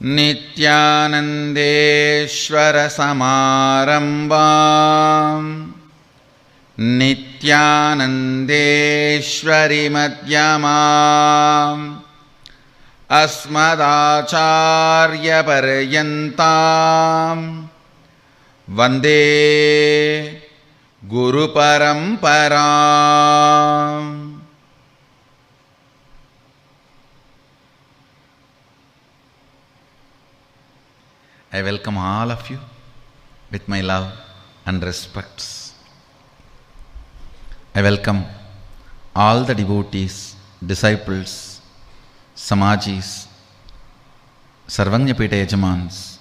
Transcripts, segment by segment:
Nithyanandeshwara Samarambam Nithyanandeshwari Madhyamam Asmadacharya Paryantam Vande Guru Paramparam. I welcome all of you with my love and respects. I welcome all the devotees, disciples, Samajis, Sarvanyapita Yajamans,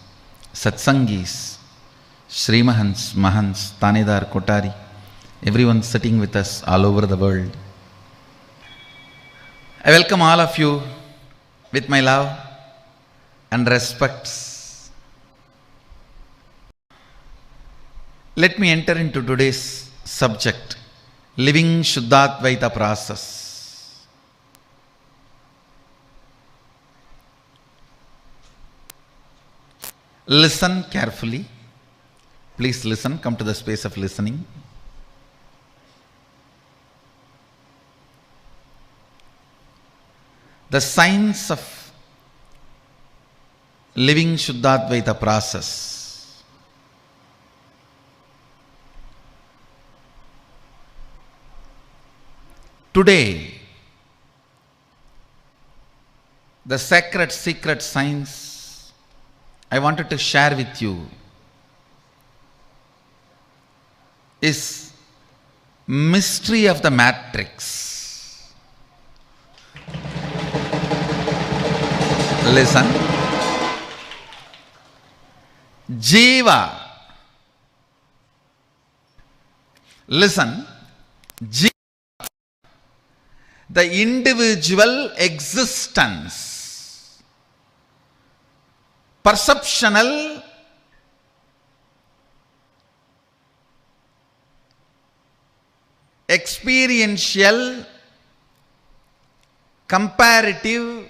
Satsangis, Srimahans, Mahans, Tanedar, Kotari, everyone sitting with us all over the world. I welcome all of you with my love and respects. Let me enter into today's subject, living Shuddhadvaita process. Listen carefully. Please listen. Come to the space of listening. The science of living Shuddhadvaita process. Today, the sacred secret science I wanted to share with you is mystery of the matrix. Listen. Jiva. Listen. The individual existence, perceptual, experiential, comparative,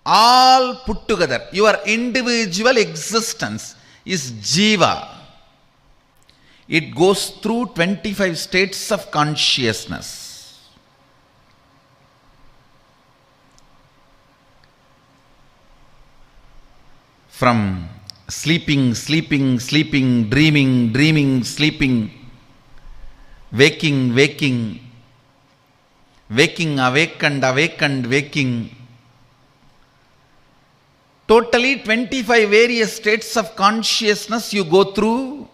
all put together. Your individual existence is Jiva. It goes through 25 states of consciousness. From sleeping, dreaming, sleeping, waking, awakened, waking. Totally 25 various states of consciousness you go through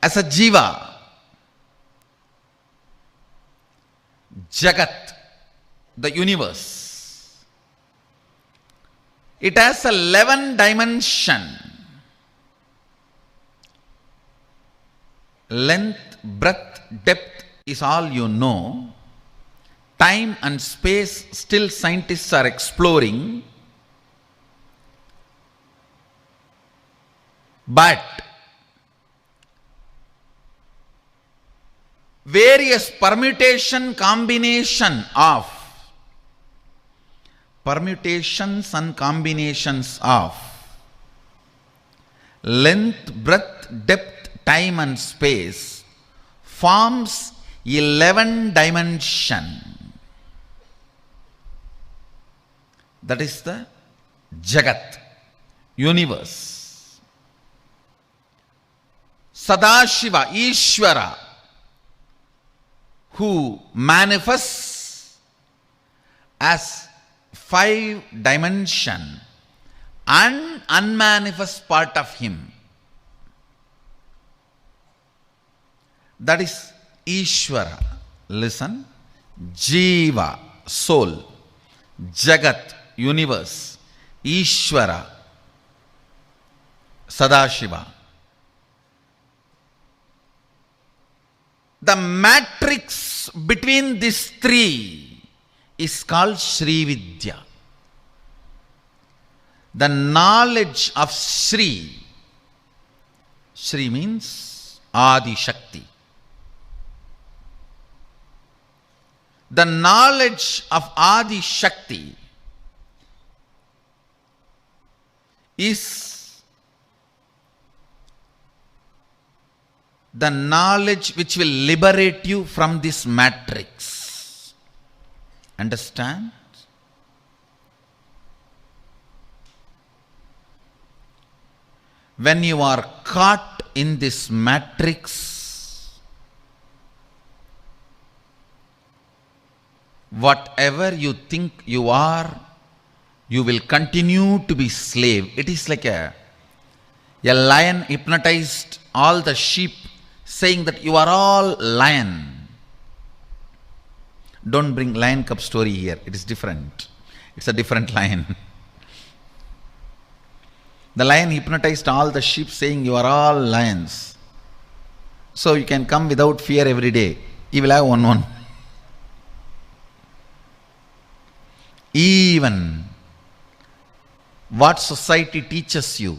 as a Jiva. Jagat, the universe. It has 11 dimensions. Length, breadth, depth is all you know. Time and space still scientists are exploring. But various permutations and combinations of length, breadth, depth, time and space forms 11 dimensions. That is the Jagat, universe. Sadashiva, Ishvara, who manifests as 5 dimension and unmanifest part of him. That is Ishvara. Listen. Jiva, soul. Jagat, universe. Ishvara, Sadashiva. The matrix between these three is called Sri Vidya. The knowledge of Sri. Sri means Adi Shakti. The knowledge of Adi Shakti is the knowledge which will liberate you from this matrix. Understand? When you are caught in this matrix, whatever you think you are, you will continue to be slave. It is like a lion hypnotized all the sheep, saying that you are all lion. Don't bring lion cub story here. It is different. It's a different lion. The lion hypnotized all the sheep, saying you are all lions. So you can come without fear every day. He will have one. Even what society teaches you,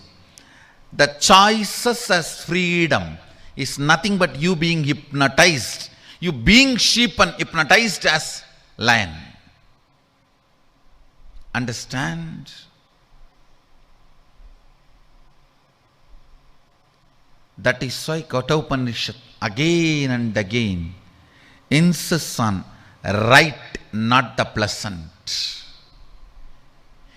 the choices as freedom is nothing but you being hypnotized. You being sheep and hypnotized as lion. Understand? That is why Katha Upanishad again and again insists on right, not the pleasant.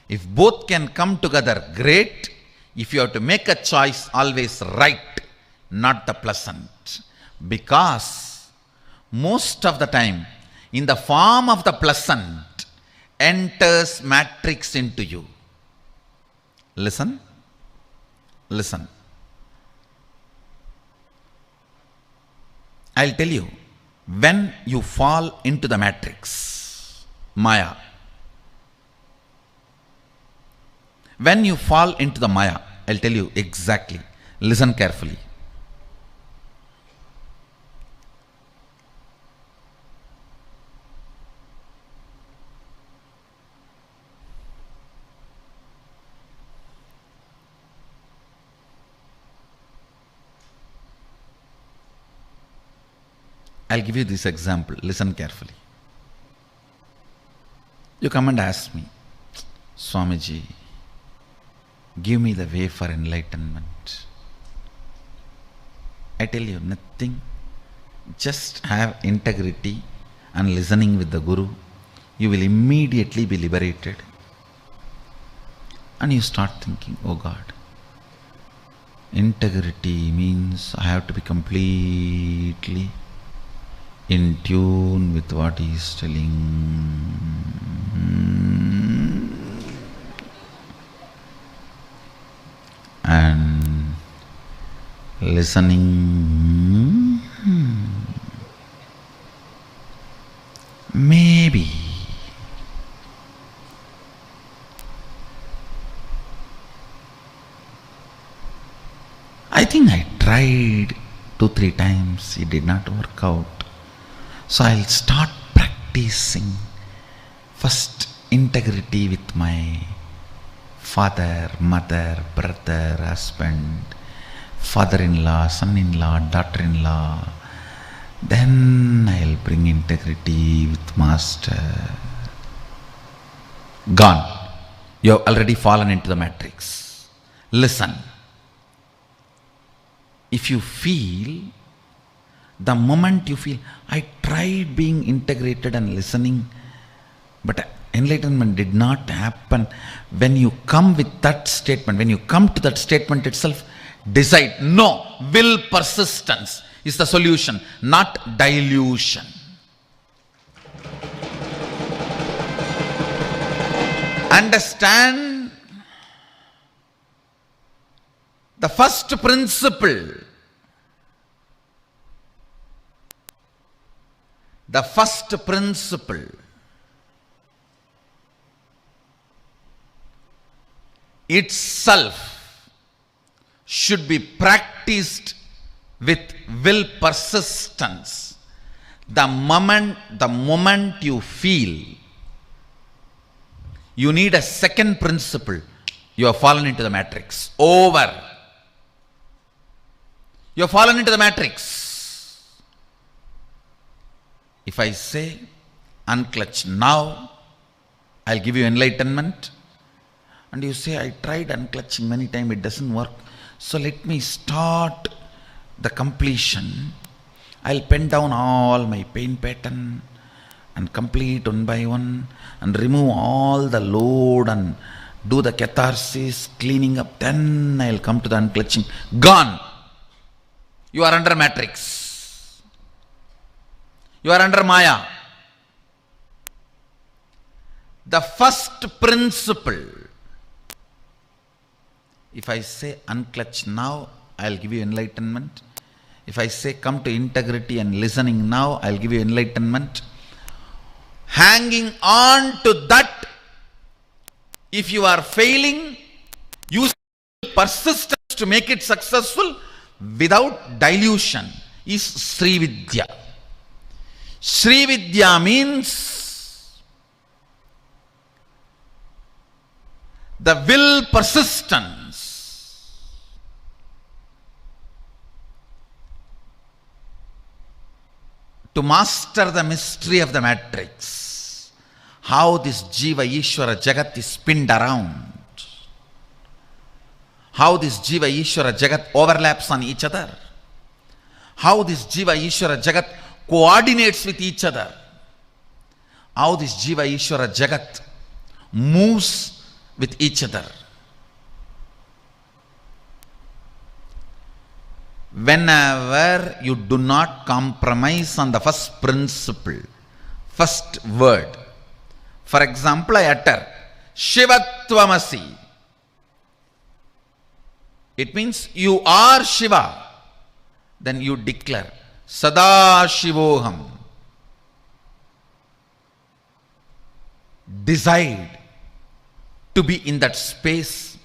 If both can come together, great. If you have to make a choice, always right, not the pleasant. Because most of the time, in the form of the pleasant, enters matrix into you. Listen. Listen. I'll tell you, when you fall into the matrix, Maya, when you fall into the Maya, I'll tell you exactly. Listen carefully. I'll give you this example. Listen carefully. You come and ask me, Swamiji, give me the way for enlightenment. I tell you nothing. Just have integrity and listening with the Guru. You will immediately be liberated. And you start thinking, oh God, integrity means I have to be completely in tune with what he is telling. And listening, maybe. I think I tried 2-3 times, it did not work out. So I'll start practicing first integrity with my father, mother, brother, husband, father-in-law, son-in-law, daughter-in-law. Then I'll bring integrity with master. Gone. You have already fallen into the matrix. Listen. If you feel, the moment you feel, I tried being integrated and listening, but enlightenment did not happen. When you come with that statement, when you come to that statement itself, decide, no, will persistence is the solution, not dilution. Understand the first principle. The first principle itself should be practiced with will persistence. The moment you feel you need a second principle, you have fallen into the matrix. Over. You have fallen into the matrix. If I say, unclutch now, I'll give you enlightenment. and you say, I tried unclutching many times, it doesn't work. So let me start the completion. I'll pen down all my pain pattern and complete one by one and remove all the load and do the catharsis, cleaning up. Then I'll come to the unclutching. Gone. You are under matrix. You are under Maya. The first principle. If I say unclutch now, I'll give you enlightenment. If I say come to integrity and listening now, I'll give you enlightenment. Hanging on to that, if you are failing, use persistence to make it successful without dilution, is Sri Vidya. Sri Vidya means the will persistence. To master the mystery of the matrix, how this Jiva Ishvara Jagat is spinned around, how this Jiva Ishvara Jagat overlaps on each other, how this Jiva Ishvara Jagat coordinates with each other, how this Jiva Ishvara Jagat moves with each other. Whenever you do not compromise on the first principle, first word. For example, I utter Shivatvamasi. It means you are Shiva. Then you declare Sadashivoham. Decide to be in that space.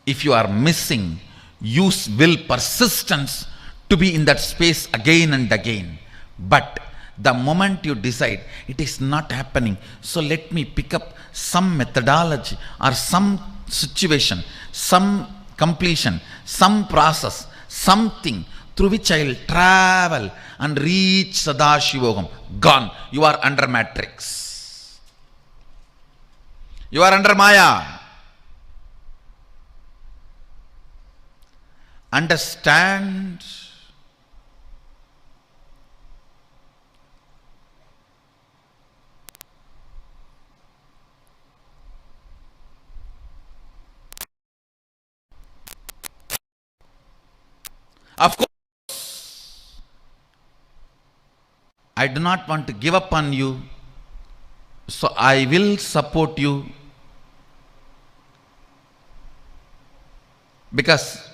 If you are missing, use will persistence to be in that space again and again. But the moment you decide, it is not happening, so let me pick up some methodology or some situation, some completion, some process, something through which I will travel and reach Sadashivoham. Gone. You are under matrix. You are under Maya. Understand. Of course, I do not want to give up on you, so I will support you, because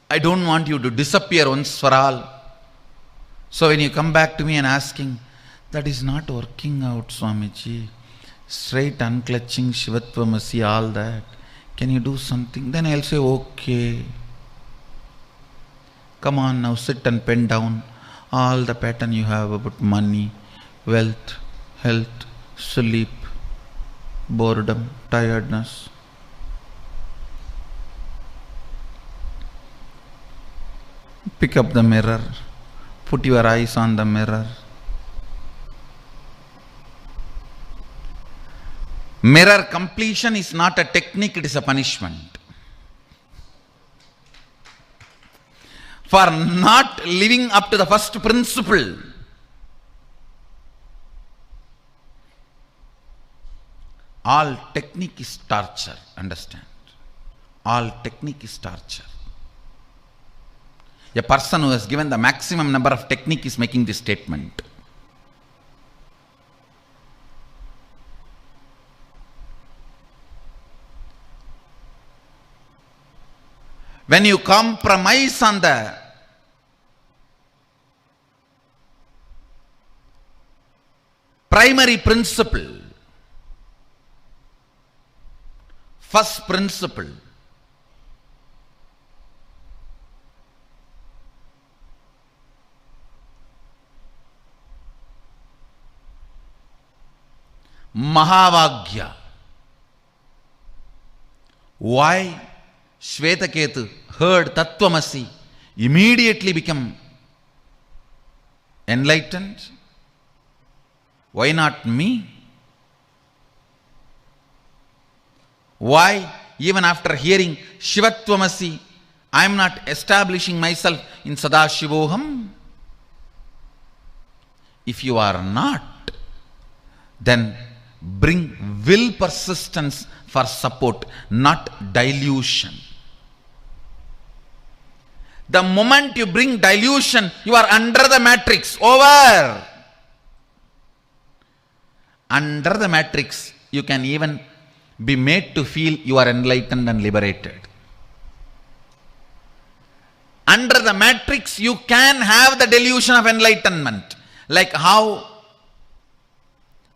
I don't want you to disappear once for all. So when you come back to me and asking, that is not working out, Swamiji, straight unclutching, Shivatvamasi, all that, can you do something? Then I'll say, okay. Come on now, sit and pen down all the pattern you have about money, wealth, health, sleep, boredom, tiredness. Pick up the mirror, put your eyes on the mirror. Mirror completion is not a technique, it is a punishment. For not living up to the first principle. All technique is torture, understand? All technique is torture. A person who has given the maximum number of technique is making this statement. When you compromise on the primary principle, first principle, Mahavagya. Why Shvetaketu heard Tattvamasi, immediately become enlightened? Why not me? Why even after hearing Shivatvamasi, I am not establishing myself in Sadashivoham. If you are not, then bring will persistence for support, not dilution. The moment you bring dilution, you are under the matrix. Over. Under the matrix, you can even be made to feel you are enlightened and liberated. Under the matrix, you can have the delusion of enlightenment. Like how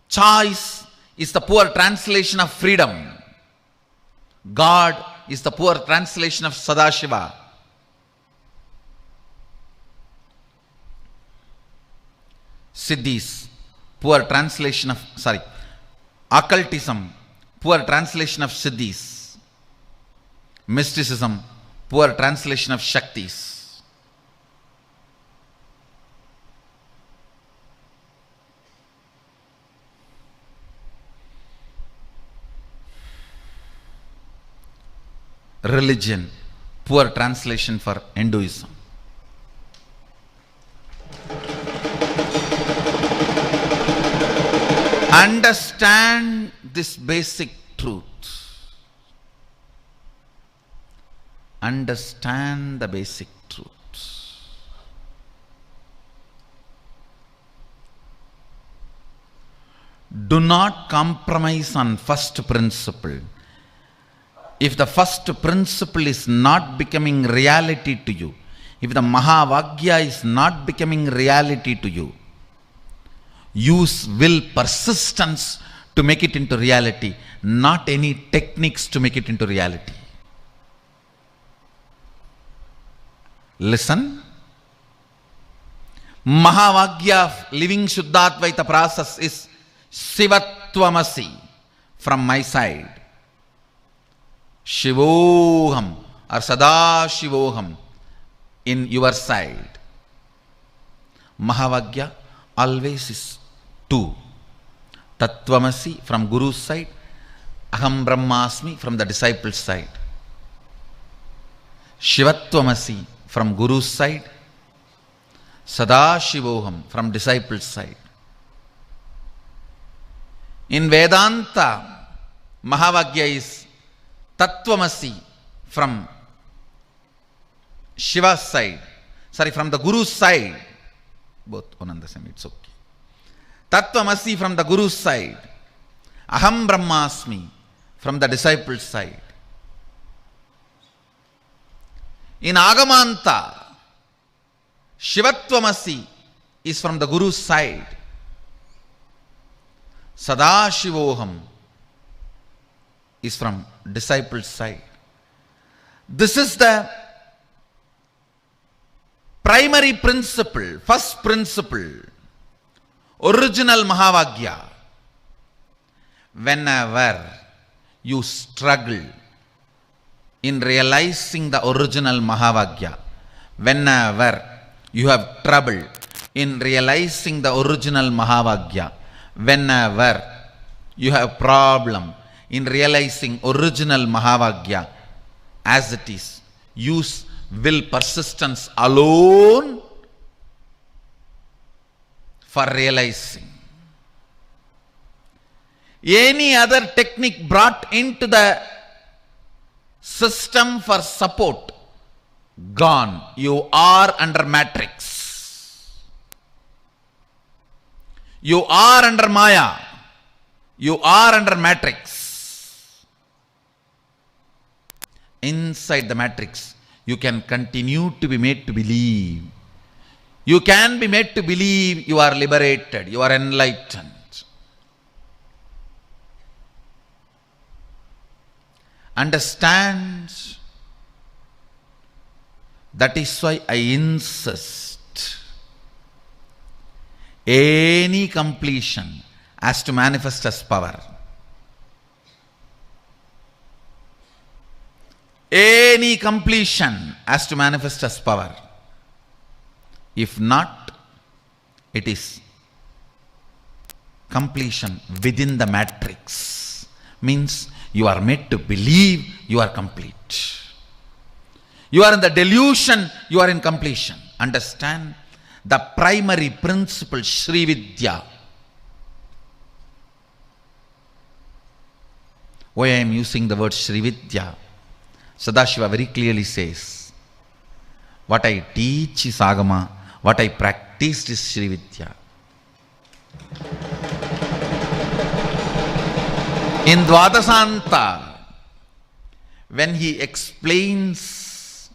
choice is the poor translation of freedom. God is the poor translation of Sadashiva. Siddhis, poor translation of, occultism, poor translation of Siddhis. Mysticism, poor translation of Shaktis. Religion, poor translation for Hinduism. Understand this basic truth. Understand the basic truth. Do not compromise on first principle. If the first principle is not becoming reality to you, if the Mahavagya is not becoming reality to you, use will persistence to make it into reality, not any techniques to make it into reality. Listen. Mahavagya of living Shuddhadvaita process is Sivatvamasi from my side. Shivoham or Sadashivoham in your side. Mahavagya always is two. Tattvamasi from Guru's side, Aham Brahmasmi from the disciple's side. Shivatvamasi from Guru's side, Sadashivoham from disciple's side. In Vedanta, Mahavagya is Tattvamasi from Shiva's side, from the Guru's side. Both one and the same, it's okay. Tattvamasi from the Guru's side, Aham Brahmasmi from the disciple's side. In Agamanta, Shivatvamasi is from the Guru's side, Sadashivoham is from disciple's side. This is the primary principle, first principle, original Mahavagya. Whenever you struggle in realizing the original Mahavagya, whenever you have trouble in realizing the original Mahavagya, whenever you have problem in realizing original Mahavagya as it is, use will persistence alone for realizing. Any other technique brought into the system for support, gone. You are under matrix. You are under Maya. You are under matrix. Inside the matrix, you can continue to be made to believe. You can be made to believe you are liberated, you are enlightened. Understand? That is why I insist. Any completion has to manifest as power. Any completion has to manifest as power. If not, it is completion within the matrix. Means you are made to believe you are complete. You are in the delusion, you are in completion. Understand? The primary principle, Sri Vidya. Why I am using the word Sri Vidya? Sadashiva very clearly says, what I teach is Agama, what I practiced is Sri Vidya. In Dvadasanta, when he explains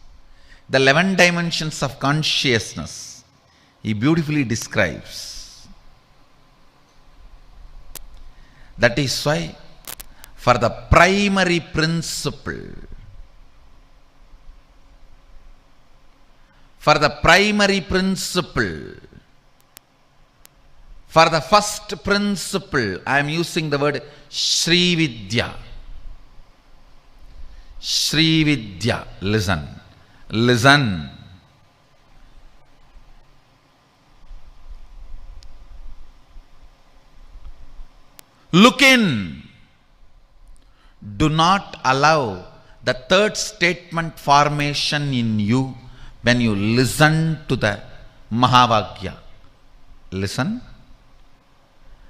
the 11 dimensions of consciousness, he beautifully describes. That is why, for the primary principle, for the first principle, I am using the word Sri Vidya. Sri Vidya. Listen. Listen. Look in. Do not allow the third statement formation in you when you listen to the Mahavagya. Listen.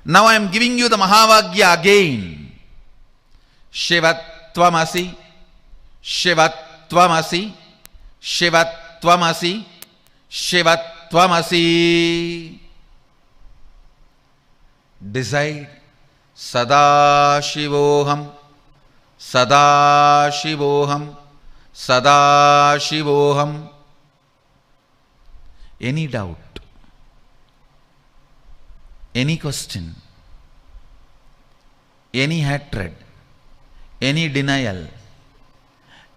Now I am giving you the Mahavagya again. Shivatvamasi, Shivatvamasi, Shivatvamasi, Shivatvamasi. Decide. Sadashivoham, Sadashivoham, Sadashivoham. Any doubt? Any question? Any hatred? Any denial?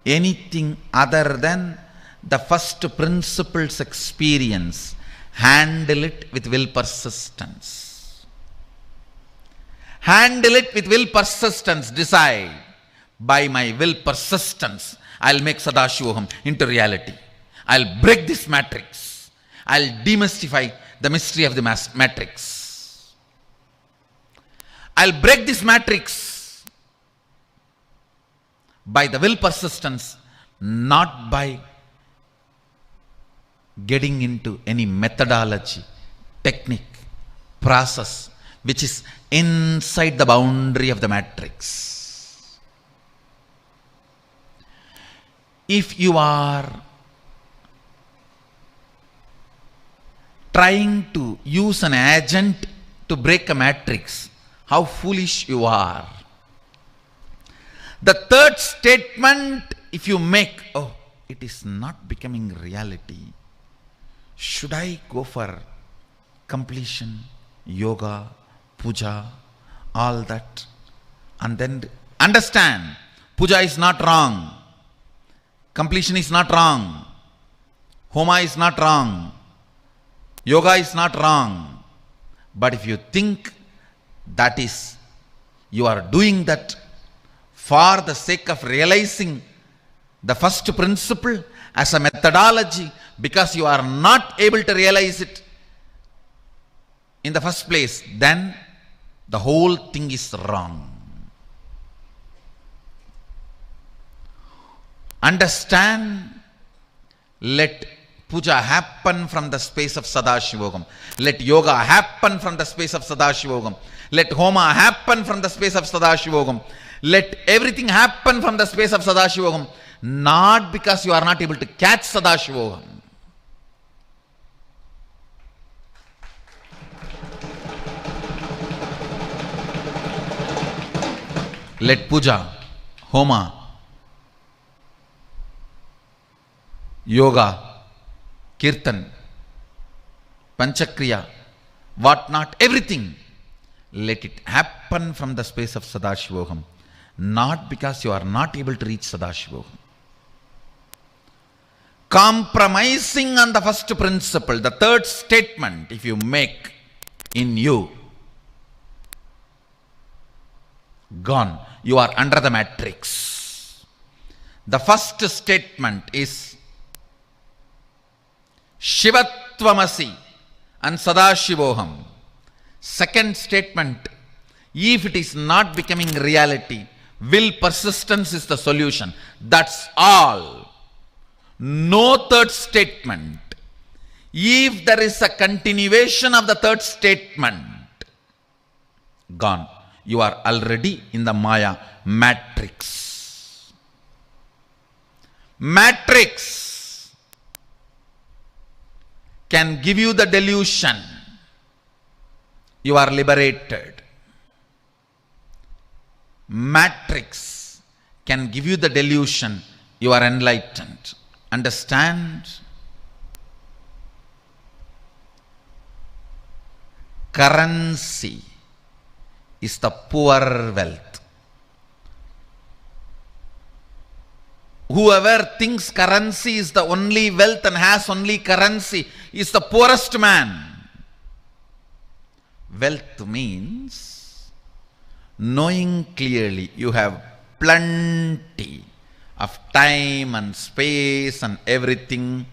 Anything other than the first principle's experience, handle it with will persistence. Handle it with will persistence. Decide, by my will persistence, I'll make Sadashivoham into reality. I'll break this matrix. I'll demystify the mystery of the matrix. I'll break this matrix by the will persistence, not by getting into any methodology, technique, process, which is inside the boundary of the matrix. If you are trying to use an agent to break a matrix, how foolish you are. The third statement, if you make, oh, it is not becoming reality. Should I go for completion, yoga, puja, all that? And then understand, puja is not wrong. Completion is not wrong. Homa is not wrong. Yoga is not wrong. But if you think that is, you are doing that for the sake of realizing the first principle as a methodology, because you are not able to realize it in the first place, then the whole thing is wrong. Understand, let puja happen from the space of Sadashivoham. Let yoga happen from the space of Sadashivoham. Let homa happen from the space of Sadashivoham. Let everything happen from the space of Sadashivoham. Not because you are not able to catch Sadashivoham. Let puja, homa, yoga, kirtan, panchakriya, what not, everything, let it happen from the space of Sadashivoham, not because you are not able to reach Sadashivoham. Compromising on the first principle, the third statement, if you make in you, gone. You are under the matrix. The first statement is Shivatvamasi and Sadashivoham. Second statement, if it is not becoming reality, Will persistence is the solution. That's all. No third statement. If there is a continuation of the third statement, gone. You are already in the Maya matrix. Matrix can give you the delusion. You are liberated. Matrix can give you the delusion. You are enlightened. Understand? Currency is the poor wealth. Whoever thinks currency is the only wealth and has only currency is the poorest man. Wealth means knowing clearly you have plenty of time and space and everything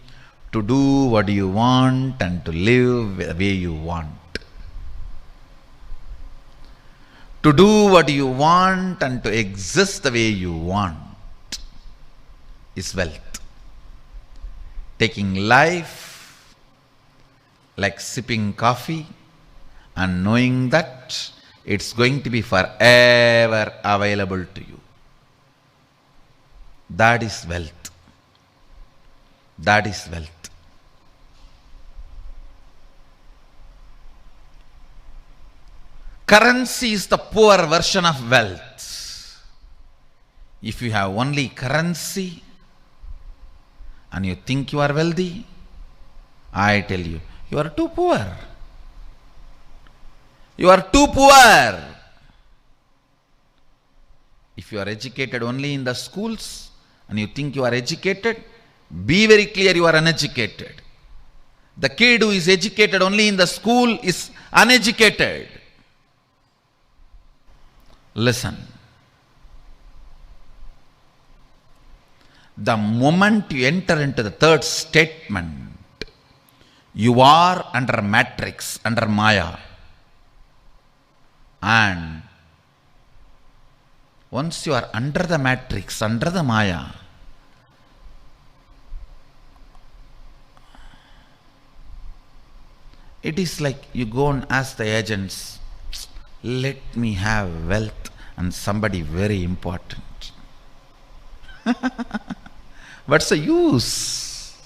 to do what you want and to live the way you want. To do what you want and to exist the way you want is wealth. Taking life like sipping coffee and knowing that it's going to be forever available to you. That is wealth. That is wealth. Currency is the poor version of wealth. If you have only currency and you think you are wealthy, I tell you, you are too poor. You are too poor. If you are educated only in the schools and you think you are educated, be very clear you are uneducated. The kid who is educated only in the school is uneducated. Listen. The moment you enter into the third statement, you are under matrix, under Maya. And once you are under the matrix, under the Maya, it is like you go and ask the agents, let me have wealth and somebody very important. What's the use?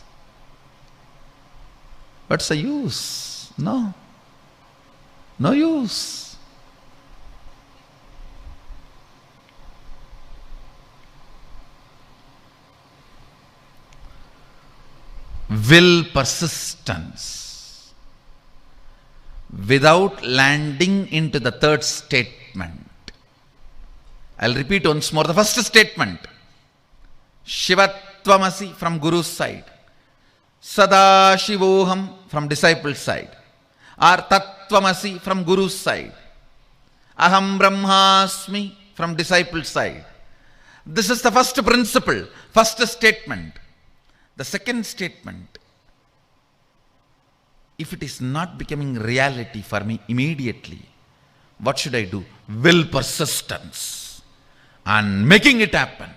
What's the use? No. No use. Will persistence without landing into the third statement. I'll repeat once more the first statement. Shivatvamasi from Guru's side. Sadashivoham from disciple's side. Or Tattvamasi from Guru's side. Aham Brahmasmi from disciple's side. This is the first principle, first statement. The second statement, if it is not becoming reality for me immediately, what should I do? Will persistence and making it happen.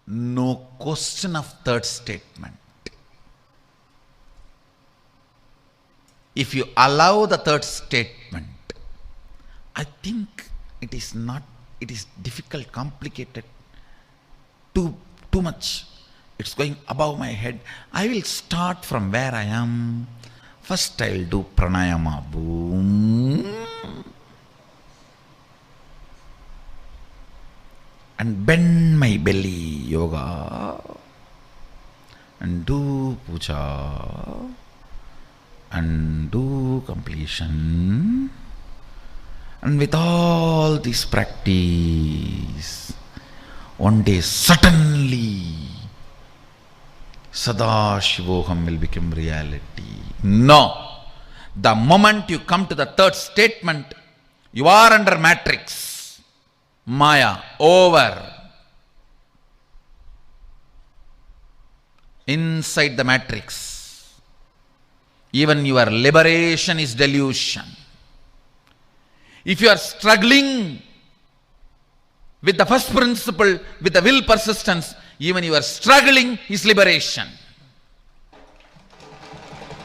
No question of third statement. If you allow the third statement, I think it is not, it is difficult, complicated, too much. It's going above my head. I will start from where I am. First I will do pranayama. Boom. And bend my belly, yoga. And do puja. And do completion. And with all this practice, one day suddenly Sadashivoham will become reality. No. The moment you come to the third statement, you are under matrix. Maya. Over. Inside the matrix. Even your liberation is delusion. If you are struggling with the first principle, with the will persistence, even your struggling is liberation.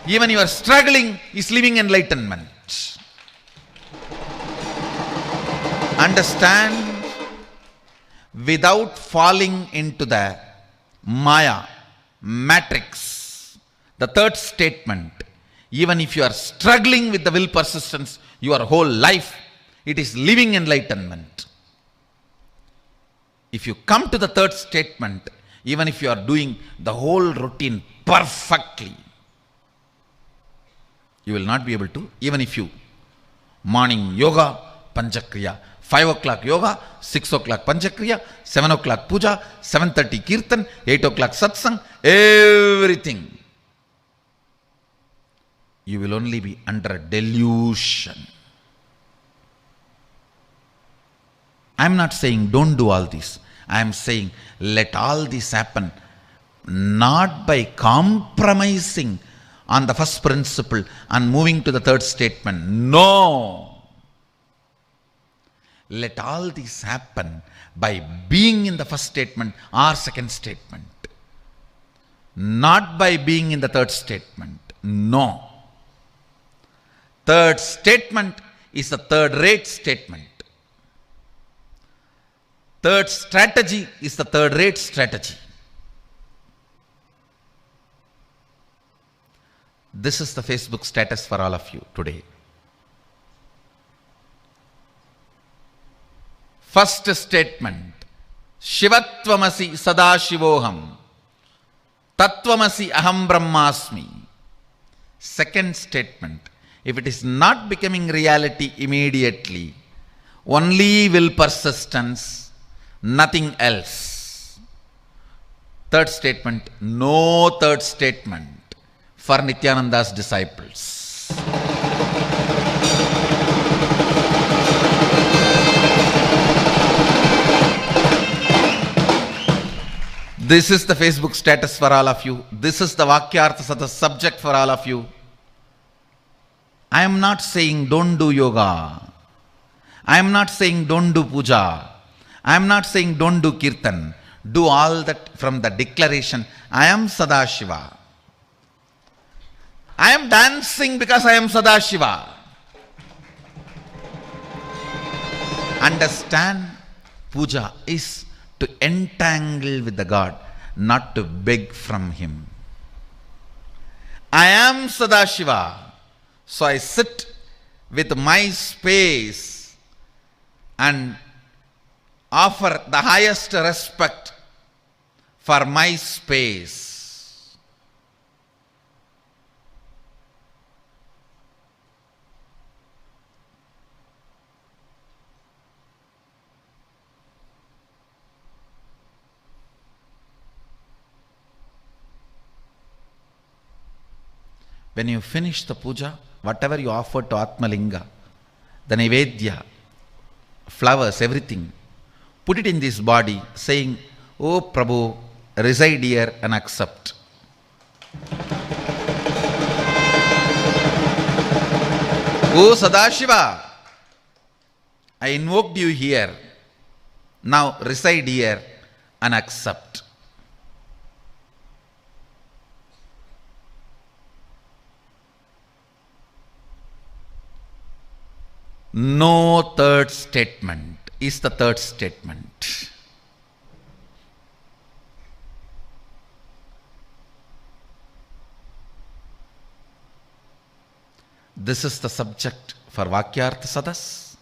Even your struggling is living enlightenment. Understand, without falling into the Maya matrix, the third statement, even if you are struggling with the will persistence your whole life, it is living enlightenment. If you come to the third statement, even if you are doing the whole routine perfectly, you will not be able to, even if you morning yoga, Panchakriya, 5 o'clock yoga, 6 o'clock Panchakriya, 7 o'clock puja, 7:30 kirtan, 8 o'clock satsang, everything. You will only be under a delusion. I am not saying don't do all this. I am saying let all this happen, not by compromising on the first principle and moving to the third statement. No. Let all this happen by being in the first statement or second statement, not by being in the third statement. No. Third statement is the third-rate statement. Third strategy is the third-rate strategy. This is the Facebook status for all of you today. First statement, Shivatvamasi Sadashivoham, Tattvamasi Aham Brahmasmi. Second statement, if it is not becoming reality immediately, only will persistence, nothing else. Third statement, no third statement for Nithyananda's disciples. This is the Facebook status for all of you. This is the Vakyartha Sada subject for all of you. I am not saying don't do yoga. I am not saying don't do puja. I am not saying don't do kirtan. Do all that from the declaration, I am Sadashiva. I am dancing because I am Sadashiva. Understand, puja is to entangle with the God, not to beg from Him. I am Sadashiva, so I sit with my space and offer the highest respect for my space. When you finish the puja, whatever you offer to Atmalinga, the Nivedya, flowers, everything, put it in this body, saying, "Oh Prabhu, reside here and accept." "Oh Sadashiva, I invoked you here. Now reside here and accept." No third statement is the third statement. This is the subject for Vakyartha Sadas.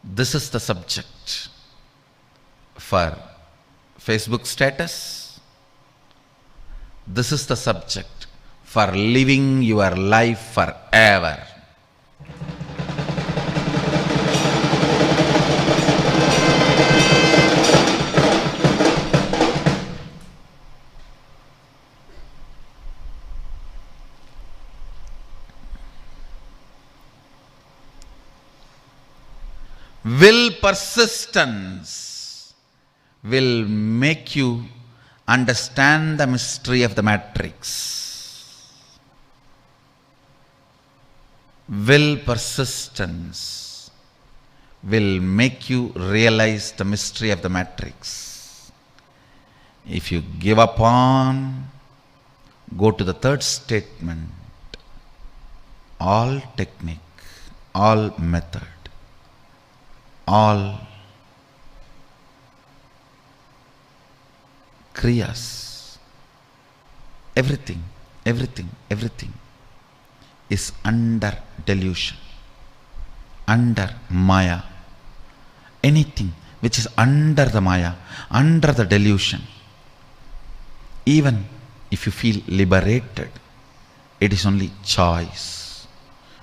This is the subject for Facebook status. This is the subject for living your life forever. Will persistence will make you understand the mystery of the matrix. will persistence will make you realize the mystery of the matrix. If you give up on, go to the third statement. All technique, all method, all kriyas, everything is under delusion, under maya. Anything which is under the maya, under the delusion, even if you feel liberated, it is only choice,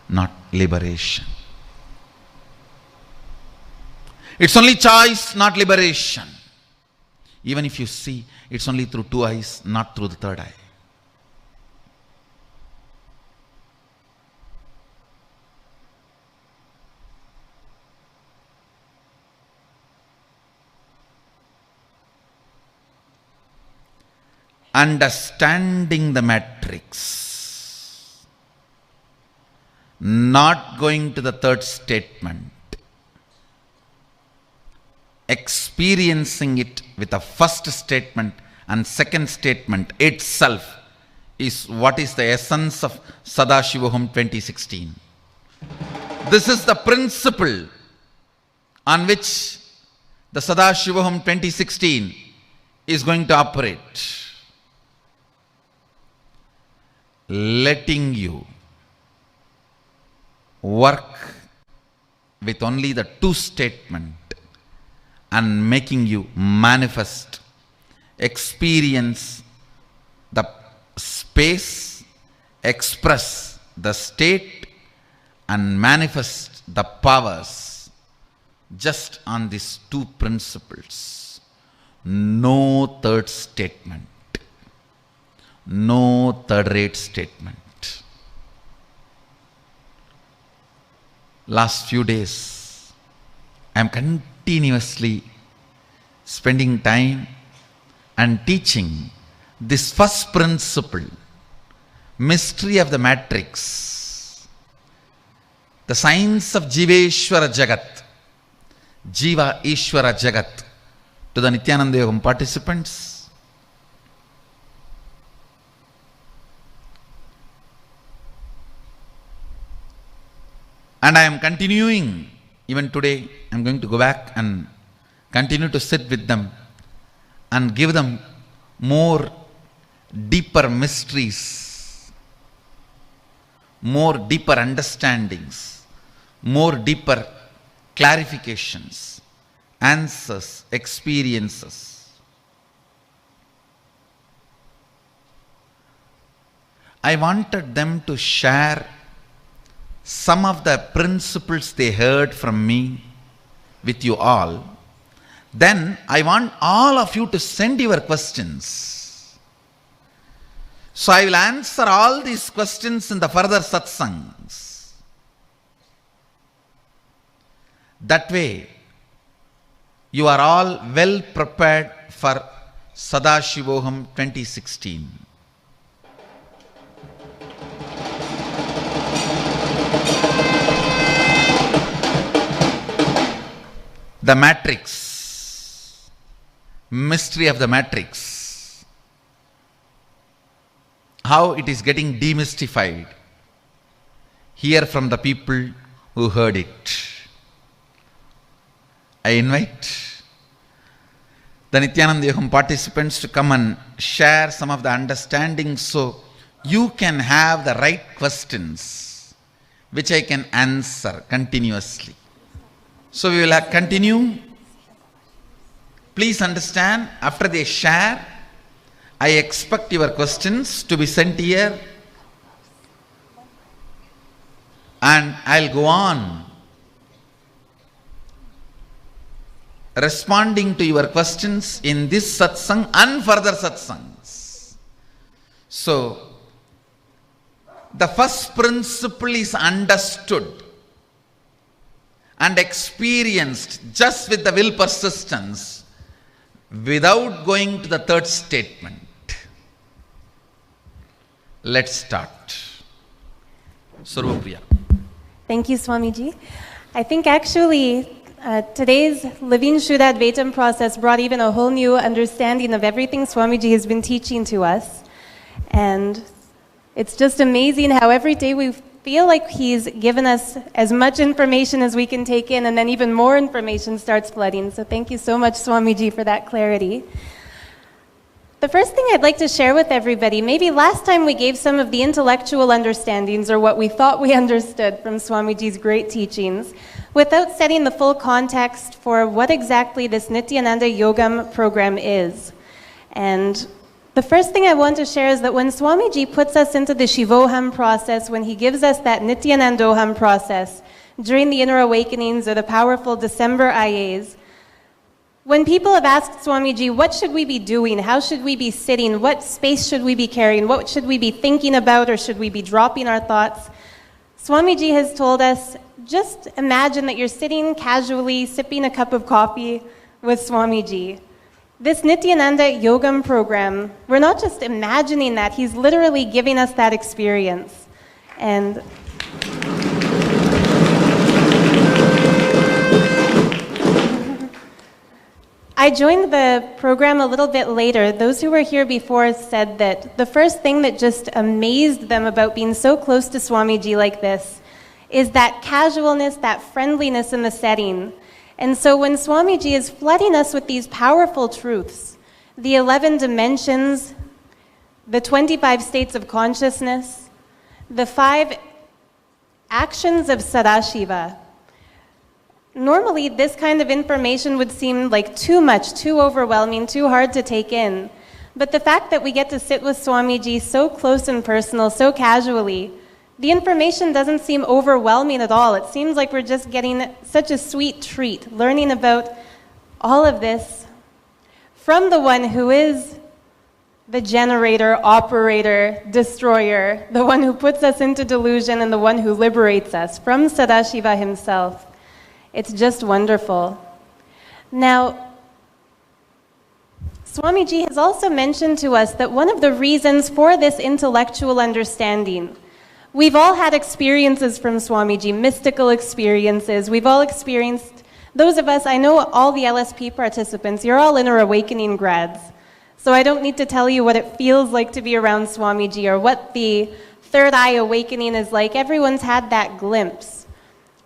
not liberation. It's only choice, not liberation. Even if you see, it's only through two eyes, not through the third eye. Understanding the matrix, not going to the third statement, experiencing it with the first statement and second statement itself is what is the essence of Sadashivoham 2016. This is the principle on which the Sadashivoham 2016 is going to operate. Letting you work with only the two statement and making you manifest, experience the space, express the state and manifest the powers just on these two principles. No third statement. No third-rate statement. Last few days, I am continuously spending time and teaching this first principle, mystery of the matrix, the science of Jiveshwara Jagat, Jiva Ishwara Jagat, to the Nithyananda Yogam participants. And I am continuing, even today, I am going to go back and continue to sit with them and give them more deeper mysteries, more deeper understandings, more deeper clarifications, answers, experiences. I wanted them to share some of the principles they heard from me with you all. Then I want all of you to send your questions. So I will answer all these questions in the further satsangs. That way, you are all well prepared for Sadashivoham 2016. The matrix, mystery of the matrix, how it is getting demystified. Hear from the people who heard it. I invite the Nithyananda Yogam participants to come and share some of the understanding so you can have the right questions which I can answer continuously. So we will continue. Please understand, after they share, I expect your questions to be sent here and I'll go on responding to your questions in this satsang and further satsangs. So, the first principle is understood and experienced just with the will persistence without going to the third statement. Let's start. Sarvapriya. Thank you, Swamiji. I think actually today's Living Shuddha Advaitam process brought even a whole new understanding of everything Swamiji has been teaching to us. And it's just amazing how every day we feel like he's given us as much information as we can take in, and then even more information starts flooding. So thank you so much, Swamiji, for that clarity. The first thing I'd like to share with everybody, maybe last time we gave some of the intellectual understandings or what we thought we understood from Swamiji's great teachings, without setting the full context for what exactly this Nithyananda Yogam program is. And the first thing I want to share is that when Swamiji puts us into the Shivoham process, when he gives us that Nithyanandoham process during the inner awakenings or the powerful December IAs, when people have asked Swamiji, what should we be doing? How should we be sitting? What space should we be carrying? What should we be thinking about, or should we be dropping our thoughts? Swamiji has told us, just imagine that you're sitting casually, sipping a cup of coffee with Swamiji. This Nithyananda Yogam program, we're not just imagining that, he's literally giving us that experience. And I joined the program a little bit later. Those who were here before said that the first thing that just amazed them about being so close to Swamiji like this is that casualness, that friendliness in the setting. And so when Swamiji is flooding us with these powerful truths, the 11 dimensions, the 25 states of consciousness, the 5 actions of Sadashiva, normally this kind of information would seem like too much, too overwhelming, too hard to take in. But the fact that we get to sit with Swamiji so close and personal, so casually, the information doesn't seem overwhelming at all. It seems like we're just getting such a sweet treat, learning about all of this from the one who is the generator, operator, destroyer, the one who puts us into delusion and the one who liberates us, from Sadashiva himself. It's just wonderful. Now, Swamiji has also mentioned to us that one of the reasons for this intellectual understanding, we've all had experiences from Swamiji, mystical experiences. We've all experienced, those of us, I know all the LSP participants, you're all inner awakening grads. So I don't need to tell you what it feels like to be around Swamiji or what the third eye awakening is like. Everyone's had that glimpse.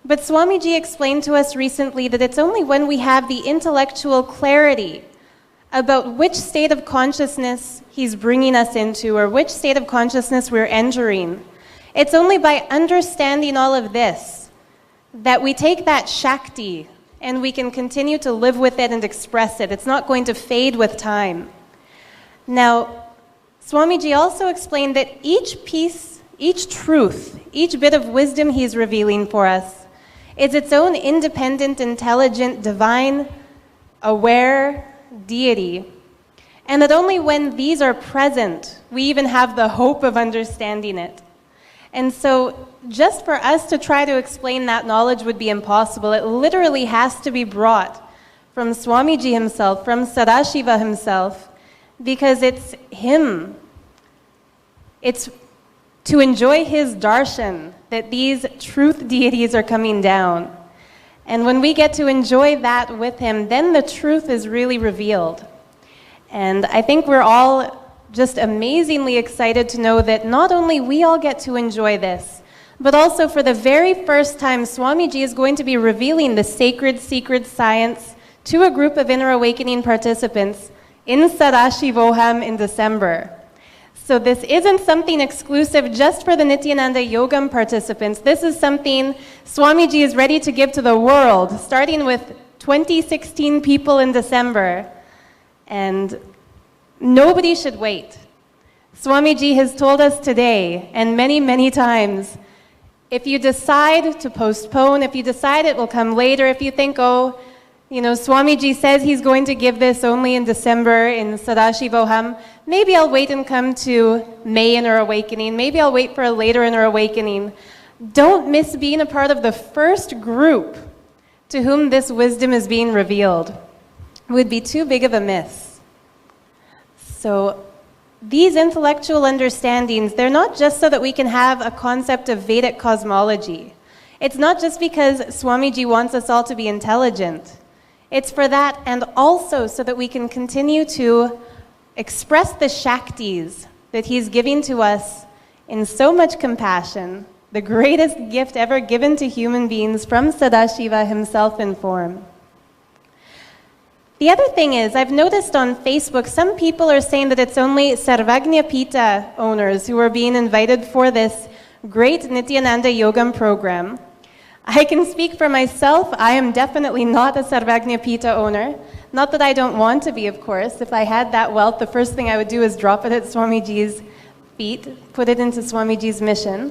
But Swamiji explained to us recently that it's only when we have the intellectual clarity about which state of consciousness he's bringing us into or which state of consciousness we're entering. It's only by understanding all of this that we take that Shakti and we can continue to live with it and express it. It's not going to fade with time. Now, Swamiji also explained that each piece, each truth, each bit of wisdom he's revealing for us is its own independent, intelligent, divine, aware deity. And that only when these are present, we even have the hope of understanding it. And so just for us to try to explain that knowledge would be impossible. It literally has to be brought from Swamiji himself, from Sadashiva himself, because it's him. It's to enjoy his darshan that these truth deities are coming down. And when we get to enjoy that with him, then the truth is really revealed. And I think we're all just amazingly excited to know that not only we all get to enjoy this, but also for the very first time, Swamiji is going to be revealing the sacred, secret science to a group of inner awakening participants in Paramashivoham in December. So this isn't something exclusive just for the Nithyananda Yogam participants. This is something Swamiji is ready to give to the world, starting with 2016 people in December. And nobody should wait. Swamiji has told us today, and many, many times, if you decide to postpone, if you decide it will come later, if you think, oh, you know, Swamiji says he's going to give this only in December in Paramashivoham, maybe I'll wait and come to May Inner Awakening, maybe I'll wait for a later Inner Awakening. Don't miss being a part of the first group to whom this wisdom is being revealed. It would be too big of a miss. So these intellectual understandings, they're not just so that we can have a concept of Vedic cosmology. It's not just because Swamiji wants us all to be intelligent. It's for that, and also so that we can continue to express the Shaktis that he's giving to us in so much compassion, the greatest gift ever given to human beings from Sadashiva himself in form. The other thing is, I've noticed on Facebook, some people are saying that it's only Sarvajñapita owners who are being invited for this great Nithyananda Yogam program. I can speak for myself. I am definitely not a Sarvajñapita owner. Not that I don't want to be, of course. If I had that wealth, the first thing I would do is drop it at Swamiji's feet, put it into Swamiji's mission.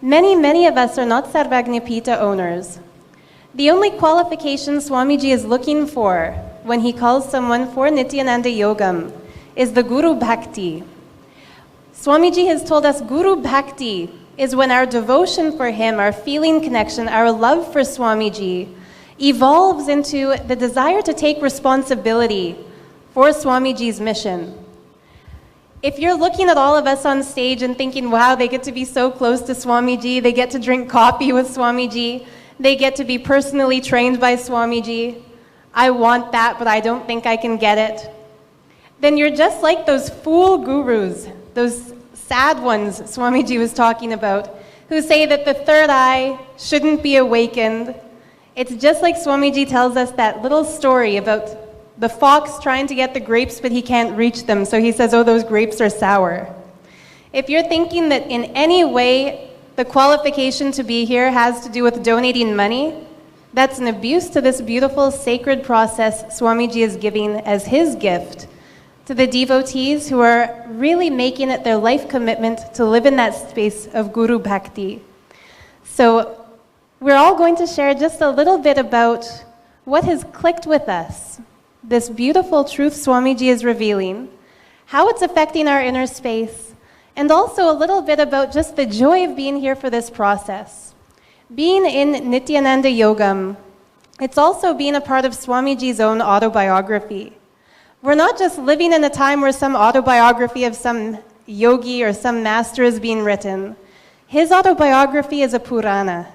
Many of us are not Sarvajñapita owners. The only qualification Swamiji is looking for when he calls someone for Nithyananda Yogam is the Guru Bhakti. Swamiji has told us Guru Bhakti is when our devotion for him, our feeling connection, our love for Swamiji evolves into the desire to take responsibility for Swamiji's mission. If you're looking at all of us on stage and thinking, wow, they get to be so close to Swamiji, they get to drink coffee with Swamiji, they get to be personally trained by Swamiji, I want that, but I don't think I can get it, then you're just like those fool gurus, those sad ones Swamiji was talking about, who say that the third eye shouldn't be awakened. It's just like Swamiji tells us that little story about the fox trying to get the grapes, but he can't reach them, so he says, oh, those grapes are sour. If you're thinking that in any way the qualification to be here has to do with donating money, that's an abuse to this beautiful sacred process Swamiji is giving as his gift to the devotees who are really making it their life commitment to live in that space of Guru Bhakti. So we're all going to share just a little bit about what has clicked with us, this beautiful truth Swamiji is revealing, how it's affecting our inner space, and also a little bit about just the joy of being here for this process. Being in Nithyananda Yogam, it's also being a part of Swamiji's own autobiography. We're not just living in a time where some autobiography of some yogi or some master is being written. His autobiography is a Purana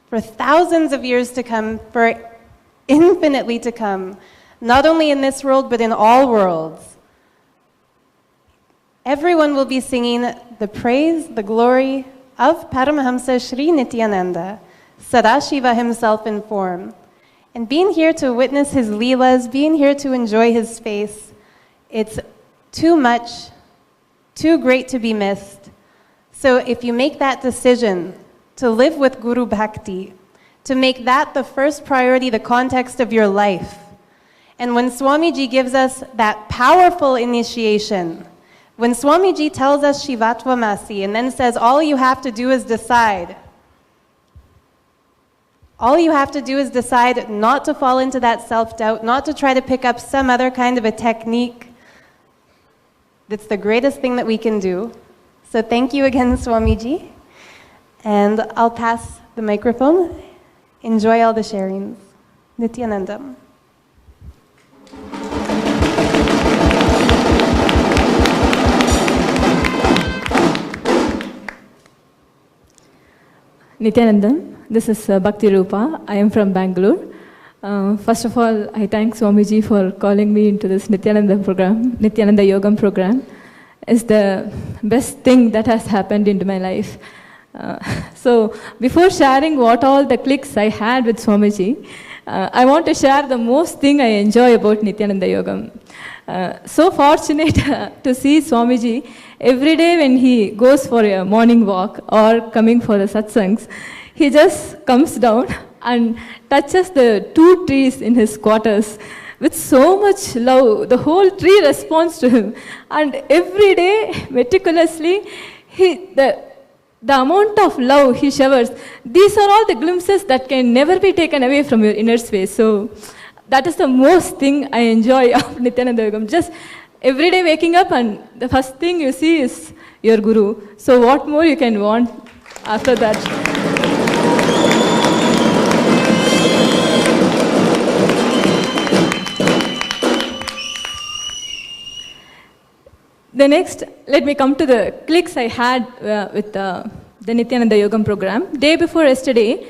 for thousands of years to come, for infinitely to come, not only in this world, but in all worlds. Everyone will be singing the praise, the glory of Paramahamsa Sri Nithyananda, Sadashiva himself in form. And being here to witness his leelas, being here to enjoy his space, it's too much, too great to be missed. So if you make that decision to live with Guru Bhakti, to make that the first priority, the context of your life, and when Swamiji gives us that powerful initiation, when Swamiji tells us Shivatvamasi and then says all you have to do is decide, all you have to do is decide not to fall into that self-doubt, not to try to pick up some other kind of a technique. That's the greatest thing that we can do. So thank you again, Swamiji. And I'll pass the microphone. Enjoy all the sharings. Nithyanandam. Nithyanandam, this is Bhakti Rupa. I am from Bangalore. First of all, I thank Swamiji for calling me into this Nithyananda Yogam program. It's the best thing that has happened into my life. So before sharing what all the clicks I had with Swamiji, I want to share the most thing I enjoy about Nithyananda Yogam. So fortunate to see Swamiji every day when he goes for a morning walk or coming for the satsangs. He just comes down and touches the 2 trees in his quarters with so much love. The whole tree responds to him. And every day, meticulously, the amount of love he showers, these are all the glimpses that can never be taken away from your inner space. So that is the most thing I enjoy of Nithyananda Yogam. Just every day waking up and the first thing you see is your Guru. So what more you can want after that? The next, let me come to the clicks I had with the Nithyananda Yogam program. Day before yesterday,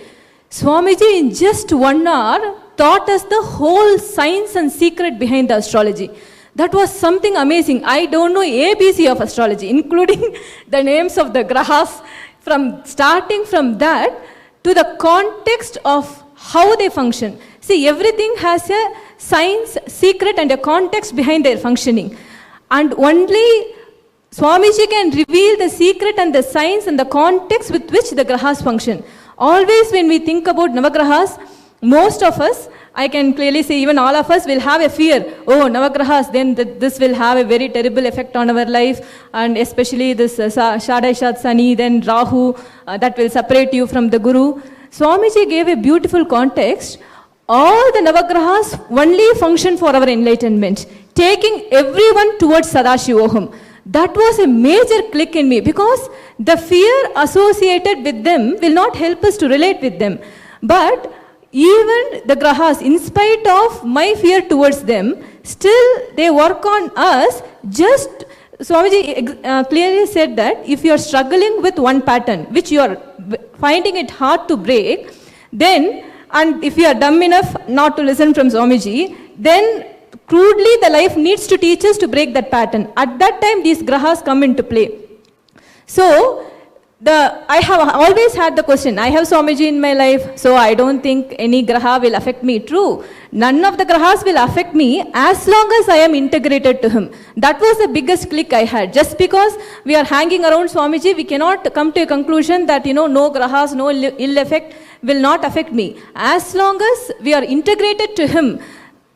Swamiji in just 1 hour taught us the whole science and secret behind the astrology. That was something amazing. I don't know ABC of astrology, including the names of the grahas, starting from that to the context of how they function. See, everything has a science, secret and a context behind their functioning. And only Swamiji can reveal the secret and the science and the context with which the grahas function. Always when we think about Navagrahas, most of us, I can clearly say even all of us will have a fear. Oh, Navagrahas, then this will have a very terrible effect on our life, and especially this Shadaishat Sani, then Rahu, that will separate you from the Guru. Swamiji gave a beautiful context. All the Navagrahas only function for our enlightenment, taking everyone towards Sadashivoham. That was a major click in me, because the fear associated with them will not help us to relate with them. But even the grahas, in spite of my fear towards them, still they work on us. Just Swamiji clearly said that if you are struggling with one pattern, which you are finding it hard to break, then, and if you are dumb enough not to listen from Swamiji, then crudely the life needs to teach us to break that pattern. At that time, these grahas come into play. So, I have always had the question, I have Swamiji in my life, so I don't think any graha will affect me. True, none of the grahas will affect me as long as I am integrated to him. That was the biggest click I had. Just because we are hanging around Swamiji, we cannot come to a conclusion that, no grahas, no ill effect will not affect me. As long as we are integrated to him,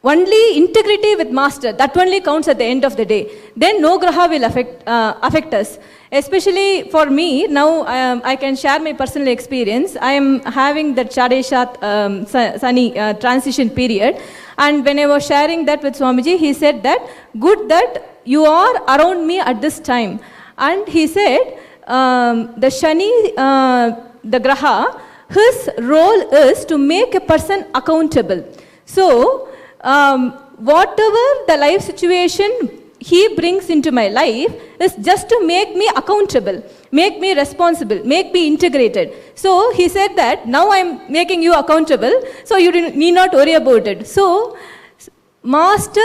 only integrity with Master, that only counts at the end of the day. Then no graha will affect us. Especially for me, now I can share my personal experience. I am having that Shadaishat Sani transition period. And when I was sharing that with Swamiji, he said that, good that you are around me at this time. And he said, the Shani, the graha, his role is to make a person accountable. So, whatever the life situation he brings into my life is just to make me accountable, make me responsible, make me integrated. So he said that now I am making you accountable, so you need not worry about it. So Master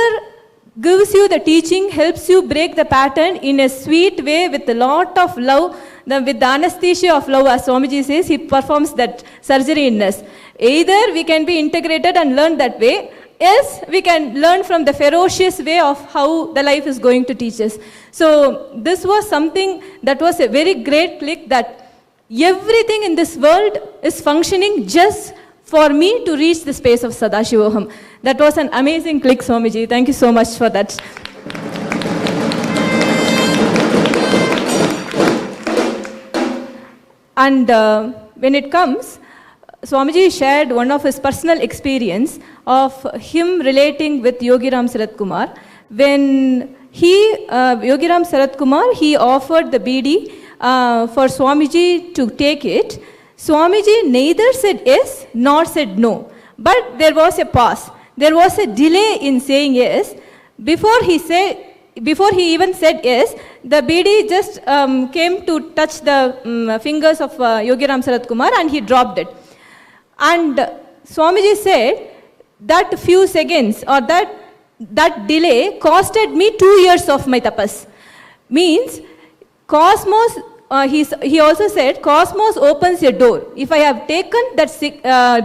gives you the teaching, helps you break the pattern in a sweet way with a lot of love, with the anesthesia of love, as Swamiji says, he performs that surgery in us. Either we can be integrated and learn that way, yes, we can learn from the ferocious way of how the life is going to teach us. So this was something that was a very great click, that everything in this world is functioning just for me to reach the space of Sadashivoham. That was an amazing click, Swamiji. Thank you so much for that. And when it comes, Swamiji shared one of his personal experience of him relating with Yogiram Sarath Kumar. When Yogiram Sarath Kumar, he offered the BD for Swamiji to take it. Swamiji neither said yes nor said no. But there was a pause. There was a delay in saying yes. Before he even said yes, the BD just came to touch the fingers of Yogiram Sarath Kumar, and he dropped it. And Swamiji said that few seconds or that delay costed me 2 years of my tapas. Means cosmos, he also said, cosmos opens a door. If I have taken that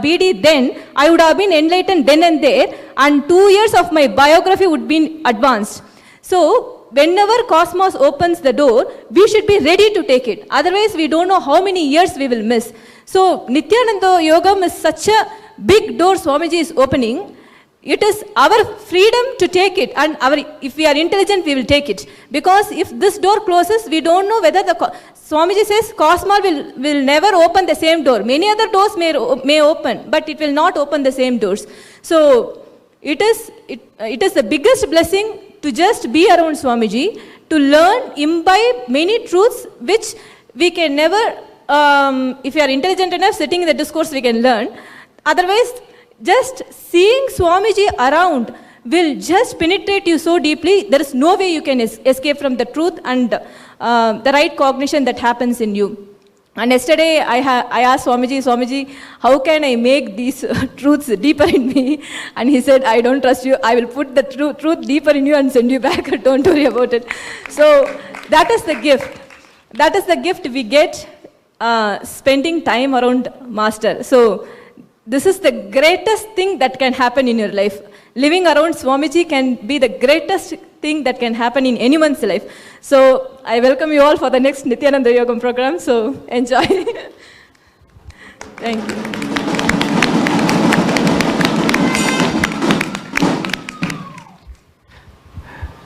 BD then, I would have been enlightened then and there, and 2 years of my biography would be advanced. So whenever cosmos opens the door, we should be ready to take it. Otherwise, we don't know how many years we will miss. So Nithyananda Yogam is such a big door Swamiji is opening. It is our freedom to take it, and if we are intelligent, we will take it. Because if this door closes, we don't know whether Swamiji says cosmos will never open the same door. Many other doors may open, but it will not open the same doors. So it is the biggest blessing to just be around Swamiji, to learn, imbibe many truths which we can never, if you are intelligent enough, sitting in the discourse, we can learn. Otherwise, just seeing Swamiji around will just penetrate you so deeply, there is no way you can escape from the truth and the right cognition that happens in you. And yesterday I asked Swamiji, how can I make these truths deeper in me? And he said, I don't trust you. I will put the truth deeper in you and send you back. Don't worry about it. So that is the gift. That is the gift we get spending time around Master. So this is the greatest thing that can happen in your life. Living around Swamiji can be the greatest thing that can happen in anyone's life. So I welcome you all for the next Nithyananda Yogam program. So enjoy. Thank you.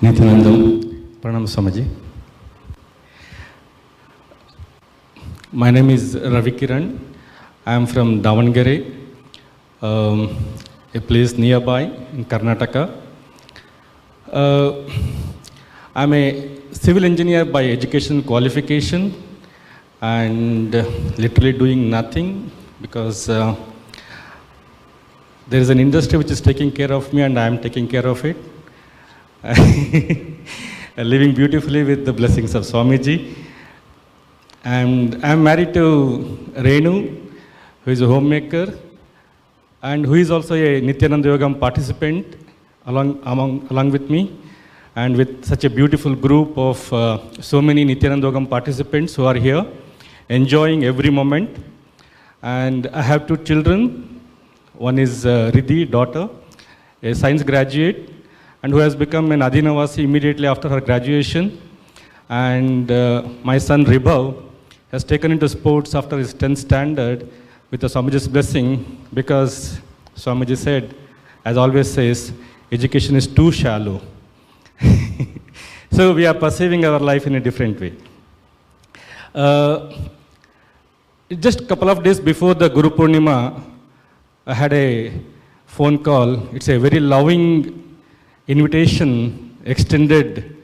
Nithyanandam, Pranam Swamiji. My name is Ravi Kiran. I am from Davangere, a place nearby in Karnataka. I'm a civil engineer by education qualification and literally doing nothing because there is an industry which is taking care of me and I am taking care of it. Living beautifully with the blessings of Swamiji. And I'm married to Renu, who is a homemaker and who is also a Nithyananda Yogam participant along with me, and with such a beautiful group of so many Nithyananda Yogam participants who are here, enjoying every moment. And I have 2 children. One is Riddhi, daughter, a science graduate, and who has become an Adinavasi immediately after her graduation. And my son Ribhav has taken into sports after his 10th standard with the Swamiji's blessing, because Swamiji said, as always says, education is too shallow. So we are perceiving our life in a different way. Just a couple of days before the Guru Purnima, I had a phone call. It's a very loving invitation extended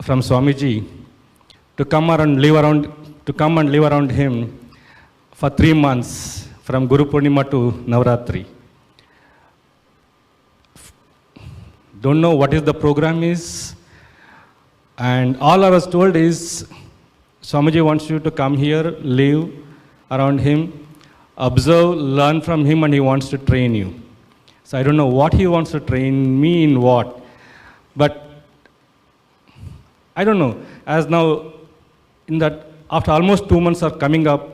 from Swamiji to come and live around him for 3 months, from Guru Purnima to Navratri. Don't know what is the program is, and all I was told is Swamiji wants you to come here, live around him, observe, learn from him, and he wants to train you. So I don't know what he wants to train me in what, but I don't know. As now, in that, after almost 2 months are coming up,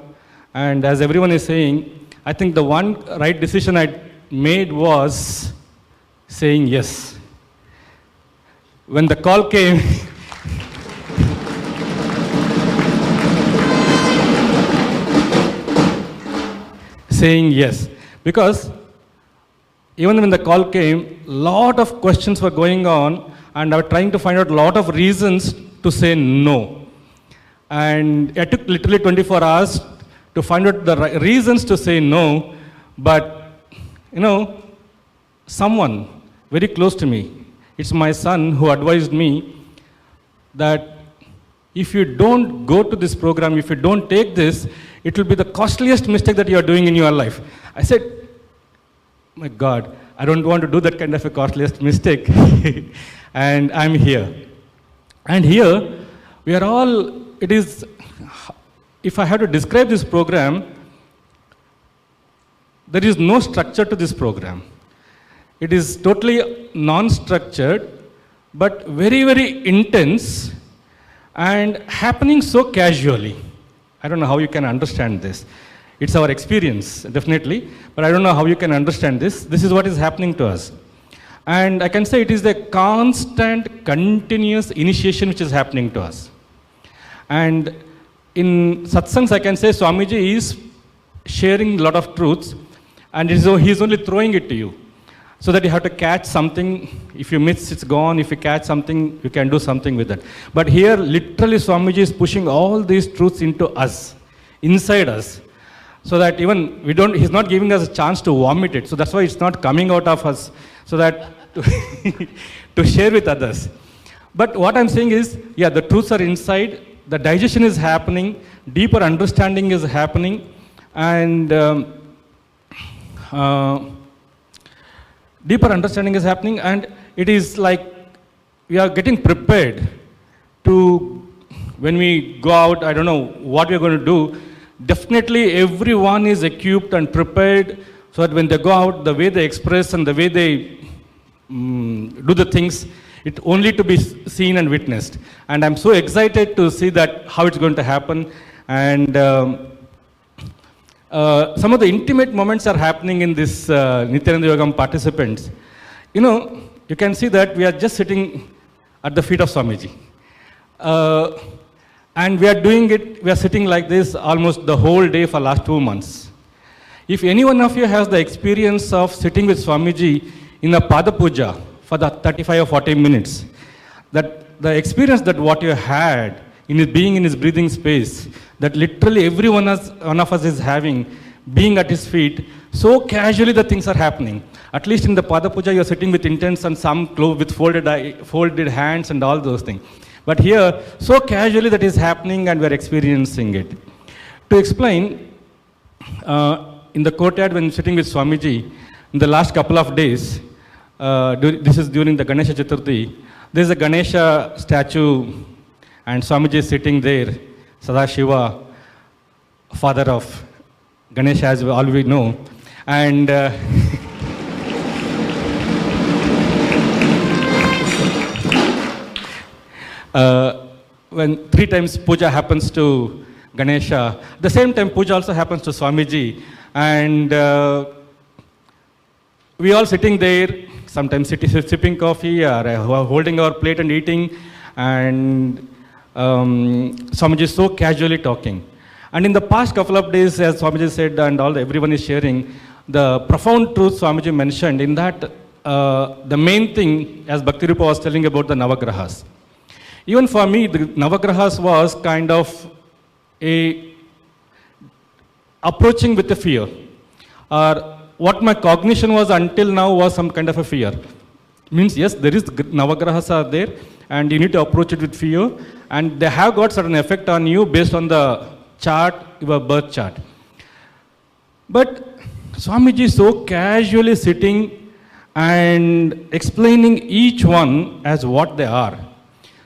and as everyone is saying, I think the one right decision I made was saying yes. When the call came, saying yes, because even when the call came, lot of questions were going on, and I was trying to find out a lot of reasons to say no. And it took literally 24 hours to find out the reasons to say no, but someone very close to me, it's my son who advised me that if you don't go to this program, if you don't take this, it will be the costliest mistake that you are doing in your life. I said, my God, I don't want to do that kind of a costliest mistake. And I'm here. And here, we are all, it is, if I have to describe this program, there is no structure to this program. It is totally non-structured, but very, very intense and happening so casually. I don't know how you can understand this. It's our experience, definitely, but I don't know how you can understand this. This is what is happening to us. And I can say it is the constant, continuous initiation which is happening to us. And in satsangs, I can say Swamiji is sharing a lot of truths, and he is only throwing it to you, so that you have to catch something. If you miss, it's gone. If you catch something, you can do something with it. But here, literally, Swamiji is pushing all these truths into us, inside us, so that even he's not giving us a chance to vomit it. So that's why it's not coming out of us, so that to share with others. But what I'm saying is, yeah, the truths are inside, the digestion is happening, deeper understanding is happening, and deeper understanding is happening, and it is like we are getting prepared to when we go out, I don't know what we're going to do. Definitely everyone is equipped and prepared so that when they go out, the way they express and the way they do the things, it only to be seen and witnessed. And I'm so excited to see that how it's going to happen. And some of the intimate moments are happening in this Nithyananda Yogam participants. You know, you can see that we are just sitting at the feet of Swamiji. And we are doing it, we are sitting like this almost the whole day for last 2 months. If any one of you has the experience of sitting with Swamiji in a Pada Puja for the 35 or 40 minutes, that the experience that what you had in his being in his breathing space, that literally every one of us is having, being at his feet, so casually the things are happening. At least in the Pada Puja, you're sitting with intense and some clothes with folded hands and all those things. But here, so casually that is happening and we're experiencing it. To explain, in the courtyard when sitting with Swamiji, in the last couple of days, this is during the Ganesha Chaturthi, there's a Ganesha statue and Swamiji is sitting there, Sadashiva, father of Ganesha as we all we know. And when 3 times puja happens to Ganesha, the same time puja also happens to Swamiji. And we all sitting there, sometimes sipping coffee or holding our plate and eating, and Swamiji is so casually talking. And in the past couple of days, as Swamiji said, and everyone is sharing, the profound truth Swamiji mentioned in that the main thing, as Bhaktirupa was telling about the Navagrahas. Even for me, the Navagrahas was kind of a approaching with a fear. Or what my cognition was until now was some kind of a fear. Means yes, there is Navagrahas are there, and you need to approach it with fear, and they have got certain effect on you based on the chart, your birth chart. But Swamiji is so casually sitting and explaining each one as what they are.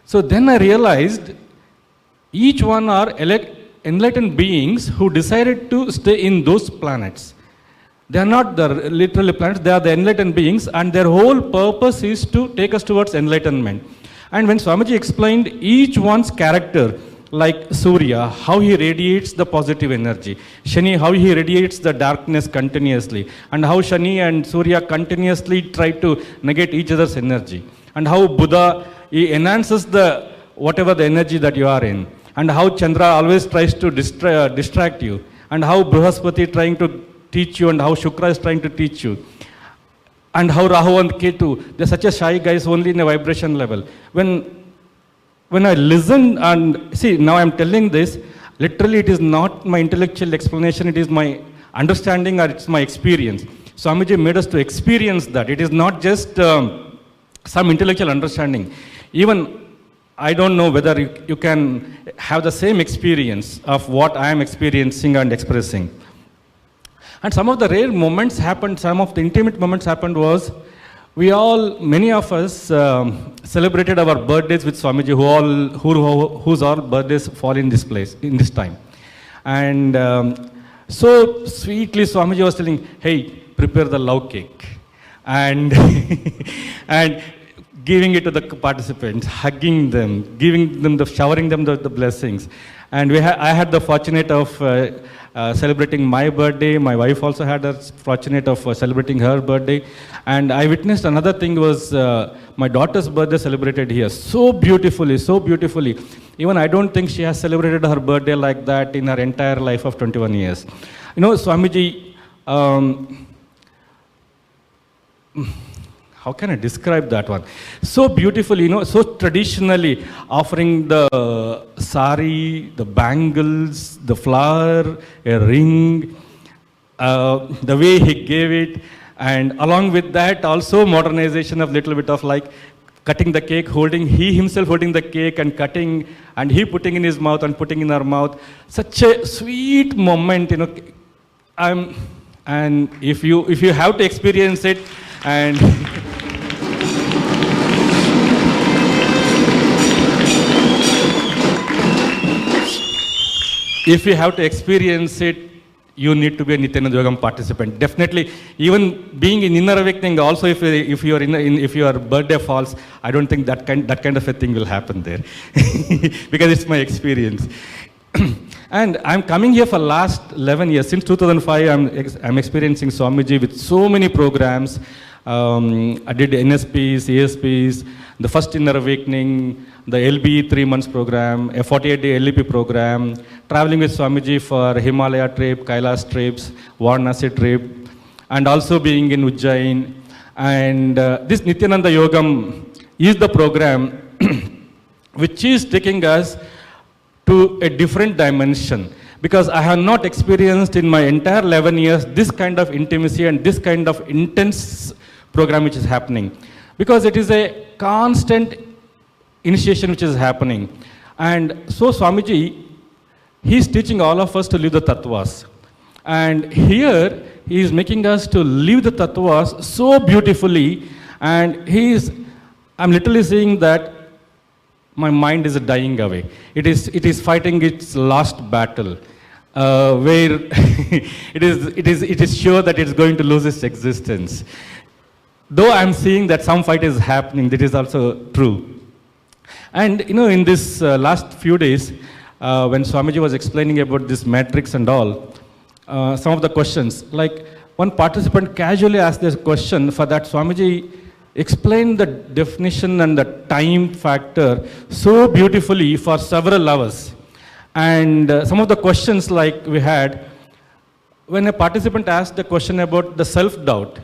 So then I realized each one are enlightened beings who decided to stay in those planets. They are not the literal planets, they are the enlightened beings, and their whole purpose is to take us towards enlightenment. And when Swamiji explained each one's character, like Surya, how he radiates the positive energy, Shani, how he radiates the darkness continuously, and how Shani and Surya continuously try to negate each other's energy, and how Buddha, he enhances the whatever the energy that you are in, and how Chandra always tries to distract you, and how Brihaspati trying to teach you, and how Shukra is trying to teach you, and how Rahu and Ketu, they're such a shy guys only in a vibration level. When I listen and see, now I'm telling this, literally it is not my intellectual explanation, it is my understanding or it's my experience. Swamiji made us to experience that. It is not just some intellectual understanding. Even I don't know whether you can have the same experience of what I am experiencing and expressing. And some of the rare moments happened, some of the intimate moments happened was, many of us celebrated our birthdays with Swamiji, whose all birthdays fall in this place, in this time. And so sweetly Swamiji was telling, hey, prepare the love cake. And, and giving it to the participants, hugging them, giving them showering them the blessings. And I had the fortunate of celebrating my birthday. My wife also had the fortunate of celebrating her birthday. And I witnessed another thing was my daughter's birthday celebrated here so beautifully, so beautifully. Even I don't think she has celebrated her birthday like that in her entire life of 21 years. You know, Swamiji, how can I describe that one? So beautifully, you know, so traditionally offering the sari, the bangles, the flower, a ring, the way he gave it, and along with that also modernization of little bit of like cutting the cake, he himself holding the cake and cutting, and he putting in his mouth and putting in her mouth. Such a sweet moment, you know. And if you have to experience it, and if you have to experience it, you need to be a Nithyananda Yogam participant. Definitely, even being in inner awakening, also if your birthday falls, I don't think that kind of a thing will happen there, because it's my experience. And I'm coming here for last 11 years. Since 2005, I'm experiencing Swamiji with so many programs. I did NSPs, ESPs, the first Inner Awakening, the LB 3 months program, a 48-day LEP program, traveling with Swamiji for Himalaya trip, Kailash trips, Varanasi trip, and also being in Ujjain. And this Nithyananda Yogam is the program which is taking us to a different dimension, because I have not experienced in my entire 11 years this kind of intimacy and this kind of intense program which is happening, because it is a constant initiation which is happening. And so Swamiji, he is teaching all of us to live the tattvas. And here he is making us to live the tattvas so beautifully, and I'm literally seeing that my mind is dying away. It is fighting its last battle, where it is sure that it's going to lose its existence. Though I'm seeing that some fight is happening, that is also true. And in this last few days, when Swamiji was explaining about this matrix and all, some of the questions, like one participant casually asked this question, for that Swamiji explained the definition and the time factor so beautifully for several hours. And some of the questions like we had, when a participant asked the question about the self-doubt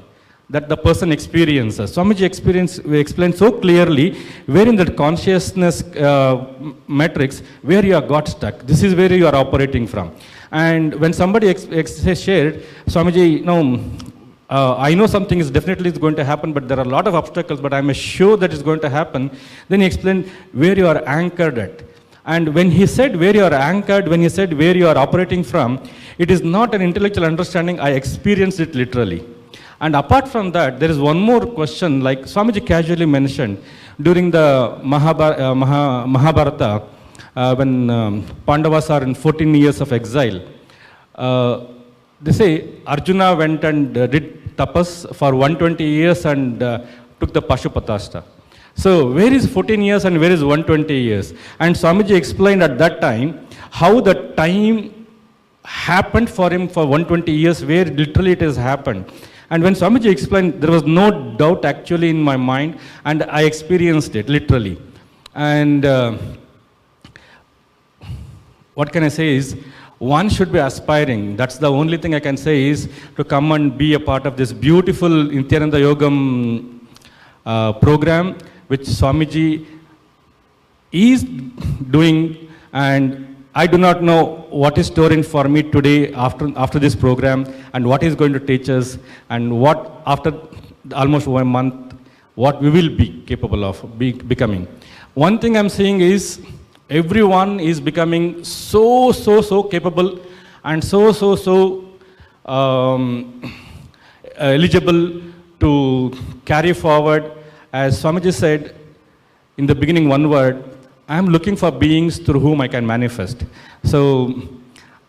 that the person experiences, Swamiji explained so clearly where in that consciousness matrix, where you have got stuck. This is where you are operating from. And when somebody shared, Swamiji, I know something is definitely going to happen, but there are a lot of obstacles, but I'm sure that it's going to happen. Then he explained where you are anchored at. And when he said where you are anchored, when he said where you are operating from, it is not an intellectual understanding, I experienced it literally. And apart from that, there is one more question, like Swamiji casually mentioned, during the Mahabharata, when Pandavas are in 14 years of exile, they say Arjuna went and did tapas for 120 years and took the Pashupatashta. So where is 14 years and where is 120 years? And Swamiji explained at that time how the time happened for him for 120 years, where literally it has happened. And when Swamiji explained, there was no doubt actually in my mind, and I experienced it literally. And what can I say is, one should be aspiring. That's the only thing I can say, is to come and be a part of this beautiful Nithyananda Yogam program, which Swamiji is doing. And I do not know what is storing for me today after this program, and what is going to teach us, and what after almost 1 month, what we will be capable of becoming. One thing I'm seeing is, everyone is becoming so capable and so eligible to carry forward. As Swamiji said in the beginning, one word, I'm looking for beings through whom I can manifest. So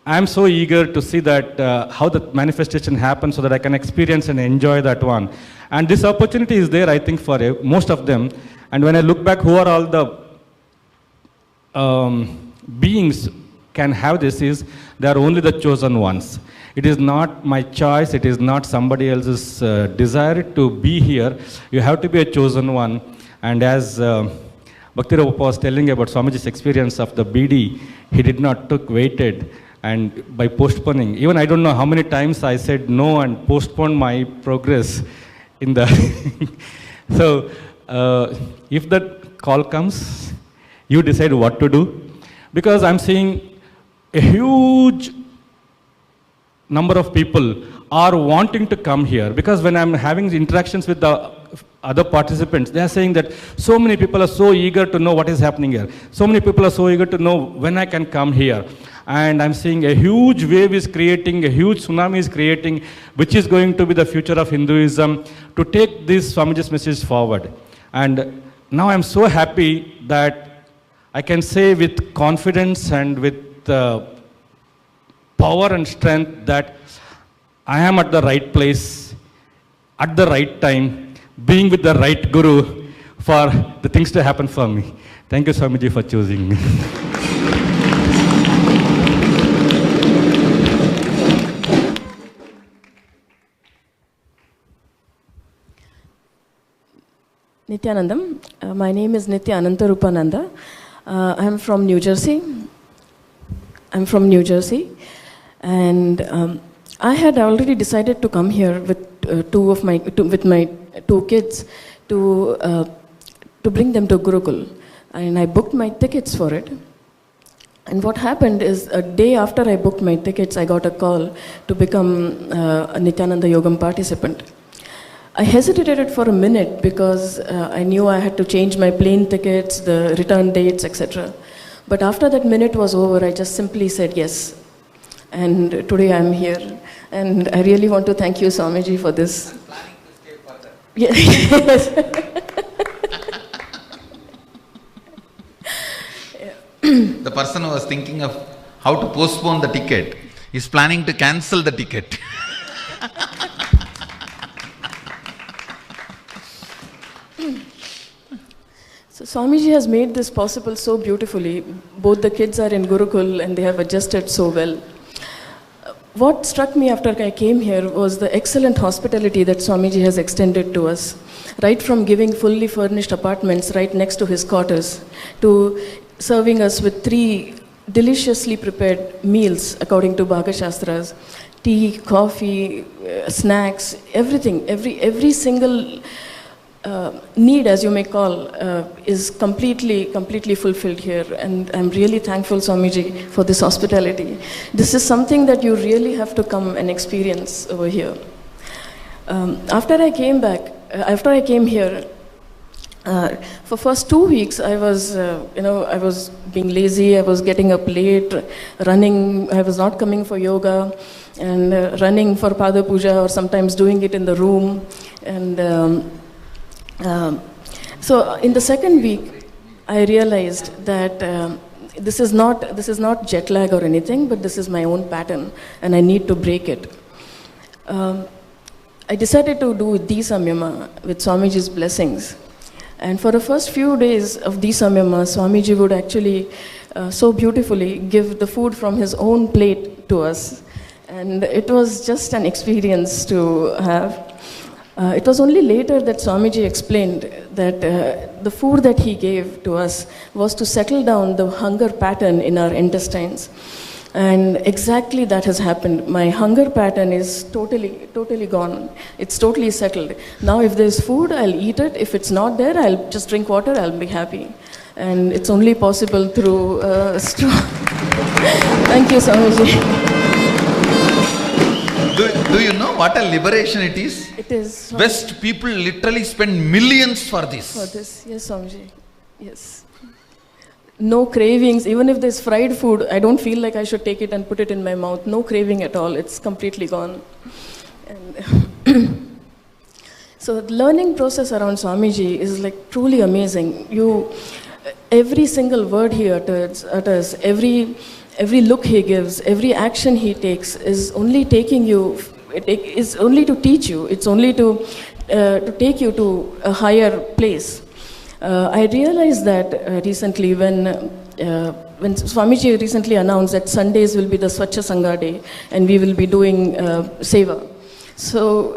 I'm so eager to see that how the manifestation happens, so that I can experience and enjoy that one. And this opportunity is there, I think, for most of them. And when I look back, who are all the beings can have this, is they are only the chosen ones. It is not my choice, it is not somebody else's desire to be here. You have to be a chosen one. And as Bhakti-Rupa was telling about Swamiji's experience of the BD, he did not waited, and by postponing, even I don't know how many times I said no and postponed my progress in the so if that call comes, you decide what to do, because I'm seeing a huge number of people are wanting to come here, because when I'm having interactions with the other participants, they are saying that so many people are so eager to know what is happening here. So many people are so eager to know when I can come here. And I'm seeing a huge wave is creating, a huge tsunami is creating, which is going to be the future of Hinduism, to take this Swamiji's message forward. And now I'm so happy that I can say with confidence and with power and strength that I am at the right place, at the right time, being with the right guru for the things to happen for me. Thank you, Swamiji, for choosing me. Nithyanandam. My name is Nithyananda. I am from New Jersey. And I had already decided to come here with my two kids to bring them to Gurukul. And I booked my tickets for it. And what happened is, a day after I booked my tickets, I got a call to become a Nithyananda Yogam participant. I hesitated for a minute because I knew I had to change my plane tickets, the return dates, etc. But after that minute was over, I just simply said yes. And today I'm here. And I really want to thank you, Swamiji, for this. I'm planning to stay further. Yes. The person who was thinking of how to postpone the ticket is planning to cancel the ticket. So Swamiji has made this possible so beautifully. Both the kids are in Gurukul and they have adjusted so well. What struck me after I came here was the excellent hospitality that Swamiji has extended to us. Right from giving fully furnished apartments right next to his quarters, to serving us with 3 deliciously prepared meals according to Bhaka Shastras. Tea, coffee, snacks, everything, every single need, as you may call, is completely fulfilled here. And I'm really thankful, Swamiji, for this hospitality. This is something that you really have to come and experience over here. After I came here, for first 2 weeks, I was being lazy. I was getting up late, running. I was not coming for yoga, and running for Pada Puja, or sometimes doing it in the room. And so in the second week, I realized that this is not jet lag or anything, but this is my own pattern, and I need to break it. I decided to do Disamyama with Swamiji's blessings. And for the first few days of Disamyama, Swamiji would actually so beautifully give the food from his own plate to us. And it was just an experience to have. It was only later that Swamiji explained that the food that he gave to us was to settle down the hunger pattern in our intestines. And exactly that has happened. My hunger pattern is totally gone. It's totally settled. Now if there's food, I'll eat it. If it's not there, I'll just drink water, I'll be happy. And it's only possible through straw. Thank you, Swamiji. Do you know what a liberation it is? It is. West people literally spend millions for this. For this, yes, Swamiji. Yes. No cravings. Even if there's fried food, I don't feel like I should take it and put it in my mouth. No craving at all. It's completely gone. And so the learning process around Swamiji is like truly amazing. Every single word he utters, every look he gives, every action he takes is only taking you. It is only to teach you. It's only to take you to a higher place. I realized that recently when Swamiji recently announced that Sundays will be the Swachha Sangha Day and we will be doing Seva. So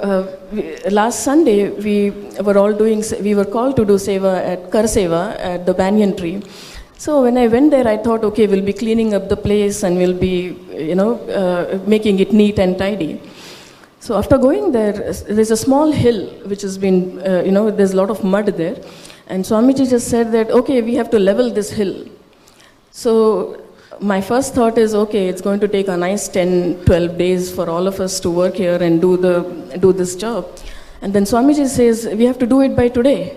last Sunday we were called to do Seva at Kar Seva at the banyan tree. So when I went there, I thought, okay, we'll be cleaning up the place and we'll be, making it neat and tidy. So after going there, there's a small hill which has been, there's a lot of mud there. And Swamiji just said that, okay, we have to level this hill. So my first thought is, okay, it's going to take a nice 10, 12 days for all of us to work here and do this job. And then Swamiji says, we have to do it by today.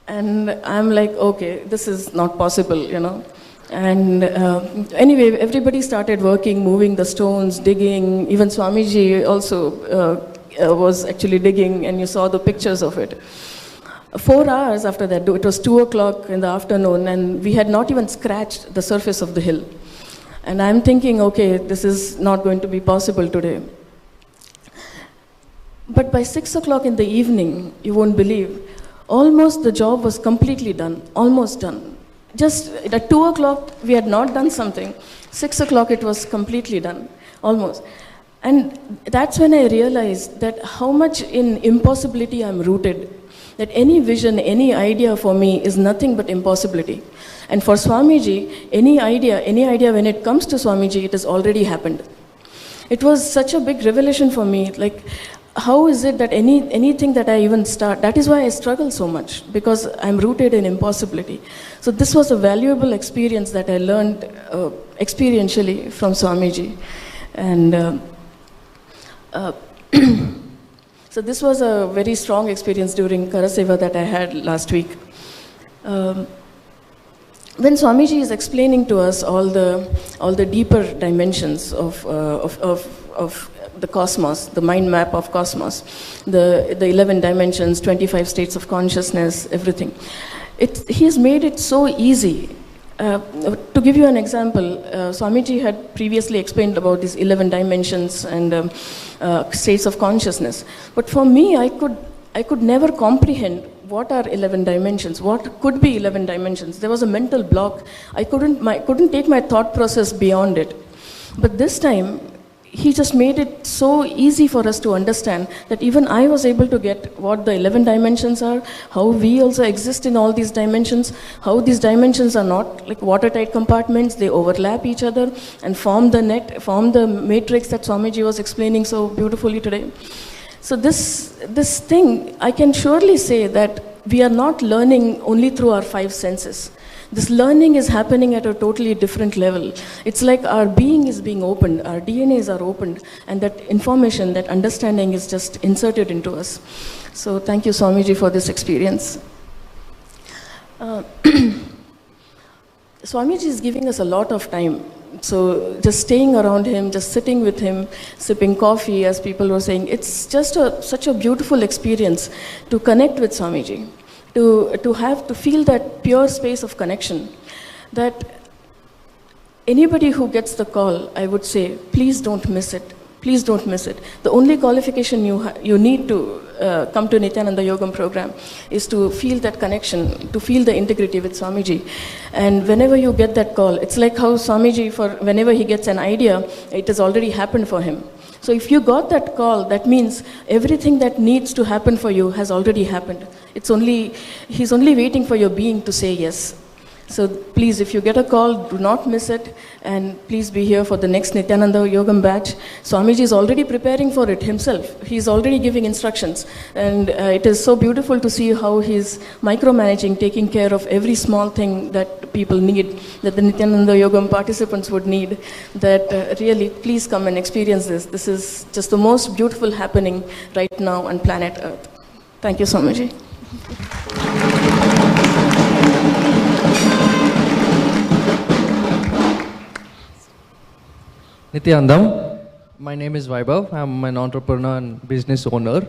And I'm like, okay, this is not possible, And anyway, everybody started working, moving the stones, digging. Even Swamiji also was actually digging, and you saw the pictures of it. 4 hours after that, it was 2 o'clock in the afternoon, and we had not even scratched the surface of the hill. And I'm thinking, okay, this is not going to be possible today. But by 6 o'clock in the evening, you won't believe, almost the job was completely done, almost done. Just at 2 o'clock, we had not done something. 6 o'clock, it was completely done, almost. And that's when I realized that how much in impossibility I'm rooted. That any vision, any idea for me is nothing but impossibility. And for Swamiji, any idea when it comes to Swamiji, it has already happened. It was such a big revelation for me, like, how is it that anything that I even start, that is why I struggle so much, because I'm rooted in impossibility. So this was a valuable experience that I learned experientially from Swamiji. And so this was a very strong experience during Karaseva that I had last week. When Swamiji is explaining to us all the deeper dimensions of the cosmos, the mind map of cosmos, the 11 dimensions, 25 states of consciousness, everything. He has made it so easy. To give you an example, Swamiji had previously explained about these 11 dimensions and states of consciousness. But for me, I could never comprehend what are 11 dimensions, what could be 11 dimensions. There was a mental block. I couldn't take my thought process beyond it. But this time, he just made it so easy for us to understand that even I was able to get what the 11 dimensions are, how we also exist in all these dimensions, how these dimensions are not like watertight compartments, they overlap each other and form the net, form the matrix that Swamiji was explaining so beautifully today. So this thing, I can surely say that we are not learning only through our 5 senses. This learning is happening at a totally different level. It's like our being is being opened, our DNAs are opened, and that information, that understanding is just inserted into us. So thank you, Swamiji, for this experience. Swamiji is giving us a lot of time. So just staying around him, just sitting with him, sipping coffee, as people were saying, it's just such a beautiful experience to connect with Swamiji. To feel that pure space of connection, that anybody who gets the call, I would say, please don't miss it. Please don't miss it. The only qualification you need to come to Nithyananda Yogam program is to feel that connection, to feel the integrity with Swamiji. And whenever you get that call, it's like how Swamiji, whenever he gets an idea, it has already happened for him. So if you got that call, that means everything that needs to happen for you has already happened. He's only waiting for your being to say yes. So please, if you get a call, do not miss it, and please be here for the next Nithyananda Yogam batch. Swamiji is already preparing for it himself. He's already giving instructions, and it is so beautiful to see how he's micromanaging, taking care of every small thing that people need, that the Nithyananda Yogam participants would need, that really, please come and experience this. This is just the most beautiful happening right now on planet Earth. Thank you, Swamiji. Nithyanandam, my name is Vaibhav. I'm an entrepreneur and business owner.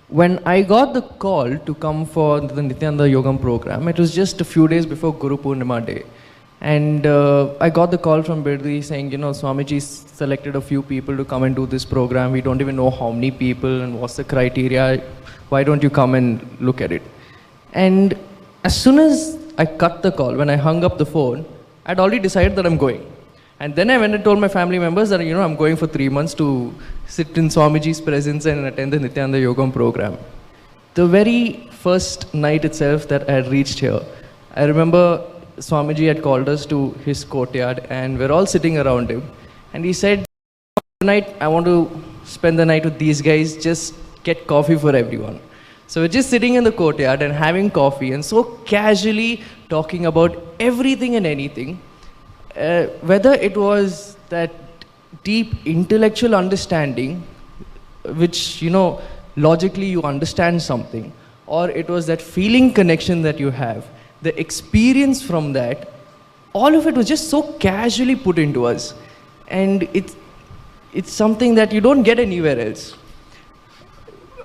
When I got the call to come for the Nithyananda Yogam program, it was just a few days before Guru Purnima Day. And I got the call from Birdi saying, Swamiji selected a few people to come and do this program. We don't even know how many people and what's the criteria. Why don't you come and look at it? And as soon as I cut the call, when I hung up the phone, I'd already decided that I'm going. And then I went and told my family members that, I'm going for 3 months to sit in Swamiji's presence and attend the Nithyananda Yogam program. The very first night itself that I had reached here, I remember Swamiji had called us to his courtyard and we're all sitting around him. And he said, tonight I want to spend the night with these guys, just get coffee for everyone. So we're just sitting in the courtyard and having coffee and so casually talking about everything and anything. Whether it was that deep intellectual understanding, which, logically you understand something, or it was that feeling connection that you have, the experience from that, all of it was just so casually put into us. And it's something that you don't get anywhere else.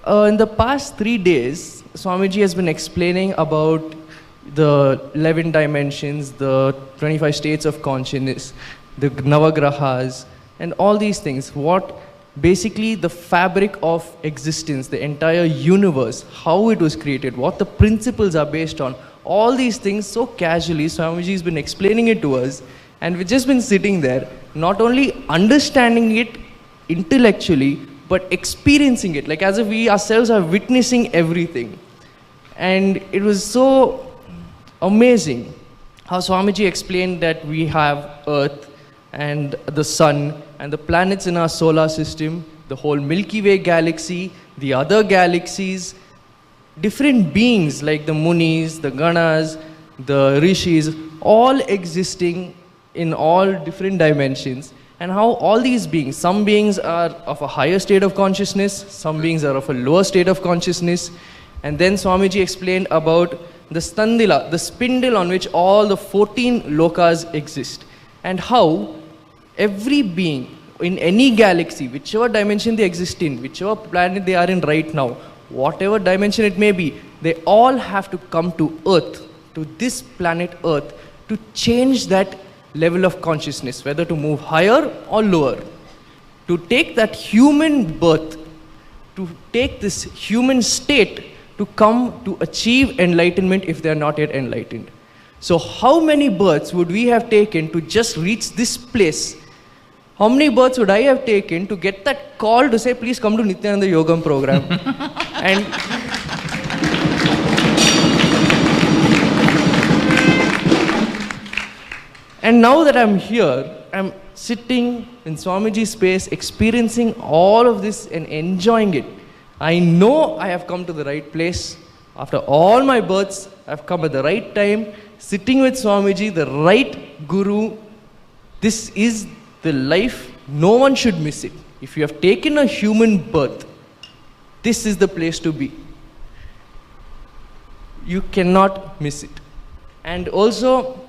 In the past 3 days, Swamiji has been explaining about the 11 dimensions, the 25 states of consciousness, the Navagrahas, and all these things. What basically the fabric of existence, the entire universe, how it was created, what the principles are based on, all these things so casually, Swamiji has been explaining it to us, and we've just been sitting there, not only understanding it intellectually, but experiencing it, like as if we ourselves are witnessing everything. And it was so amazing how Swamiji explained that we have Earth and the Sun and the planets in our solar system, the whole Milky Way galaxy, the other galaxies, different beings like the Munis, the Ganas, the Rishis, all existing in all different dimensions, and how all these beings, some beings are of a higher state of consciousness, some beings are of a lower state of consciousness. And then Swamiji explained about the standila, the spindle on which all the 14 lokas exist, and how every being in any galaxy, whichever dimension they exist in, whichever planet they are in right now, whatever dimension it may be, they all have to come to Earth, to this planet Earth, to change that level of consciousness, whether to move higher or lower, to take that human birth, to take this human state, to come to achieve enlightenment if they are not yet enlightened. So how many births would we have taken to just reach this place? How many births would I have taken to get that call to say, please come to Nithyananda Yogam program? And now that I'm here, I'm sitting in Swamiji's space, experiencing all of this and enjoying it. I know I have come to the right place. After all my births, I've come at the right time, sitting with Swamiji, the right guru. This is the life, no one should miss it. If you have taken a human birth, this is the place to be. You cannot miss it. And also,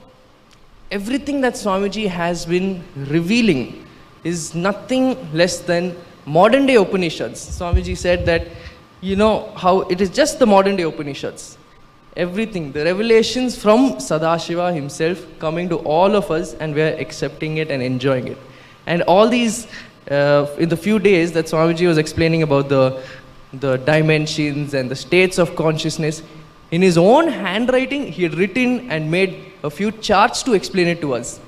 everything that Swamiji has been revealing is nothing less than modern day Upanishads. Swamiji said that, you know, how it is just the modern day Upanishads. Everything, the revelations from Sadashiva himself coming to all of us, and we are accepting it and enjoying it. And all these, in the few days that Swamiji was explaining about the dimensions and the states of consciousness, in his own handwriting, he had written and made a few charts to explain it to us.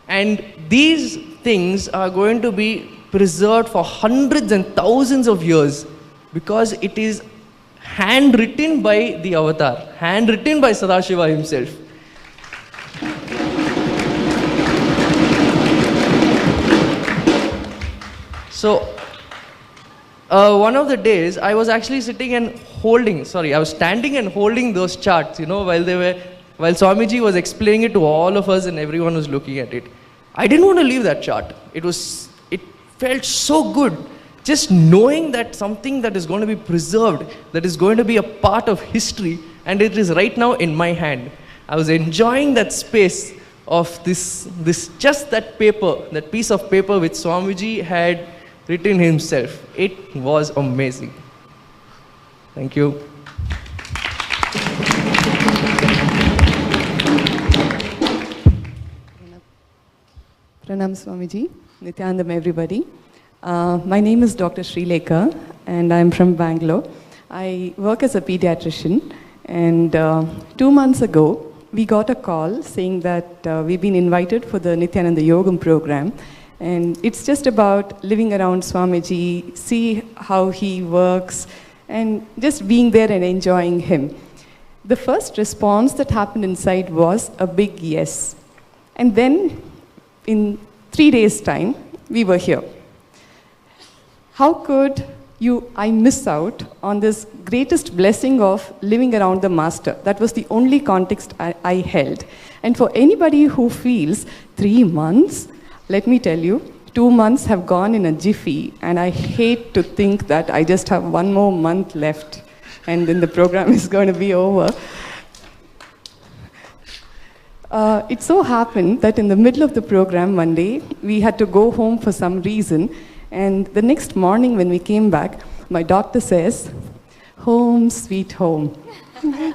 And these things are going to be preserved for hundreds and thousands of years, because it is handwritten by the avatar, handwritten by Sadashiva himself. So, one of the days, I was actually sitting and I was standing and holding those charts, you know, while Swamiji was explaining it to all of us and everyone was looking at it. I didn't want to leave that chart. It felt so good, just knowing that something that is going to be preserved, that is going to be a part of history, and it is right now in my hand. I was enjoying that space of this just that paper, that piece of paper which Swamiji had written himself. It was amazing. Thank you. Pranam Swamiji, Nithyanandam everybody. My name is Dr. Srilekha and I'm from Bangalore. I work as a pediatrician, and 2 months ago we got a call saying that we've been invited for the Nithyananda Yogam program, and it's just about living around Swamiji, see how he works and just being there and enjoying him. The first response that happened inside was a big yes. And then in 3 days' time, we were here. How could I miss out on this greatest blessing of living around the Master? That was the only context I held. And for anybody who feels 3 months, let me tell you, 2 months have gone in a jiffy, and I hate to think that I just have 1 more month left, and then the program is going to be over. It so happened that in the middle of the program one day, we had to go home for some reason, and the next morning when we came back, my doctor says, "Home, sweet home."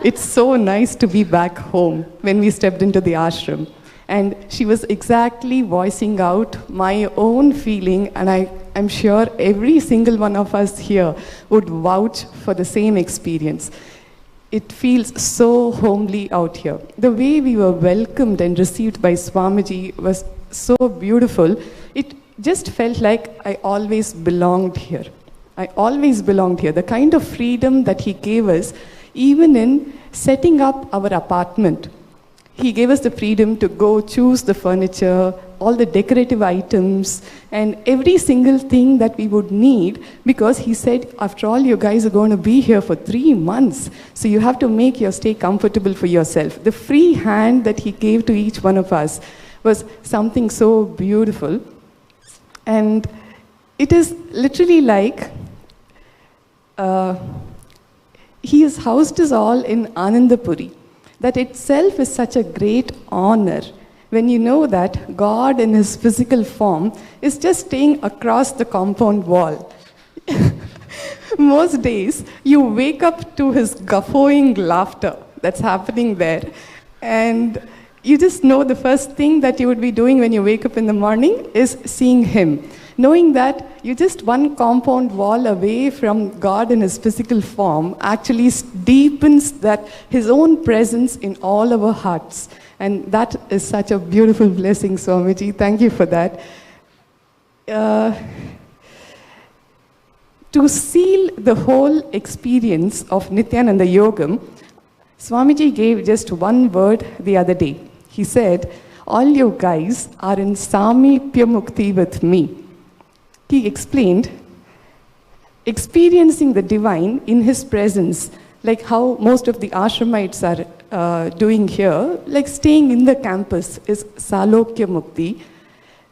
It's so nice to be back home when we stepped into the ashram. And she was exactly voicing out my own feeling, and I'm sure every single one of us here would vouch for the same experience. It feels so homely out here. The way we were welcomed and received by Swamiji was so beautiful. It just felt like I always belonged here. I always belonged here. The kind of freedom that he gave us, even in setting up our apartment. He gave us the freedom to go choose the furniture, all the decorative items, and every single thing that we would need, because he said, after all, you guys are going to be here for 3 months, so you have to make your stay comfortable for yourself. The free hand that he gave to each one of us was something so beautiful. And it is literally like he has housed us all in Anandapuri. That itself is such a great honor when you know that God in his physical form is just staying across the compound wall. Most days, you wake up to his guffawing laughter that's happening there, and you just know the first thing that you would be doing when you wake up in the morning is seeing him. Knowing that you're just one compound wall away from God in his physical form actually deepens that his own presence in all our hearts. And that is such a beautiful blessing, Swamiji. Thank you for that. To seal the whole experience of Nithyananda Yogam, Swamiji gave just one word the other day. He said, all you guys are in Samipya Mukti with me. He explained, experiencing the divine in his presence, like how most of the ashramites are doing here, like staying in the campus, is Salokya Mukti.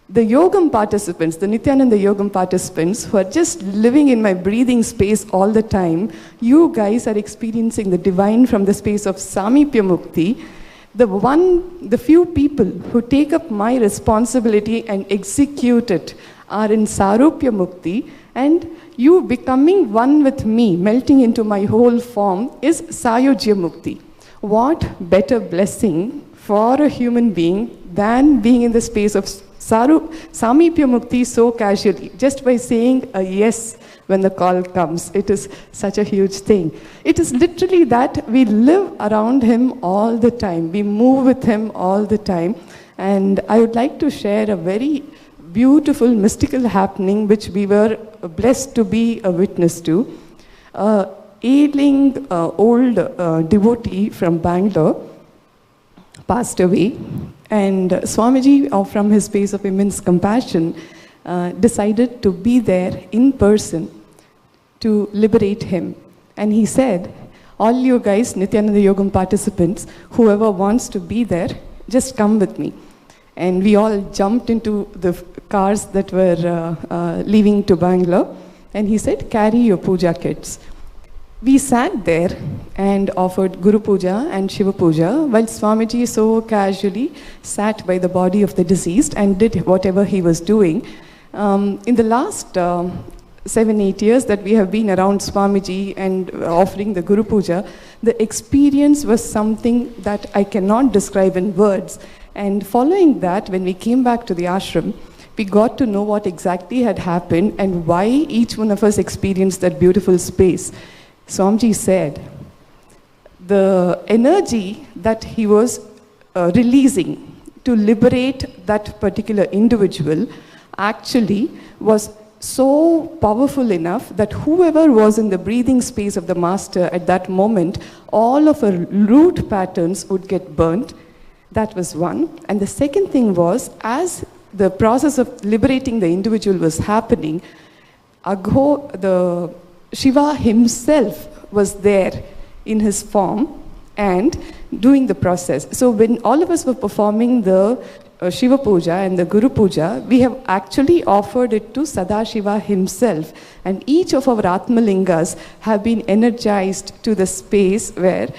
The Yogam participants, the Nithyananda Yogam participants who are just living in my breathing space all the time, you guys are experiencing the divine from the space of Samipya Mukti. The few people who take up my responsibility and execute it are in Sarupya Mukti, and you becoming one with me, melting into my whole form, is Sayojya Mukti. What better blessing for a human being than being in the space of Samipya Mukti so casually, just by saying a yes when the call comes. It is such a huge thing. It is literally that we live around him all the time. We move with him all the time. And I would like to share a very beautiful mystical happening which we were blessed to be a witness to. Ailing old devotee from Bangalore passed away, and Swamiji, from his space of immense compassion, decided to be there in person to liberate him. And he said, all you guys, Nithyananda Yogam participants, whoever wants to be there, just come with me. And we all jumped into the cars that were leaving to Bangalore. And he said, carry your puja kits. We sat there and offered Guru Puja and Shiva Puja, while Swamiji so casually sat by the body of the deceased and did whatever he was doing. In the last 7-8 years that we have been around Swamiji and offering the Guru Puja, the experience was something that I cannot describe in words. And following that, when we came back to the ashram, we got to know what exactly had happened and why each one of us experienced that beautiful space. Swamiji said, the energy that he was releasing to liberate that particular individual actually was so powerful enough that whoever was in the breathing space of the master at that moment, all of her root patterns would get burnt. That was one. And the second thing was, as the process of liberating the individual was happening, the Shiva himself was there in his form and doing the process. So when all of us were performing the Shiva Puja and the Guru Puja, we have actually offered it to Sadashiva himself. And each of our Atmalingas have been energized to the space where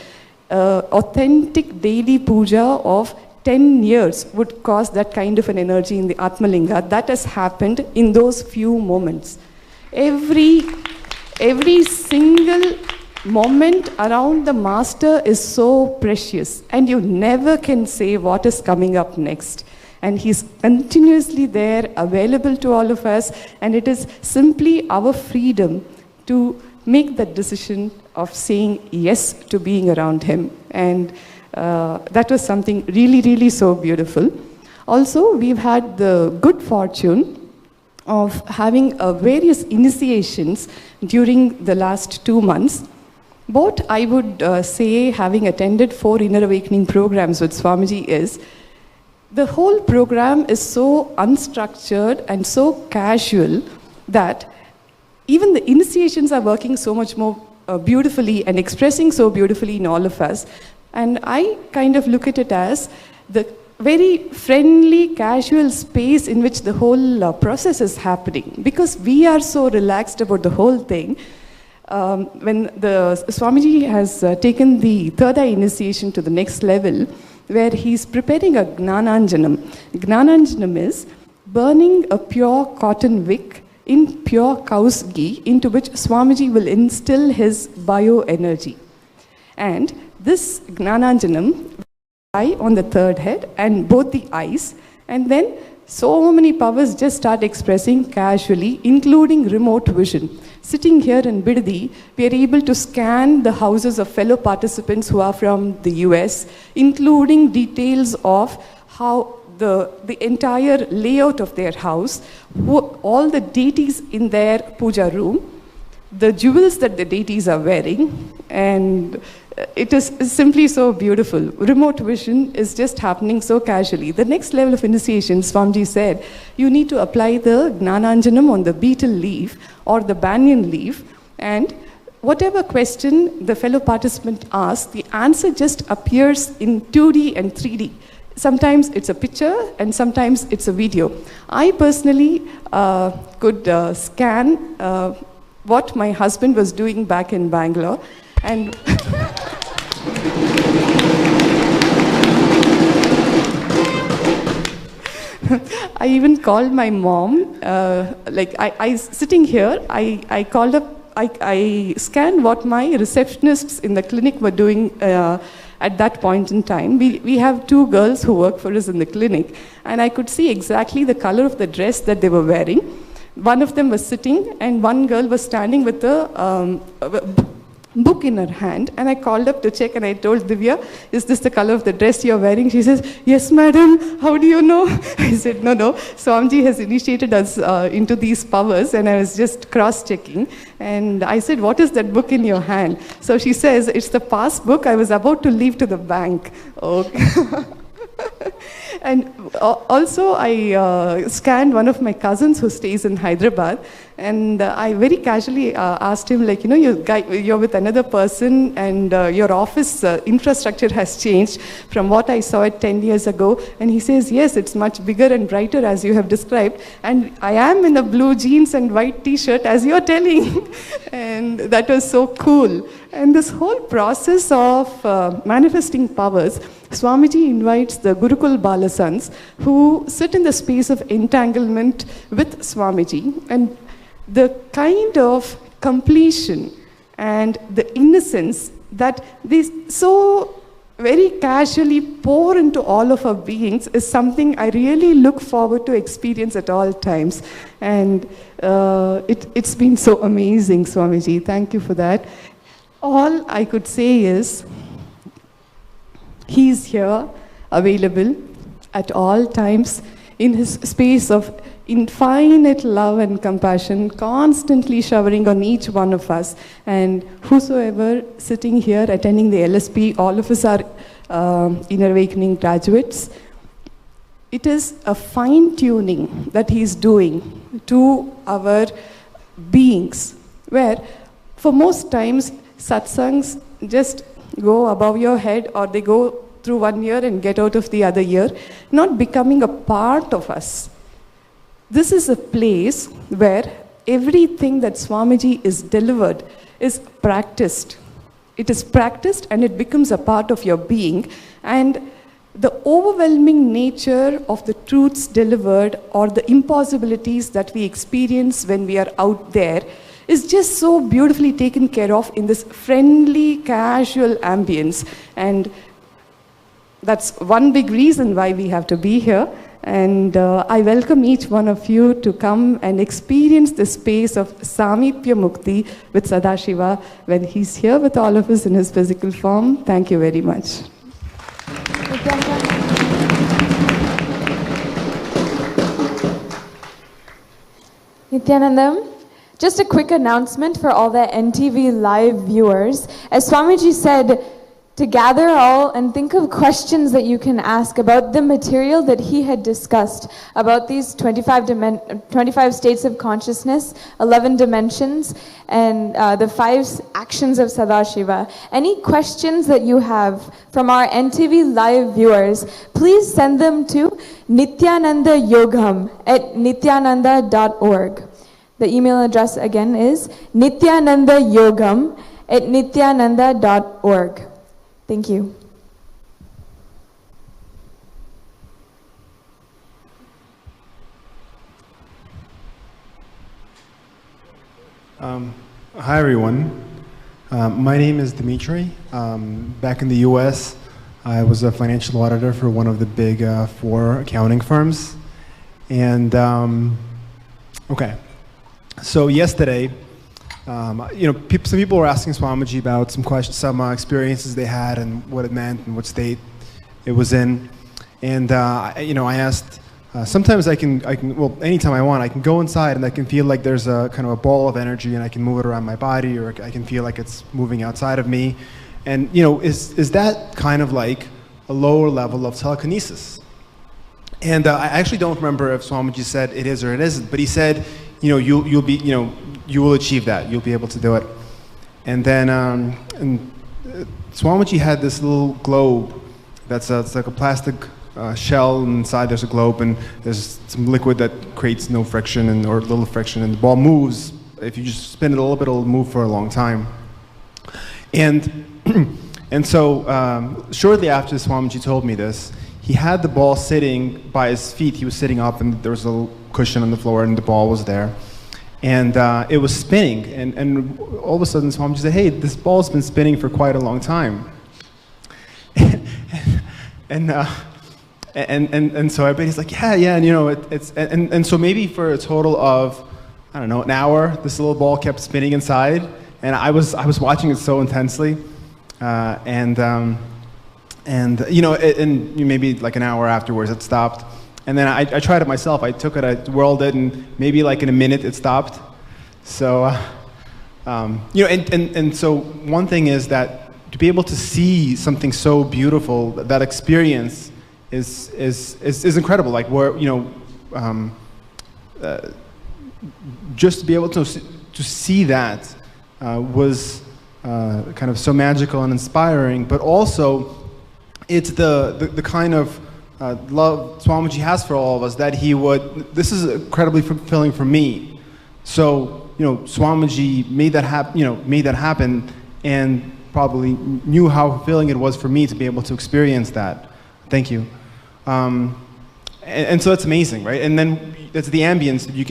authentic daily puja of 10 years would cause that kind of an energy in the Atmalinga. That has happened in those few moments. Every single moment around the master is so precious, and you never can say what is coming up next. And he's continuously there, available to all of us, and it is simply our freedom to make that decision of saying yes to being around him. And that was something really, really so beautiful. Also, we've had the good fortune of having various initiations during the last 2 months. What I would say, having attended 4 Inner Awakening programs with Swamiji, is the whole program is so unstructured and so casual that even the initiations are working so much more beautifully and expressing so beautifully in all of us. And I kind of look at it as the very friendly, casual space in which the whole process is happening, because we are so relaxed about the whole thing. When the Swamiji has taken the third eye initiation to the next level, where he's preparing a Gnananjanam. Gnananjanam is burning a pure cotton wick in pure cow's ghee, into which Swamiji will instill his bioenergy. And this Gnananjanam on the third head and both the eyes, and then so many powers just start expressing casually, including remote vision. Sitting here in Bidadi, we are able to scan the houses of fellow participants who are from the US, including details of how the entire layout of their house, all the deities in their puja room, the jewels that the deities are wearing, and it is simply so beautiful. Remote vision is just happening so casually. The next level of initiation, Swamiji said, you need to apply the Gnananjanam on the betel leaf or the banyan leaf, and whatever question the fellow participant asks, the answer just appears in 2D and 3D. Sometimes it's a picture and sometimes it's a video. I personally could scan what my husband was doing back in Bangalore, and I even called my mom, I sitting here, I called up, I scanned what my receptionists in the clinic were doing at that point in time. We have 2 girls who work for us in the clinic, and I could see exactly the color of the dress that they were wearing. One of them was sitting, and one girl was standing with a book in her hand, and I called up to check, and I told Divya, is this the color of the dress you're wearing? She says, yes, madam, how do you know? I said, no, Swamiji has initiated us into these powers, and I was just cross-checking, and I said, what is that book in your hand? So she says, it's the passbook I was about to leave to the bank. Okay. And also I scanned one of my cousins who stays in Hyderabad, and I very casually asked him, like, you're with another person, and your office infrastructure has changed from what I saw it 10 years ago. And he says, yes, it's much bigger and brighter as you have described, and I am in a blue jeans and white t-shirt as you're telling. And that was so cool. And this whole process of manifesting powers, Swamiji invites the Gurukul Balasans who sit in the space of entanglement with Swamiji, and the kind of completion and the innocence that they so very casually pour into all of our beings is something I really look forward to experience at all times. And it's been so amazing, Swamiji. Thank you for that. All I could say is, he's here, available at all times, in his space of infinite love and compassion, constantly showering on each one of us. And whosoever sitting here attending the LSP, all of us are Inner Awakening graduates. It is a fine-tuning that he's doing to our beings, where for most times satsangs just go above your head, or they go through one ear and get out of the other ear, not becoming a part of us. This is a place where everything that Swamiji is delivered is practiced. It is practiced and it becomes a part of your being. And the overwhelming nature of the truths delivered, or the impossibilities that we experience when we are out there, is just so beautifully taken care of in this friendly, casual ambience. And that's one big reason why we have to be here. And I welcome each one of you to come and experience the space of Samipya Mukti with Sadashiva when he's here with all of us in his physical form. Thank you very much. Nithyanandam, just a quick announcement for all the NTV live viewers. As Swamiji said, to gather all and think of questions that you can ask about the material that he had discussed, about these 25 states of consciousness, 11 dimensions, and the 5 actions of Sadashiva. Any questions that you have from our NTV live viewers, please send them to nithyanandayogam@nithyananda.org. The email address again is nithyanandayogam@nithyananda.org. Thank you. Hi everyone. My name is Dimitri. Back in the US, I was a financial auditor for one of the big 4 accounting firms. And okay, so yesterday, some people were asking Swamiji about some questions, some experiences they had, and what it meant, and what state it was in. And I asked. Sometimes I can, well, anytime I want, I can go inside and I can feel like there's a kind of a ball of energy, and I can move it around my body, or I can feel like it's moving outside of me. And is that kind of like a lower level of telekinesis? And I actually don't remember if Swamiji said it is or it isn't, but he said, you'll be, you will achieve that. You'll be able to do it. And then Swamiji had this little globe it's like a plastic shell, and inside there's a globe, and there's some liquid that creates no friction or little friction, and the ball moves. If you just spin it a little bit, it'll move for a long time. And so shortly after Swamiji told me this, he had the ball sitting by his feet. He was sitting up, and there was a little cushion on the floor, and the ball was there. And it was spinning, and all of a sudden Swamiji said, "Hey, this ball's been spinning for quite a long time." And so everybody's like, yeah, and and so maybe for a total of, I don't know, an hour, this little ball kept spinning inside, and I was watching it so intensely, and maybe like an hour afterwards it stopped. And then I tried it myself. I took it, I whirled it, and maybe like in a minute it stopped. So, and so one thing is that to be able to see something so beautiful, that experience is incredible. Like just to be able to see that was kind of so magical and inspiring. But also, it's the kind of love Swamiji has for all of us, that this is incredibly fulfilling for me. So, Swamiji made that happen, and probably knew how fulfilling it was for me to be able to experience that. Thank you. And so it's amazing, right? And then it's the ambience. You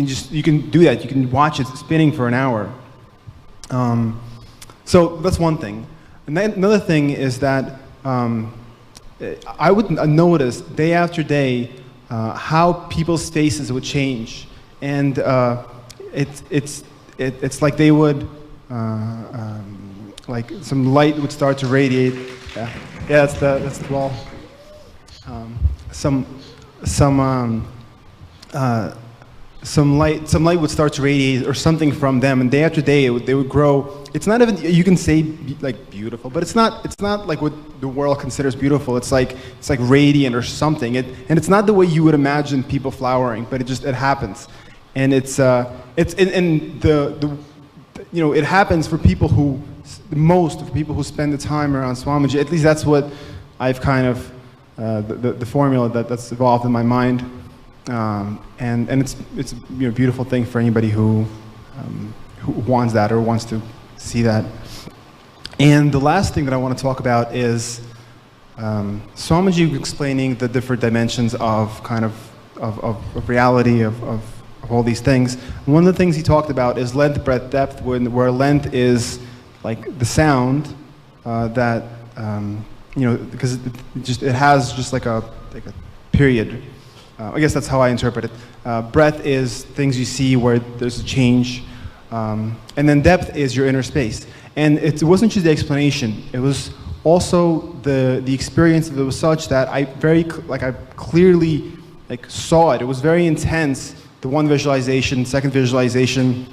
can do that. You can watch it spinning for an hour. So that's one thing. And then another thing is that I would notice day after day how people's faces would change, and it's like they would like some light would start to radiate. Yeah, that's the ball. Some light would start to radiate or something from them, and day after day they would grow. It's not even, you can say like beautiful, but it's not like what the world considers beautiful. It's like radiant or something. And it's not the way you would imagine people flowering, but it happens. And it happens for people who spend the time around Swamiji. At least that's what I've kind of the formula that's evolved in my mind. And it's a beautiful thing for anybody who wants that or wants to see that. And the last thing that I want to talk about is Swamiji explaining the different dimensions of kind of reality, of all these things. And one of the things he talked about is length, breadth, depth, where length is like the sound that, because it has just like a period. I guess that's how I interpret it. Breadth is things you see where there's a change. And then depth is your inner space. And it wasn't just the explanation, it was also the experience. It was such that I clearly saw it. It was very intense. The one visualization, second visualization,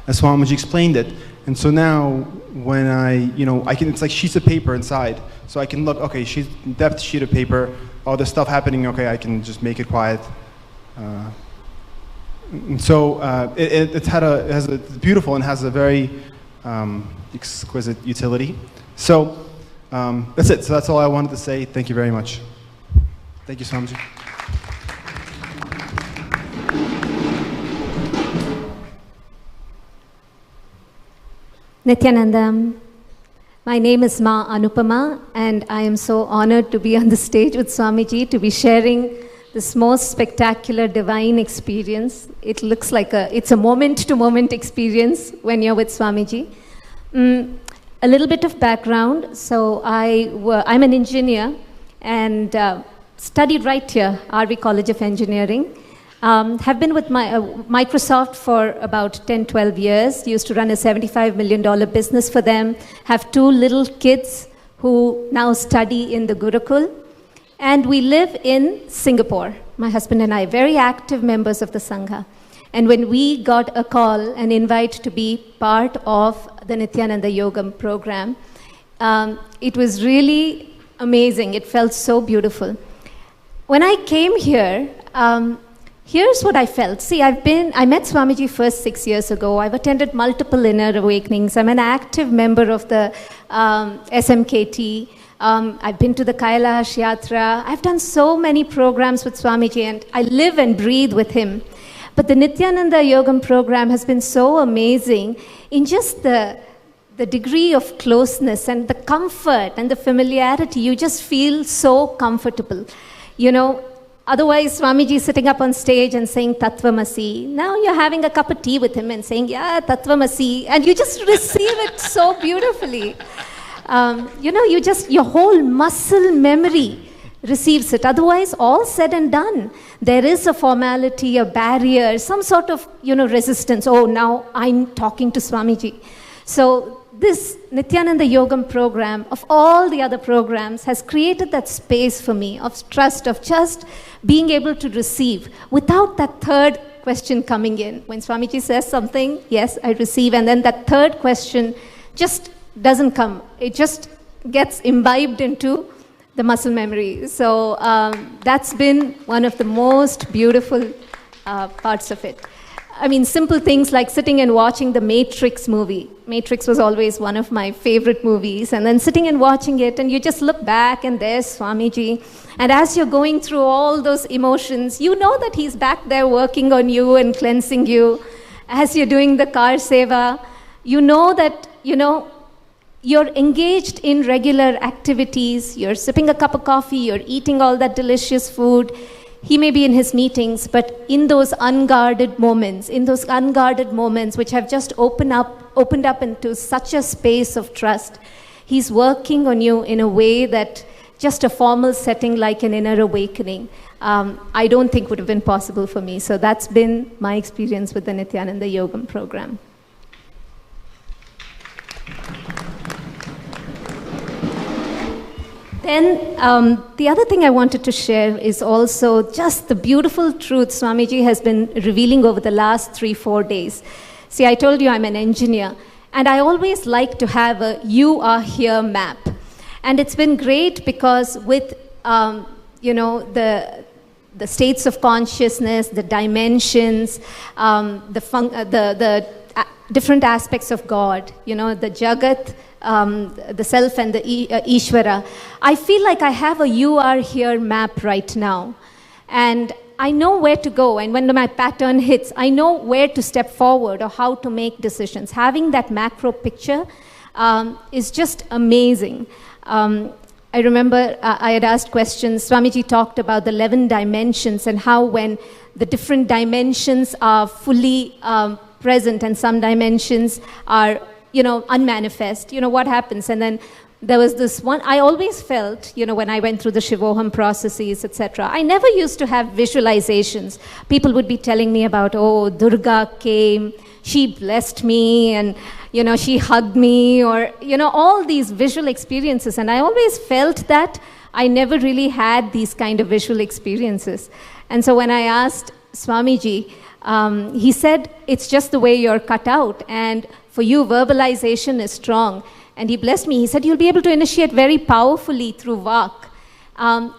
as Swamiji explained it. And so now when I can, it's like sheets of paper inside. So I can look, okay, depth sheet of paper, all this stuff happening, okay, I can just make it quiet. And so it's beautiful and has a very exquisite utility. So that's it. So that's all I wanted to say. Thank you very much. Thank you, Swamiji. Nithyananda, my name is Ma Anupama, and I am so honored to be on the stage with Swamiji, to be sharing this most spectacular divine experience. It looks like it's a moment-to-moment experience when you're with Swamiji. A little bit of background. So I'm an engineer and studied right here, RV College of Engineering. Have been with Microsoft for about 10, 12 years. Used to run a $75 million business for them. Have 2 little kids who now study in the Gurukul. And we live in Singapore, my husband and I, very active members of the Sangha. And when we got a call, an invite to be part of the Nithyananda Yogam program, it was really amazing. It felt so beautiful. When I came here, here's what I felt. See, I met Swamiji first 6 years ago. I've attended multiple inner awakenings. I'm an active member of the SMKT. I've been to the Kailash Yatra. I've done so many programs with Swamiji, and I live and breathe with him. But the Nithyananda Yogam program has been so amazing in just the degree of closeness and the comfort and the familiarity. You just feel so comfortable. Otherwise, Swamiji is sitting up on stage and saying Tattvamasi. Now you're having a cup of tea with him and saying, yeah, Tattvamasi. And you just receive it so beautifully. Your whole muscle memory receives it. Otherwise, all said and done, there is a formality, a barrier, some sort of, resistance. Oh, now I'm talking to Swamiji. So this Nithyananda Yogam program, of all the other programs, has created that space for me of trust, of just being able to receive without that third question coming in. When Swamiji says something, yes, I receive, and then that third question just doesn't come. It just gets imbibed into the muscle memory. So that's been one of the most beautiful parts of it. I mean, simple things like sitting and watching the Matrix movie. Matrix was always one of my favorite movies. And then sitting and watching it, and you just look back, and there's Swamiji. And as you're going through all those emotions, you know that he's back there working on you and cleansing you. As you're doing the car seva, you know that, you're engaged in regular activities. You're sipping a cup of coffee. You're eating all that delicious food. He may be in his meetings, but in those unguarded moments, which have just opened up into such a space of trust, he's working on you in a way that just a formal setting like an inner awakening, I don't think would have been possible for me. So that's been my experience with the Nithyananda Yogam program. Then the other thing I wanted to share is also just the beautiful truth Swamiji has been revealing over the last 3-4 days. See, I told you I'm an engineer, and I always like to have a "you are here" map. And it's been great because with the states of consciousness, the dimensions, the different aspects of God, the Jagat, the self and the Ishvara. I feel like I have a "you are here" map right now. And I know where to go, and when my pattern hits, I know where to step forward or how to make decisions. Having that macro picture is just amazing. I I remember I had asked questions. Swamiji talked about the 11 dimensions and how when the different dimensions are fully present and some dimensions are, unmanifest, what happens? And then there was this one, I always felt, when I went through the Shivoham processes, etc., I never used to have visualizations. People would be telling me about, oh, Durga came, she blessed me, and, she hugged me, or, all these visual experiences. And I always felt that I never really had these kind of visual experiences. And so when I asked Swamiji, he said, it's just the way you're cut out, and for you, verbalization is strong. And he blessed me. He said, you'll be able to initiate very powerfully through Vak.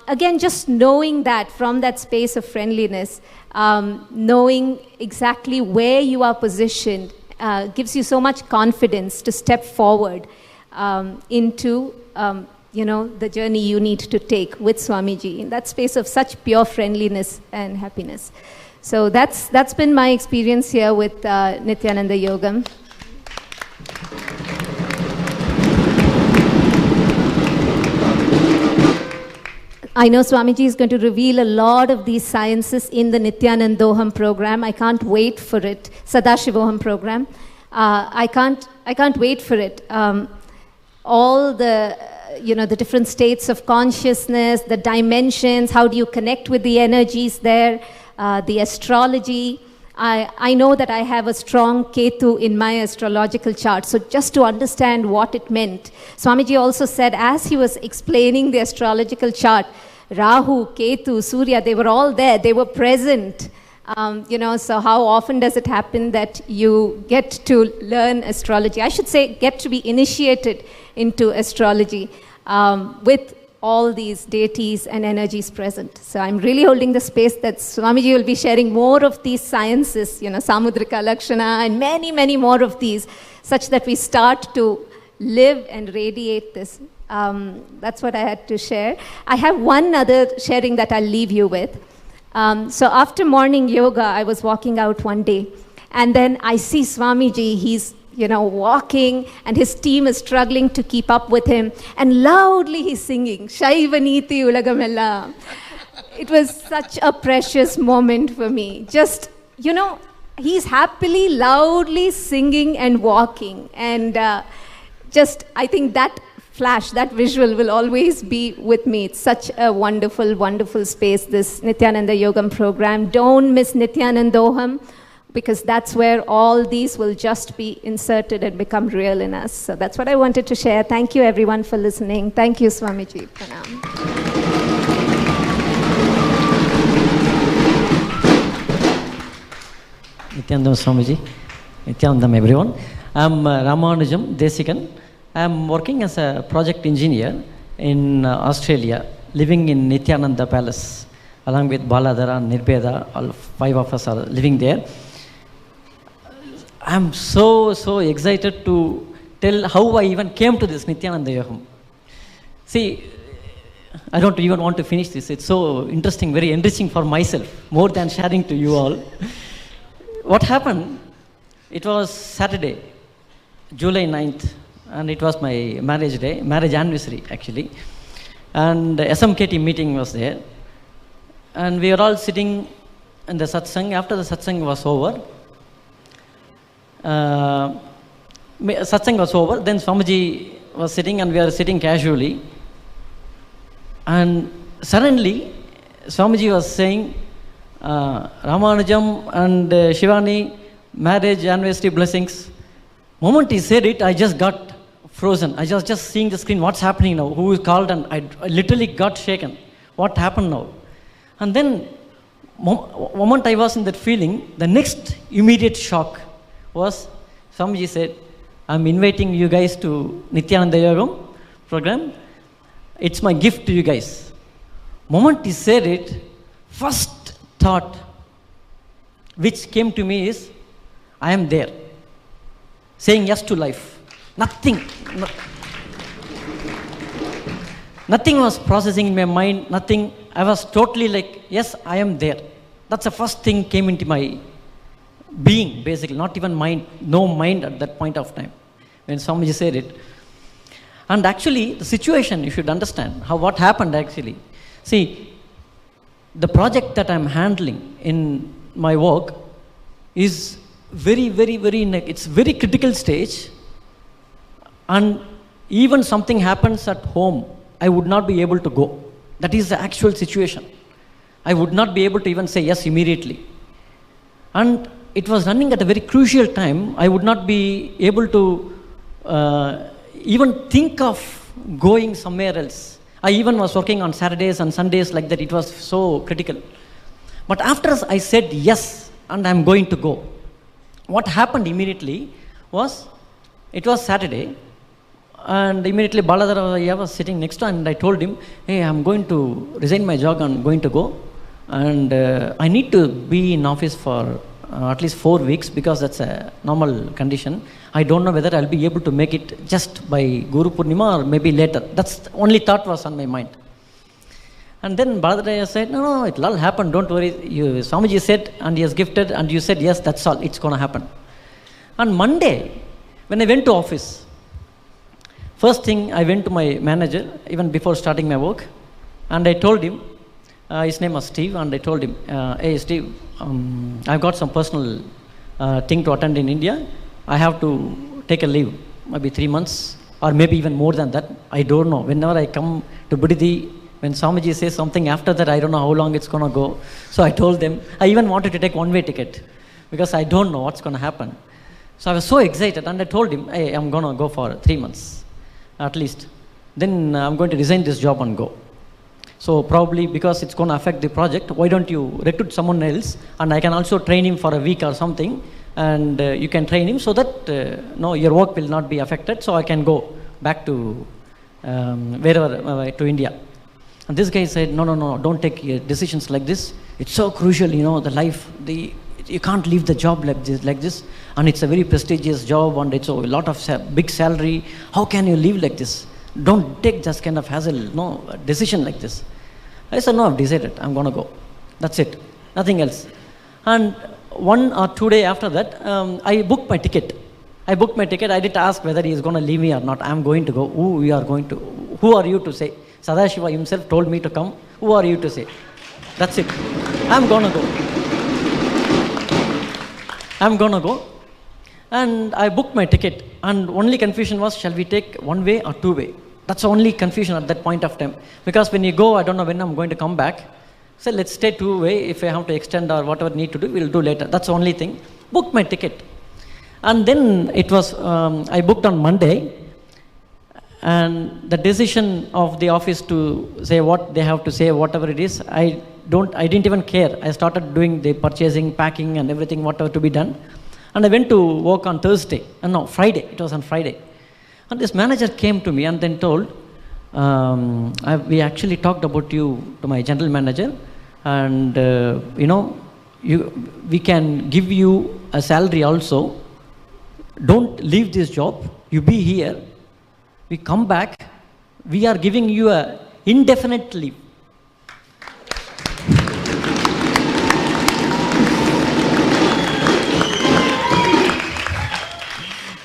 Again, just knowing that from that space of friendliness, knowing exactly where you are positioned, gives you so much confidence to step forward into the journey you need to take with Swamiji in that space of such pure friendliness and happiness. So that's been my experience here with Nithyananda Yogam. I know Swamiji is going to reveal a lot of these sciences in the Nithyanandoham program. I can't wait for it. Sadashivoham program. I can't wait for it. All the the different states of consciousness, the dimensions, how do you connect with the energies there, the astrology. I know that I have a strong Ketu in my astrological chart, so just to understand what it meant. Swamiji also said, as he was explaining the astrological chart, Rahu, Ketu, Surya, they were all there, they were present. So how often does it happen that you get to learn astrology? I should say, get to be initiated into astrology with all these deities and energies present. So I'm really holding the space that Swamiji will be sharing more of these sciences, Samudrika, Lakshana, and many, many more of these, such that we start to live and radiate this. That's what I had to share. I have one other sharing that I'll leave you with. So after morning yoga, I was walking out one day, and then I see Swamiji, he's walking, and his team is struggling to keep up with him, and loudly he's singing, Shaiva Niti Ulagamella. It was such a precious moment for me. Just, he's happily, loudly singing and walking, and I think that flash, that visual will always be with me. It's such a wonderful, wonderful space, this Nithyananda Yogam program. Don't miss Nithyanandoham, because that's where all these will just be inserted and become real in us. So that's what I wanted to share. Thank you, everyone, for listening. Thank you, Swamiji. Pranam. Nithyanandam Swamiji. Nithyanandam, everyone. I'm Ramanujam Desikan. I'm working as a project engineer in Australia, living in Nithyananda Palace, along with Baladhara and Nirbeda. All 5 of us are living there. I'm so excited to tell how I even came to this Nithyananda Yogam. See, I don't even want to finish this. It's so interesting, very enriching for myself, more than sharing to you all. What happened, it was Saturday, July 9th, and it was my marriage day, marriage anniversary actually. And the SMKT meeting was there. And we were all sitting in the satsang. After the satsang was over, then Swamiji was sitting, and we were sitting casually. And suddenly, Swamiji was saying, Ramanujam and Shivani, marriage anniversary blessings. Moment he said it, I just got frozen. I was just seeing the screen, what's happening now, who is called, and I literally got shaken. What happened now? And then, moment I was in that feeling, the next immediate shock was, Swamiji said, I'm inviting you guys to Nithyananda Yogam program. It's my gift to you guys. Moment he said it, first thought which came to me is, I am there. Saying yes to life. Nothing was processing in my mind, nothing. I was totally like, yes, I am there. That's the first thing came into my being, basically, not even mind, no mind at that point of time, when Swamiji said it. And actually, the situation, you should understand what happened actually. See, the project that I'm handling in my work is it's very critical stage, and even something happens at home, I would not be able to go. That is the actual situation. I would not be able to even say yes immediately. And it was running at a very crucial time. I would not be able to even think of going somewhere else. I even was working on Saturdays and Sundays like that. It was so critical. But after I said yes, and I'm going to go, what happened immediately was, it was Saturday, and immediately Baladara was sitting next to, and I told him, hey, I'm going to resign my job and going to go, and I need to be in office for at least 4 weeks, because that's a normal condition. I don't know whether I'll be able to make it just by Guru Purnima or maybe later. That's the only thought was on my mind. And then Baladara said, no, it'll all happen, don't worry. Swamiji said, and he has gifted, and you said, yes, that's all, it's going to happen. On Monday, when I went to office, first thing I went to my manager, even before starting my work, and I told him, his name was Steve, and I told him, hey Steve, I've got some personal thing to attend in India. I have to take a leave, maybe 3 months, or maybe even more than that. I don't know. Whenever I come to Budidi, when Swamiji says something after that, I don't know how long it's going to go. So I told them, I even wanted to take one-way ticket, because I don't know what's going to happen. So I was so excited, and I told him, hey, I'm going to go for 3 months, at least. Then I'm going to resign this job and go. So probably because it's going to affect the project, why don't you recruit someone else, and I can also train him for a week or something, and you can train him so that no, your work will not be affected, so I can go back to wherever, to India. And this guy said, no, don't take decisions like this. It's so crucial, the life, you can't leave the job like this, and it's a very prestigious job, and it's a lot of big salary. How can you live like this? Don't take just kind of hassle, no, a decision like this. I said, no, I've decided, I'm going to go. That's it, nothing else. And 1 or 2 days after that, I booked my ticket. I didn't ask whether he is going to leave me or not. I'm going to go. Who are you to say? Sadashiva himself told me to come. Who are you to say? That's it. I'm going to go. And I booked my ticket. And only confusion was, shall we take 1-way or 2-way? That's the only confusion at that point of time. Because when you go, I don't know when I'm going to come back. So let's stay 2-way. If I have to extend or whatever need to do, we'll do later. That's the only thing. Booked my ticket. And then it was, I booked on Monday. And the decision of the office to say what they have to say, whatever it is, I didn't even care. I started doing the purchasing, packing and everything, whatever to be done. And I went to work on Friday. It was on Friday. And this manager came to me and then told, we actually talked about you to my general manager, and we can give you a salary also. Don't leave this job. You be here. We come back. We are giving you a indefinite leave.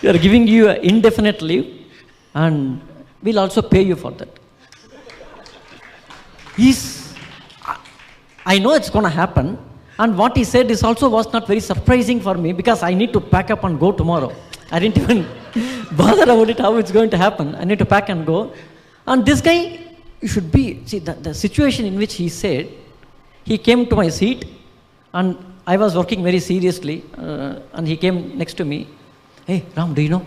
We are giving you an indefinite leave, and we'll also pay you for that. I know it's going to happen, and what he said was not very surprising for me, because I need to pack up and go tomorrow. I didn't even bother about it, how it's going to happen. I need to pack and go. And this guy, you should be, see, the situation in which he said, he came to my seat, and I was working very seriously, and he came next to me. Hey, Ram, do you know,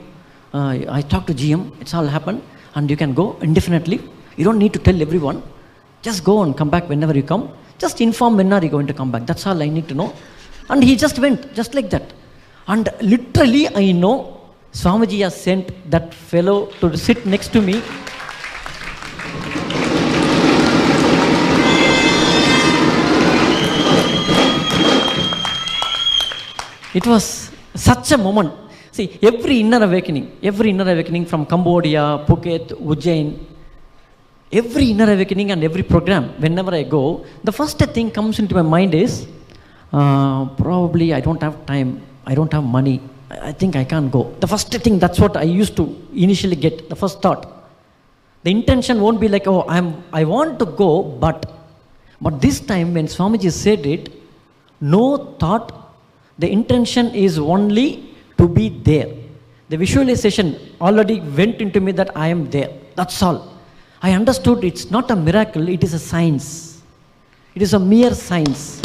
I talked to GM, it's all happened, and you can go indefinitely. You don't need to tell everyone. Just go and come back whenever you come. Just inform when are you going to come back. That's all I need to know. And he just went, just like that. And literally, I know Swamiji has sent that fellow to sit next to me. It was such a moment. See, every inner awakening from Cambodia, Phuket, Ujjain, every inner awakening and every program, whenever I go, the first thing comes into my mind is, probably I don't have time, I don't have money, I think I can't go. The first thing, that's what I used to initially get, the first thought. The intention won't be like, oh, I want to go, but this time when Swamiji said it, no thought, the intention is only to be there. The visualization already went into me that I am there. That's all. I understood it's not a miracle, it is a science. It is a mere science.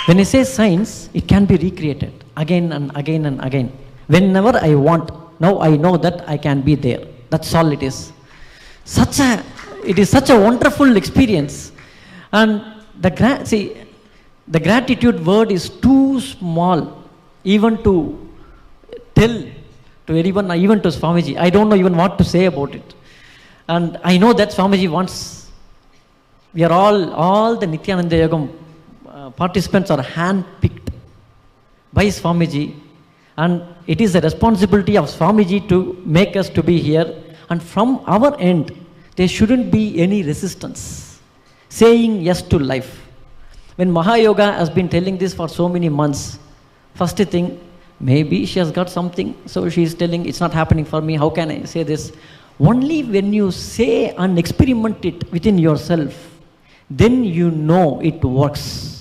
When I say science, it can be recreated again and again and again. Whenever I want, now I know that I can be there. That's all it is. It is such a wonderful experience. And the gratitude word is too small even to tell to anyone, even to Swamiji. I don't know even what to say about it. And I know that Swamiji wants, we are all the Nithyananda Yogam participants are hand-picked by Swamiji, and it is the responsibility of Swamiji to make us to be here, and from our end there shouldn't be any resistance, saying yes to life. When Mahayoga has been telling this for so many months, first thing, maybe she has got something, so she is telling it's not happening for me, how can I say this? Only when you say and experiment it within yourself, then you know it works.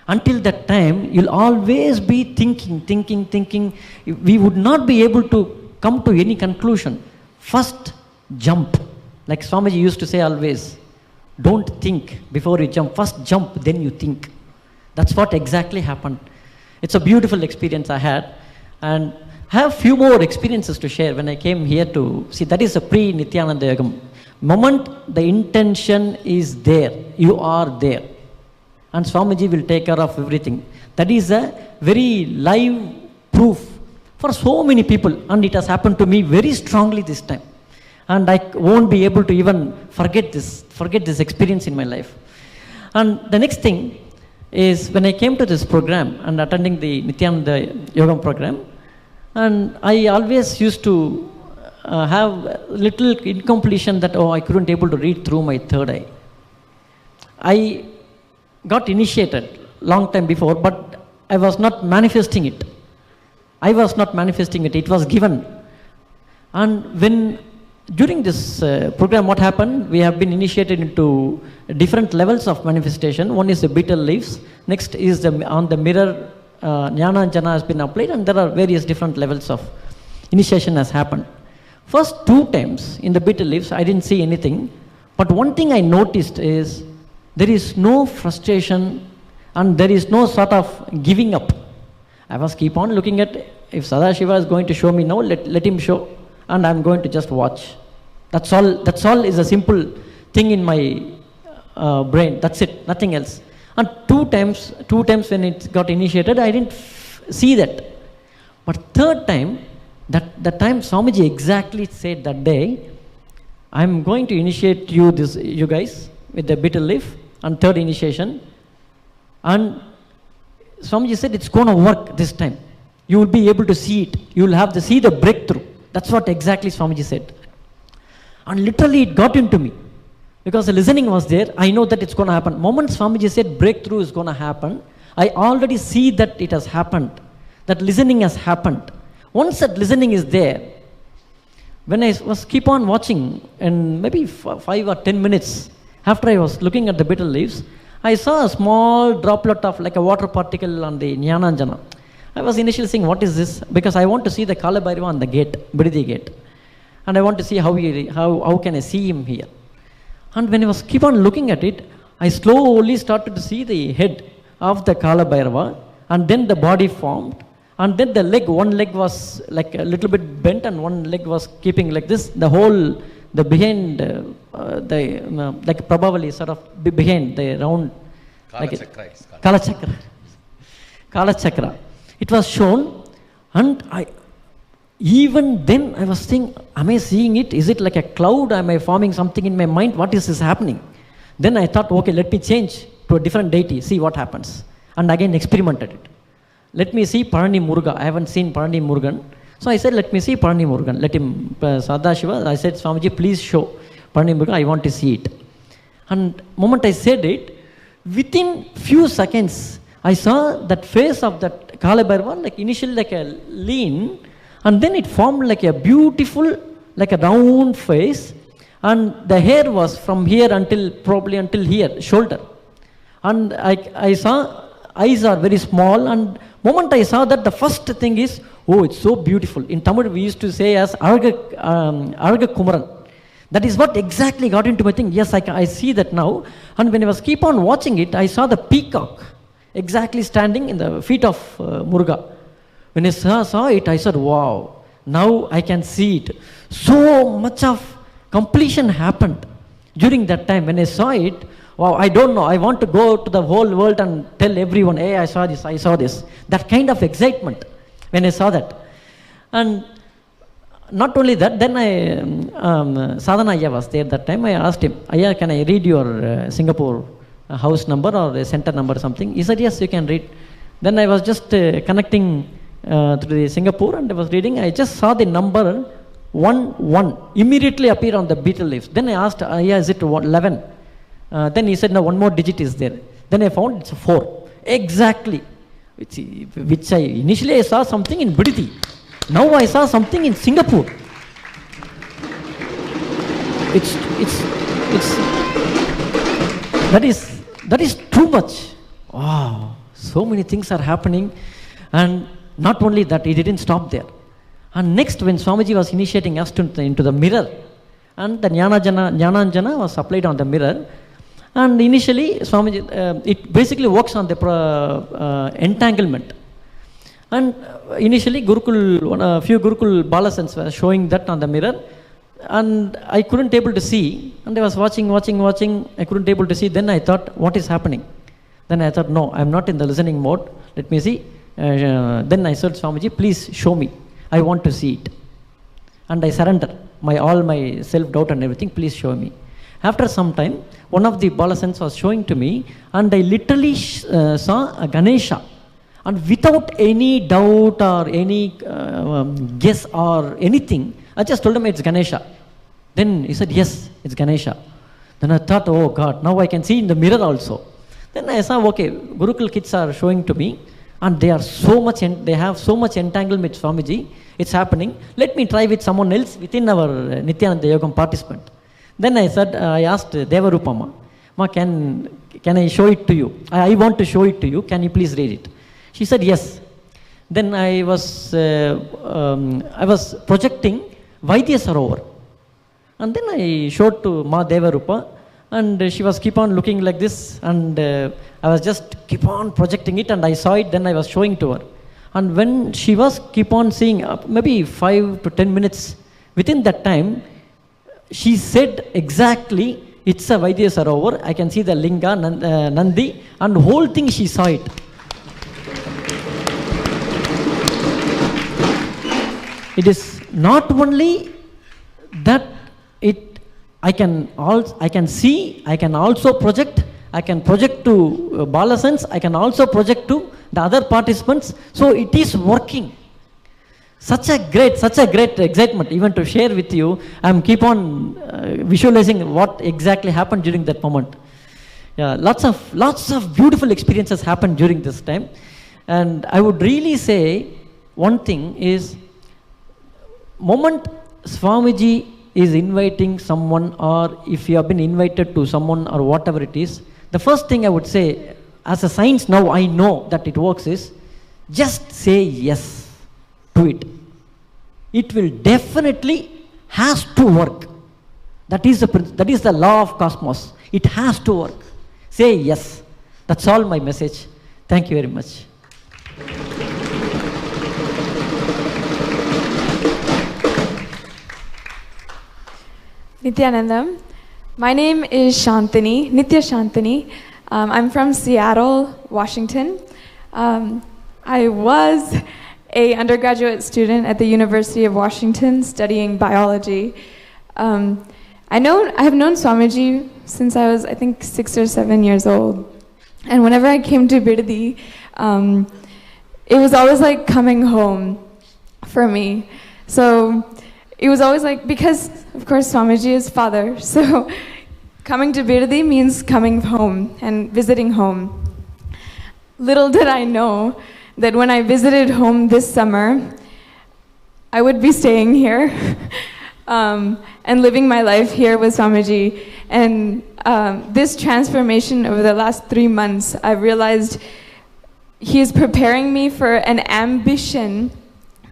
Until that time, you'll always be thinking. We would not be able to come to any conclusion. First, jump. Like Swamiji used to say always, don't think before you jump. First jump, then you think. That's what exactly happened. It's a beautiful experience I had. And I have few more experiences to share when I came here to see. That is a pre-Nithyananda Yogam. Moment the intention is there, you are there. And Swamiji will take care of everything. That is a very live proof for so many people. And it has happened to me very strongly this time. And I won't be able to even forget this experience in my life. And the next thing is when I came to this program and attending the Nithyananda Yogam program, and I always used to have little incompletion that, I couldn't able to read through my third eye. I got initiated long time before, but I was not manifesting it. It was given. And when during this program, what happened? We have been initiated into different levels of manifestation. One is the betel leaves. Next is on the mirror, Jnana and Jana has been applied, and there are various different levels of initiation has happened. First 2 times in the betel leaves, I didn't see anything. But one thing I noticed is there is no frustration and there is no sort of giving up. I was keep on looking at, if Sadashiva is going to show me now, let him show. And I'm going to just watch. That's all is a simple thing in my brain. That's it, nothing else. And two times when it got initiated, I didn't see that. But third time, that time Swamiji exactly said that day, I'm going to initiate you guys with the betel leaf and third initiation. And Swamiji said it's going to work this time. You will be able to see it. You will see the breakthrough. That's what exactly Swamiji said. And literally it got into me. Because the listening was there, I know that it's going to happen. Moment Swamiji said breakthrough is going to happen, I already see that it has happened. That listening has happened. Once that listening is there, when I was keep on watching, and maybe 5 or 10 minutes after I was looking at the betel leaves, I saw a small droplet of like a water particle on the Jnana and Jana. I was initially saying, what is this? Because I want to see the Kala Bhairava on the gate, Bridhi gate. And I want to see how can I see him here. And when I was keep on looking at it, I slowly started to see the head of the Kala Bhairava, and then the body formed, and then the leg, one leg was like a little bit bent and one leg was keeping like this. The behind, like probably sort of behind the round, Kala Chakra. It was shown, and even then I was thinking, am I seeing it? Is it like a cloud? Am I forming something in my mind? What is this happening? Then I thought, okay, let me change to a different deity, see what happens. And again experimented it. Let me see Parani Muruga. I haven't seen Parani Murugan. So I said, let me see Parani Murugan. Let him, Sadashiva, I said, Swamiji, please show Parani Murugan. I want to see it. And moment I said it, within few seconds, I saw that face of that Kala Bhairava, like initially like a lean, And then it formed like a beautiful, like a round face, and the hair was from here until, probably until here, shoulder. And I saw, eyes are very small, and moment I saw that, the first thing is, oh, it's so beautiful. In Tamil we used to say as Araga Kumaran. That is what exactly got into my thing. Yes, I see that now. And when I was keep on watching it, I saw the peacock exactly standing in the feet of Muruga. When I saw it, I said, wow, now I can see it. So much of completion happened during that time. When I saw it, wow, I don't know, I want to go to the whole world and tell everyone, hey, I saw this, I saw this. That kind of excitement when I saw that. And not only that, then Sadhana Ayya was there that time. I asked him, Ayya, can I read your Singapore house number or center number or something? He said, yes, you can read. Then I was just connecting to the Singapore, and I was reading. I just saw the number 11 immediately appear on the beetle leaves. Then I asked, Ayya, is it 11? Then he said, no, one more digit is there. Then I found it's 4. Exactly. Which I initially I saw something in Bididi. Now I saw something in Singapore. That is too much. Wow, so many things are happening. And not only that, he didn't stop there. And next, when Swamiji was initiating us into the mirror, and the Jnananjana was applied on the mirror, and initially Swamiji, it basically works on the entanglement. And initially a few Gurukul Balasans were showing that on the mirror, and I couldn't able to see, and I was watching, I couldn't able to see. Then I thought, what is happening? Then I thought, no, I'm not in the listening mode, let me see. Then I said, Swamiji, please show me, I want to see it. And I surrender all my self-doubt and everything, please show me. After some time, one of the Balasans was showing to me, and I literally saw a Ganesha. And without any doubt or any guess or anything, I just told him it's Ganesha. Then he said, yes, it's Ganesha. Then I thought, oh God, now I can see in the mirror also. Then I saw, okay, Gurukul kids are showing to me, and they have so much entanglement with Swamiji. It's happening. Let me try with someone else within our Nithyananda Yogam participant. Then I said, I asked Devarupama, Ma, can I show it to you? I want to show it to you. Can you please read it? She said, yes. Then I was projecting Vaidya Sarovar. And then I showed to Ma Devarupa, and she was keep on looking like this, and I was just keep on projecting it, and I saw it, then I was showing to her. And when she was keep on seeing, maybe 5 to 10 minutes, within that time, she said exactly, it's a Vaidya Sarovar, I can see the Linga, Nandi, and whole thing she saw it. It is not only that I can see, I can also project, I can project to Balasans, I can also project to the other participants, so it is working. Such a great excitement, even to share with you. I'm keep on visualizing what exactly happened during that moment. Yeah, lots of beautiful experiences happened during this time. And I would really say one thing is, moment Swamiji is inviting someone, or if you have been invited to someone or whatever it is, the first thing I would say, as a science now I know that it works, is just say yes to it. It will definitely has to work. That is the law of cosmos. It has to work. Say yes. That's all my message. Thank you very much. Nithyananda, my name is Shantini, Nithya Shantini. I'm from Seattle, Washington. I was an undergraduate student at the University of Washington studying biology. I have known Swamiji since I was, I think, 6 or 7 years old. And whenever I came to Bidadi, it was always like coming home for me. So it was always like, because of course Swamiji is father, so coming to Bidadi means coming home and visiting home. Little did I know that when I visited home this summer, I would be staying here and living my life here with Swamiji. And this transformation over the last 3 months, I realized he is preparing me for an ambition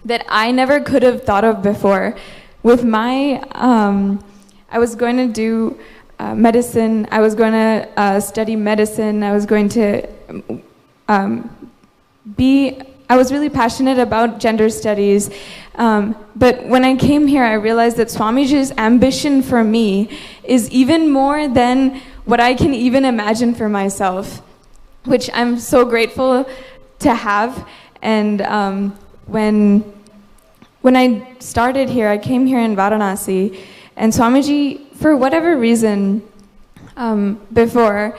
that I never could have thought of before. With my, I was going to do medicine, I was going to study medicine, I was going to I was really passionate about gender studies, but when I came here, I realized that Swamiji's ambition for me is even more than what I can even imagine for myself, which I'm so grateful to have. And when I started here, I came here in Varanasi, and Swamiji, for whatever reason, before,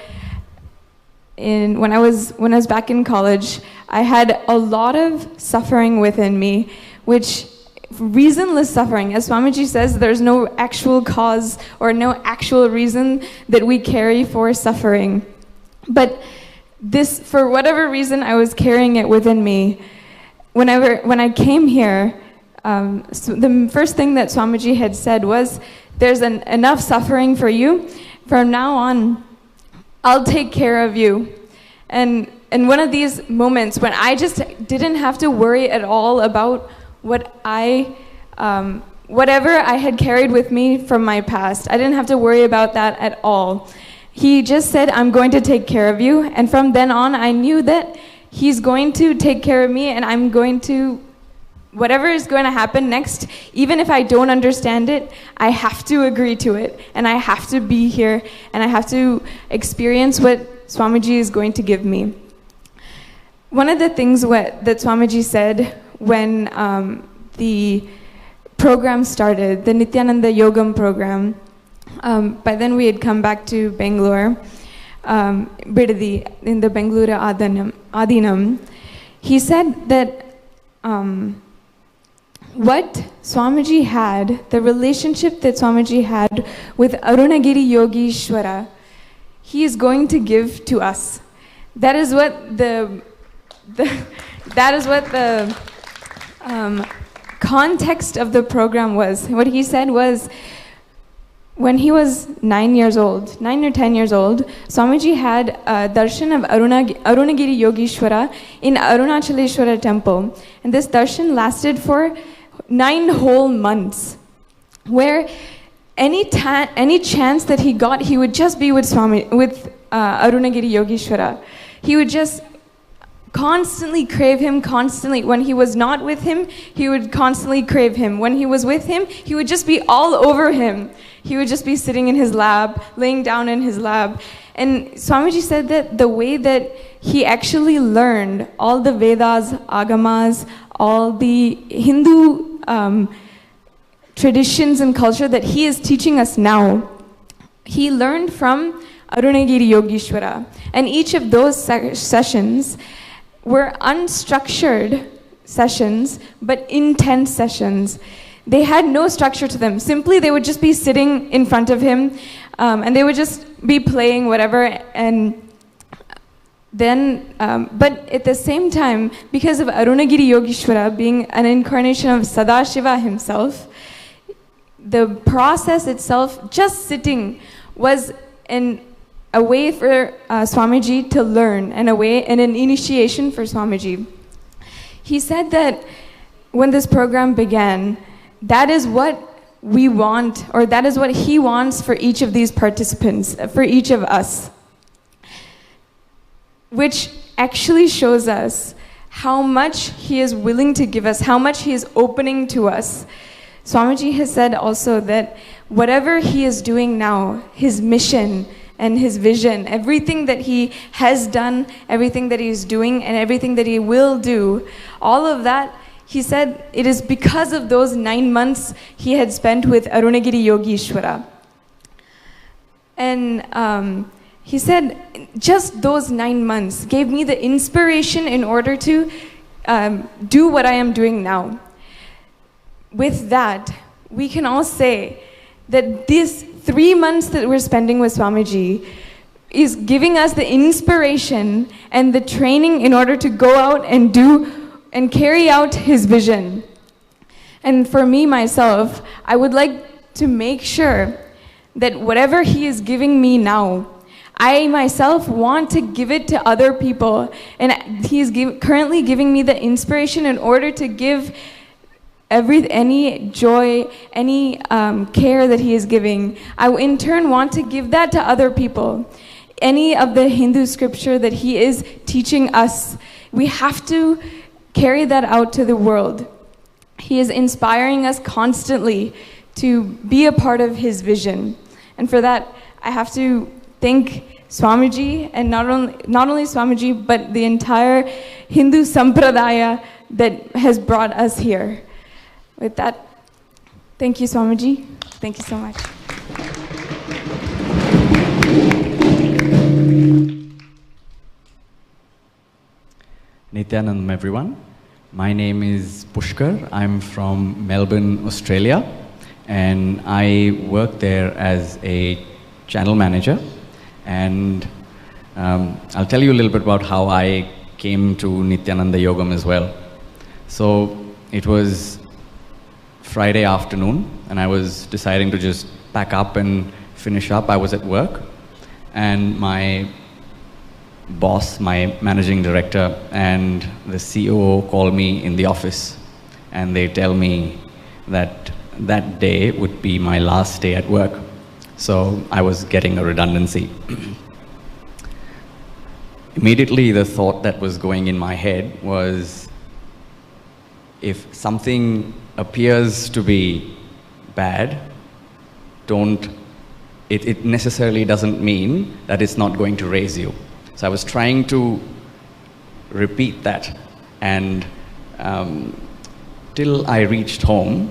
when I was back in college, I had a lot of suffering within me, which reasonless suffering. As Swamiji says, there's no actual cause or no actual reason that we carry for suffering. But this, for whatever reason, I was carrying it within me. When I came here, so the first thing that Swamiji had said was, there's enough suffering for you. From now on, I'll take care of you. And one of these moments when I just didn't have to worry at all about whatever I had carried with me from my past. I didn't have to worry about that at all. He just said, I'm going to take care of you. And from then on, I knew that he's going to take care of me, and I'm going to, whatever is going to happen next, even if I don't understand it, I have to agree to it, and I have to be here, and I have to experience what Swamiji is going to give me. One of the things that Swamiji said when the program started, the Nithyananda Yogam program, by then we had come back to Bangalore, Bidadi, in the Bengaluru Adinam. He said that what Swamiji had, the relationship that Swamiji had with Arunagiri Yogeshwara, he is going to give to us. That is what the context of the program was. What he said was, when he was 9 or 10 years old, Swamiji had a darshan of Arunagiri Yogeshwara in Arunachaleshwara temple. And this darshan lasted for 9 whole months, where any chance that he got, he would just be with Arunagiri Yogeshwara. He would just constantly crave him, constantly. When he was not with him, he would constantly crave him. When he was with him, he would just be all over him. He would just be sitting in his lab, laying down in his lab. And Swamiji said that the way that he actually learned all the Vedas, Agamas, all the Hindu traditions and culture that he is teaching us now, he learned from Arunagiri Yogeshwara. And each of those sessions were unstructured sessions, but intense sessions. They had no structure to them. Simply, they would just be sitting in front of him, and they would just be playing whatever. And then, but at the same time, because of Arunagiri Yogeshwara being an incarnation of Sadashiva himself, the process itself, just sitting, was a way for Swamiji to learn, and an initiation for Swamiji. He said that when this program began, that is what we want, or that is what he wants for each of these participants, for each of us. Which actually shows us how much he is willing to give us, how much he is opening to us. Swamiji has said also that whatever he is doing now, his mission and his vision, everything that he has done, everything that he is doing, and everything that he will do, all of that, he said it is because of those 9 months he had spent with Arunagiri Yogeshwara. And he said just those 9 months gave me the inspiration in order to do what I am doing now. With that, we can all say that these 3 months that we're spending with Swamiji is giving us the inspiration and the training in order to go out and do and carry out his vision. And for me, myself, I would like to make sure that whatever he is giving me now, I myself want to give it to other people. And he is currently giving me the inspiration in order to give any joy, any care that he is giving. I in turn want to give that to other people. Any of the Hindu scripture that he is teaching us, we have to carry that out to the world. He is inspiring us constantly to be a part of his vision. And for that, I have to thank Swamiji, and not only Swamiji, but the entire Hindu Sampradaya that has brought us here. With that, thank you, Swamiji. Thank you so much. Nithyananda, everyone. My name is Pushkar. I'm from Melbourne, Australia, and I work there as a channel manager. And I'll tell you a little bit about how I came to Nithyananda Yogam as well. So it was Friday afternoon, and I was deciding to just pack up and finish up. I was at work, and my boss, my managing director, and the COO call me in the office, and they tell me that that day would be my last day at work. So I was getting a redundancy. Immediately, the thought that was going in my head was, if something appears to be bad, it necessarily doesn't mean that it's not going to raise you. So I was trying to repeat that, and till I reached home,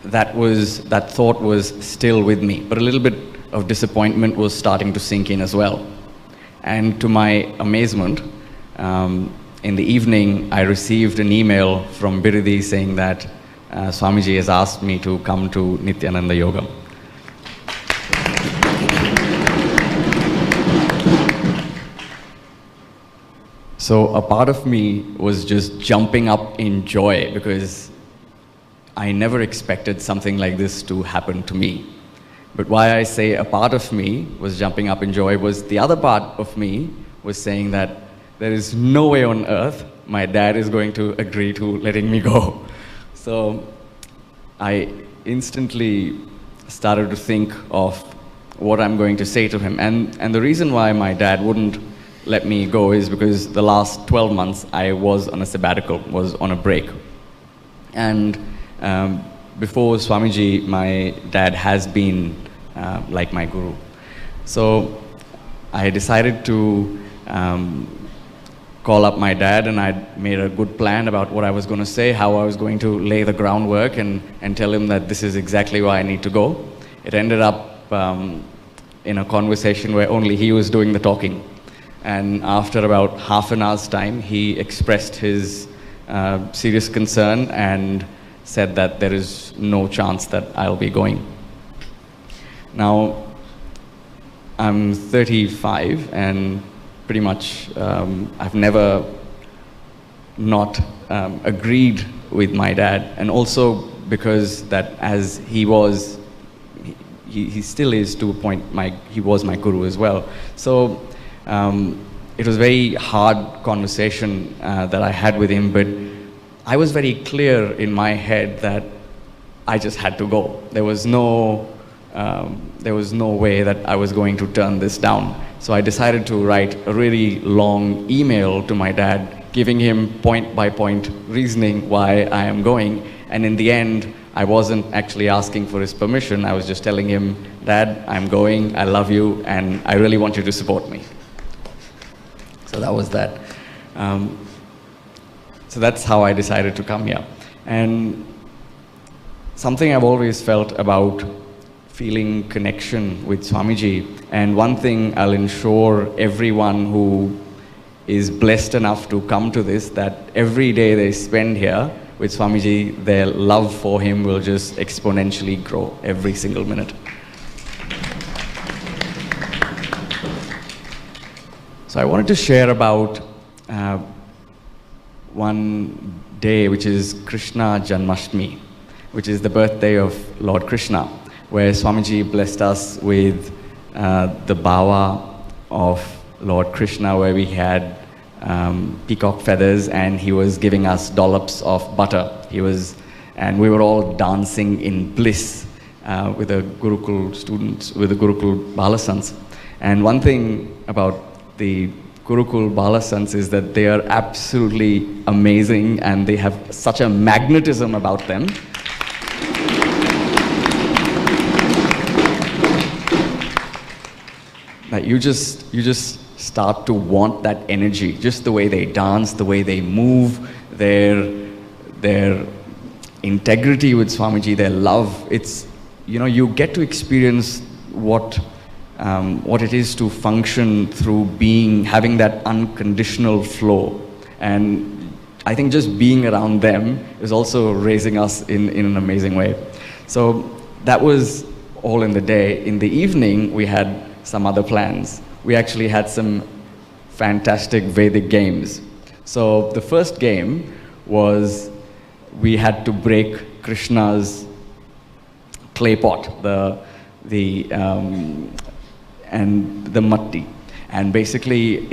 that thought was still with me, but a little bit of disappointment was starting to sink in as well. And to my amazement, in the evening, I received an email from Biridhi saying that Swamiji has asked me to come to Nithyananda Yogam. So a part of me was just jumping up in joy, because I never expected something like this to happen to me. But why I say a part of me was jumping up in joy was the other part of me was saying that there is no way on earth my dad is going to agree to letting me go. So I instantly started to think of what I'm going to say to him. And the reason why my dad wouldn't let me go is because the last 12 months I was on a sabbatical, was on a break. And before Swamiji, my dad has been like my guru. So I decided to call up my dad, and I made a good plan about what I was going to say, how I was going to lay the groundwork, and tell him that this is exactly why I need to go. It ended up in a conversation where only he was doing the talking. And after about half an hour's time, he expressed his serious concern and said that there is no chance that I'll be going. Now, I'm 35, and pretty much I've never not agreed with my dad, and also because that as he was, he still is to a point, he was my guru as well. So it was a very hard conversation that I had with him, but I was very clear in my head that I just had to go. There was no way that I was going to turn this down. So I decided to write a really long email to my dad, giving him point-by-point reasoning why I am going. And in the end, I wasn't actually asking for his permission. I was just telling him, Dad, I'm going, I love you, and I really want you to support me. So that was that. So that's how I decided to come here. And something I've always felt about feeling connection with Swamiji, and one thing I'll ensure everyone who is blessed enough to come to this, that every day they spend here with Swamiji, their love for him will just exponentially grow every single minute. So I wanted to share about one day, which is Krishna Janmashtami. which is the birthday of Lord Krishna, where Swamiji blessed us with the bhava of Lord Krishna, where we had peacock feathers, and he was giving us dollops of butter. And we were all dancing in bliss with the Gurukul students, with the Gurukul Balasans. And one thing about the Gurukul Balasans is that they are absolutely amazing, and they have such a magnetism about them. That you just start to want that energy, just the way they dance, the way they move, their integrity with Swamiji, their love. It's, you get to experience what it is to function through having that unconditional flow. And I think just being around them is also raising us in an amazing way. So that was all in the day. In the evening, we had some other plans. We actually had some fantastic Vedic games. So the first game was we had to break Krishna's clay pot, and the matti. And basically,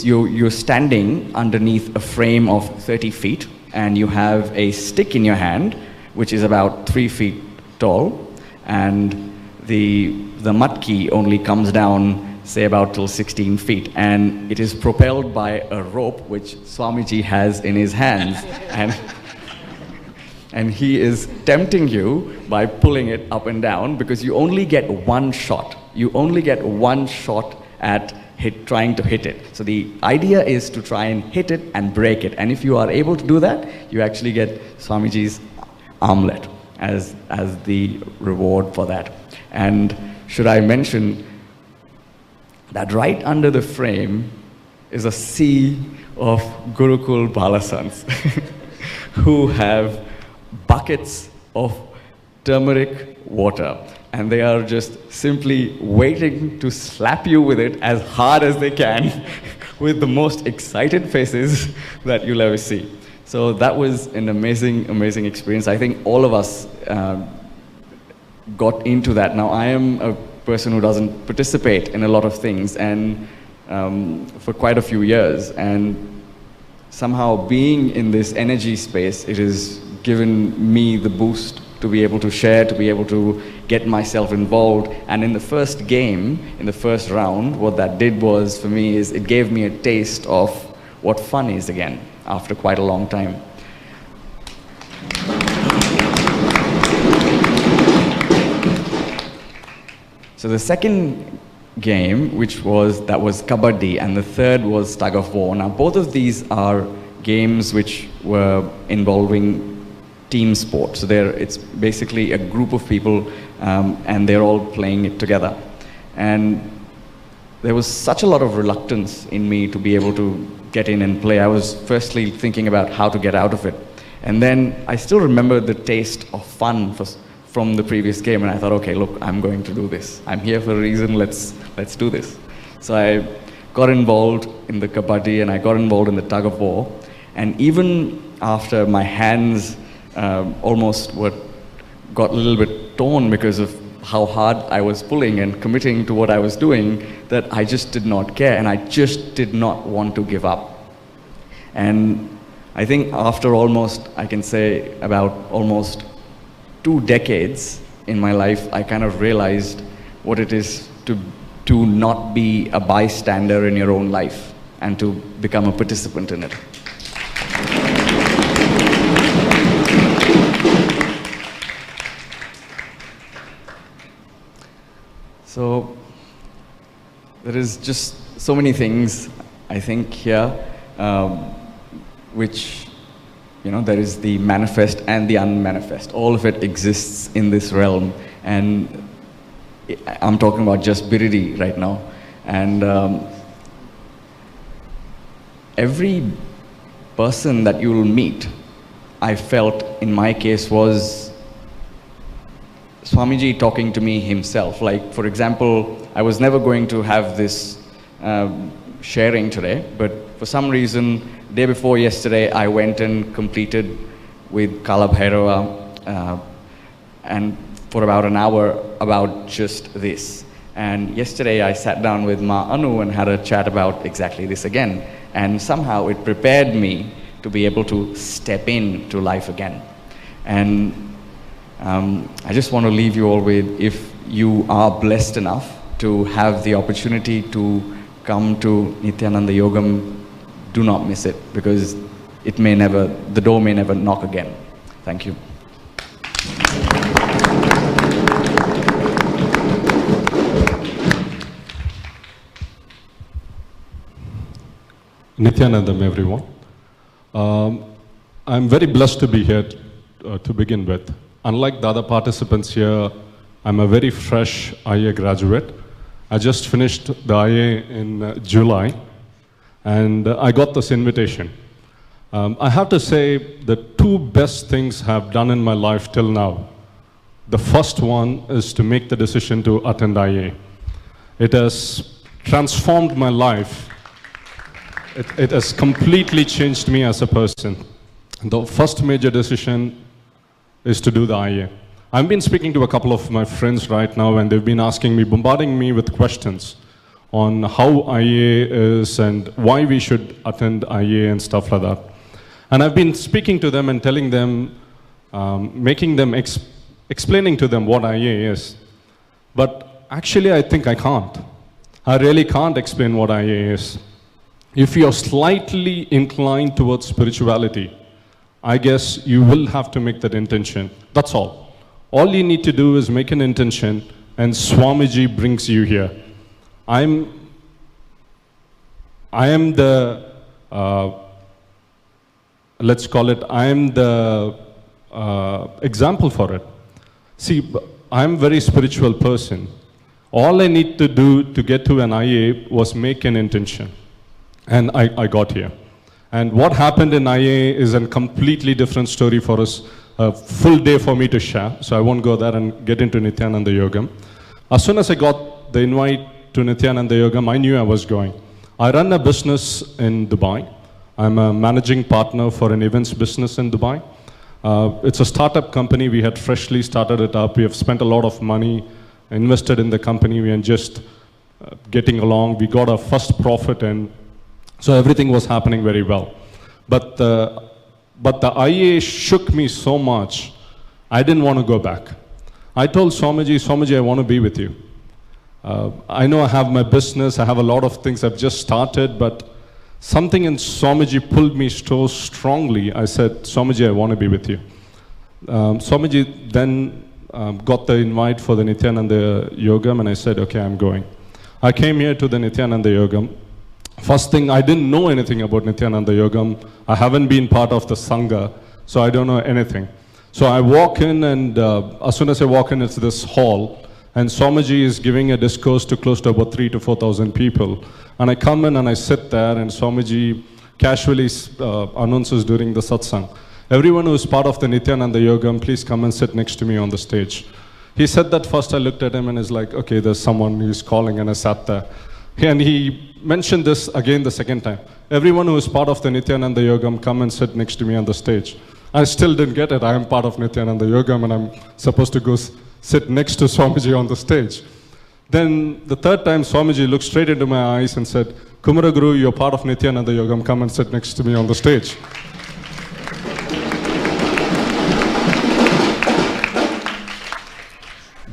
you're standing underneath a frame of 30 feet, and you have a stick in your hand, which is about 3 feet tall, and the matki only comes down, say, about till 16 feet, and it is propelled by a rope which Swamiji has in his hands, and he is tempting you by pulling it up and down, because you only get one shot. You only get one shot at trying to hit it. So the idea is to try and hit it and break it, and if you are able to do that, you actually get Swamiji's armlet as the reward for that. And should I mention that right under the frame is a sea of Gurukul Balasans who have buckets of turmeric water, and they are just simply waiting to slap you with it as hard as they can with the most excited faces that you'll ever see. So that was an amazing, amazing experience. I think all of us got into that. Now, I am a person who doesn't participate in a lot of things, and for quite a few years, and somehow being in this energy space, it has given me the boost to be able to share, to be able to get myself involved. And in the first game, in the first round, what that did was, for me, is it gave me a taste of what fun is again, after quite a long time. So the second game, that was Kabaddi, and the third was Tug of War. Now, both of these are games which were involving team sport. So it's basically a group of people, and they're all playing it together. And there was such a lot of reluctance in me to be able to get in and play. I was firstly thinking about how to get out of it. And then I still remember the taste of fun from the previous game, and I thought, okay, look, I'm going to do this. I'm here for a reason, let's do this. So I got involved in the Kabaddi, and I got involved in the Tug of War. And even after my hands almost got a little bit torn because of how hard I was pulling and committing to what I was doing, that I just did not care, and I just did not want to give up. And I think after I can say about almost 2 decades in my life, I kind of realized what it is to not be a bystander in your own life and to become a participant in it. So there is just so many things, I think, here, which, there is the manifest and the unmanifest. All of it exists in this realm. And I'm talking about just Biridi right now. And every person that you will meet, I felt in my case was Swamiji talking to me himself. Like, for example, I was never going to have this sharing today, but for some reason, day before yesterday, I went and completed with Kala Bhairava and for about an hour about just this. And yesterday I sat down with Ma Anu and had a chat about exactly this again. And somehow it prepared me to be able to step into life again. And I just want to leave you all with, if you are blessed enough to have the opportunity to come to Nithyananda Yogam, do not miss it, because it may never, the door may never knock again. Thank you. Nithyanandam, everyone. I'm very blessed to be here to begin with. Unlike the other participants here, I'm a very fresh IA graduate. I just finished the IA in July, and I got this invitation. I have to say the two best things I've done in my life till now. The first one is to make the decision to attend IA. It has transformed my life. It has completely changed me as a person. The first major decision is to do the IA. I've been speaking to a couple of my friends right now, and they've been asking me, bombarding me with questions on how IA is and why we should attend IA and stuff like that. And I've been speaking to them and telling them, explaining to them what IA is. But actually I think I can't. I really can't explain what IA is. If you're slightly inclined towards spirituality, I guess you will have to make that intention. That's all. All you need to do is make an intention, and Swamiji brings you here. I am the, let's call it, I am the example for it. See, I'm a very spiritual person. All I need to do to get to an IA was make an intention. And I got here. And what happened in IA is a completely different story for us, a full day for me to share, so I won't go there and get into Nithyananda Yogam. As soon as I got the invite to Nithyananda Yogam, I knew I was going. I run a business in Dubai. I'm a managing partner for an events business in Dubai. It's a startup company. We had freshly started it up. We have spent a lot of money, invested in the company. We are just getting along. We got our first profit, and so everything was happening very well. But the IA shook me so much, I didn't want to go back. I told Swamiji, I want to be with you. I know I have my business, I have a lot of things I've just started, but something in Swamiji pulled me so strongly. I said, Swamiji, I want to be with you. Swamiji then got the invite for the Nithyananda Yogam, and I said, okay, I'm going. I came here to the Nithyananda Yogam. First thing, I didn't know anything about Nithyananda Yogam. I haven't been part of the Sangha, so I don't know anything. So I walk in, and as soon as I walk in, it's this hall, and Swamiji is giving a discourse to close to about 3,000 to 4,000 people. And I come in and I sit there, and Swamiji casually announces during the satsang, everyone who is part of the Nithyananda Yogam, please come and sit next to me on the stage. He said that first. I looked at him and is like, okay, there's someone who's calling, and I sat there. And he mentioned this again the second time. Everyone who is part of the Nithyananda Yogam, come and sit next to me on the stage. I still didn't get it. I am part of Nithyananda Yogam, and I'm supposed to go sit next to Swamiji on the stage. Then the third time, Swamiji looked straight into my eyes and said, Kumaraguru, you're part of Nithyananda Yogam, come and sit next to me on the stage.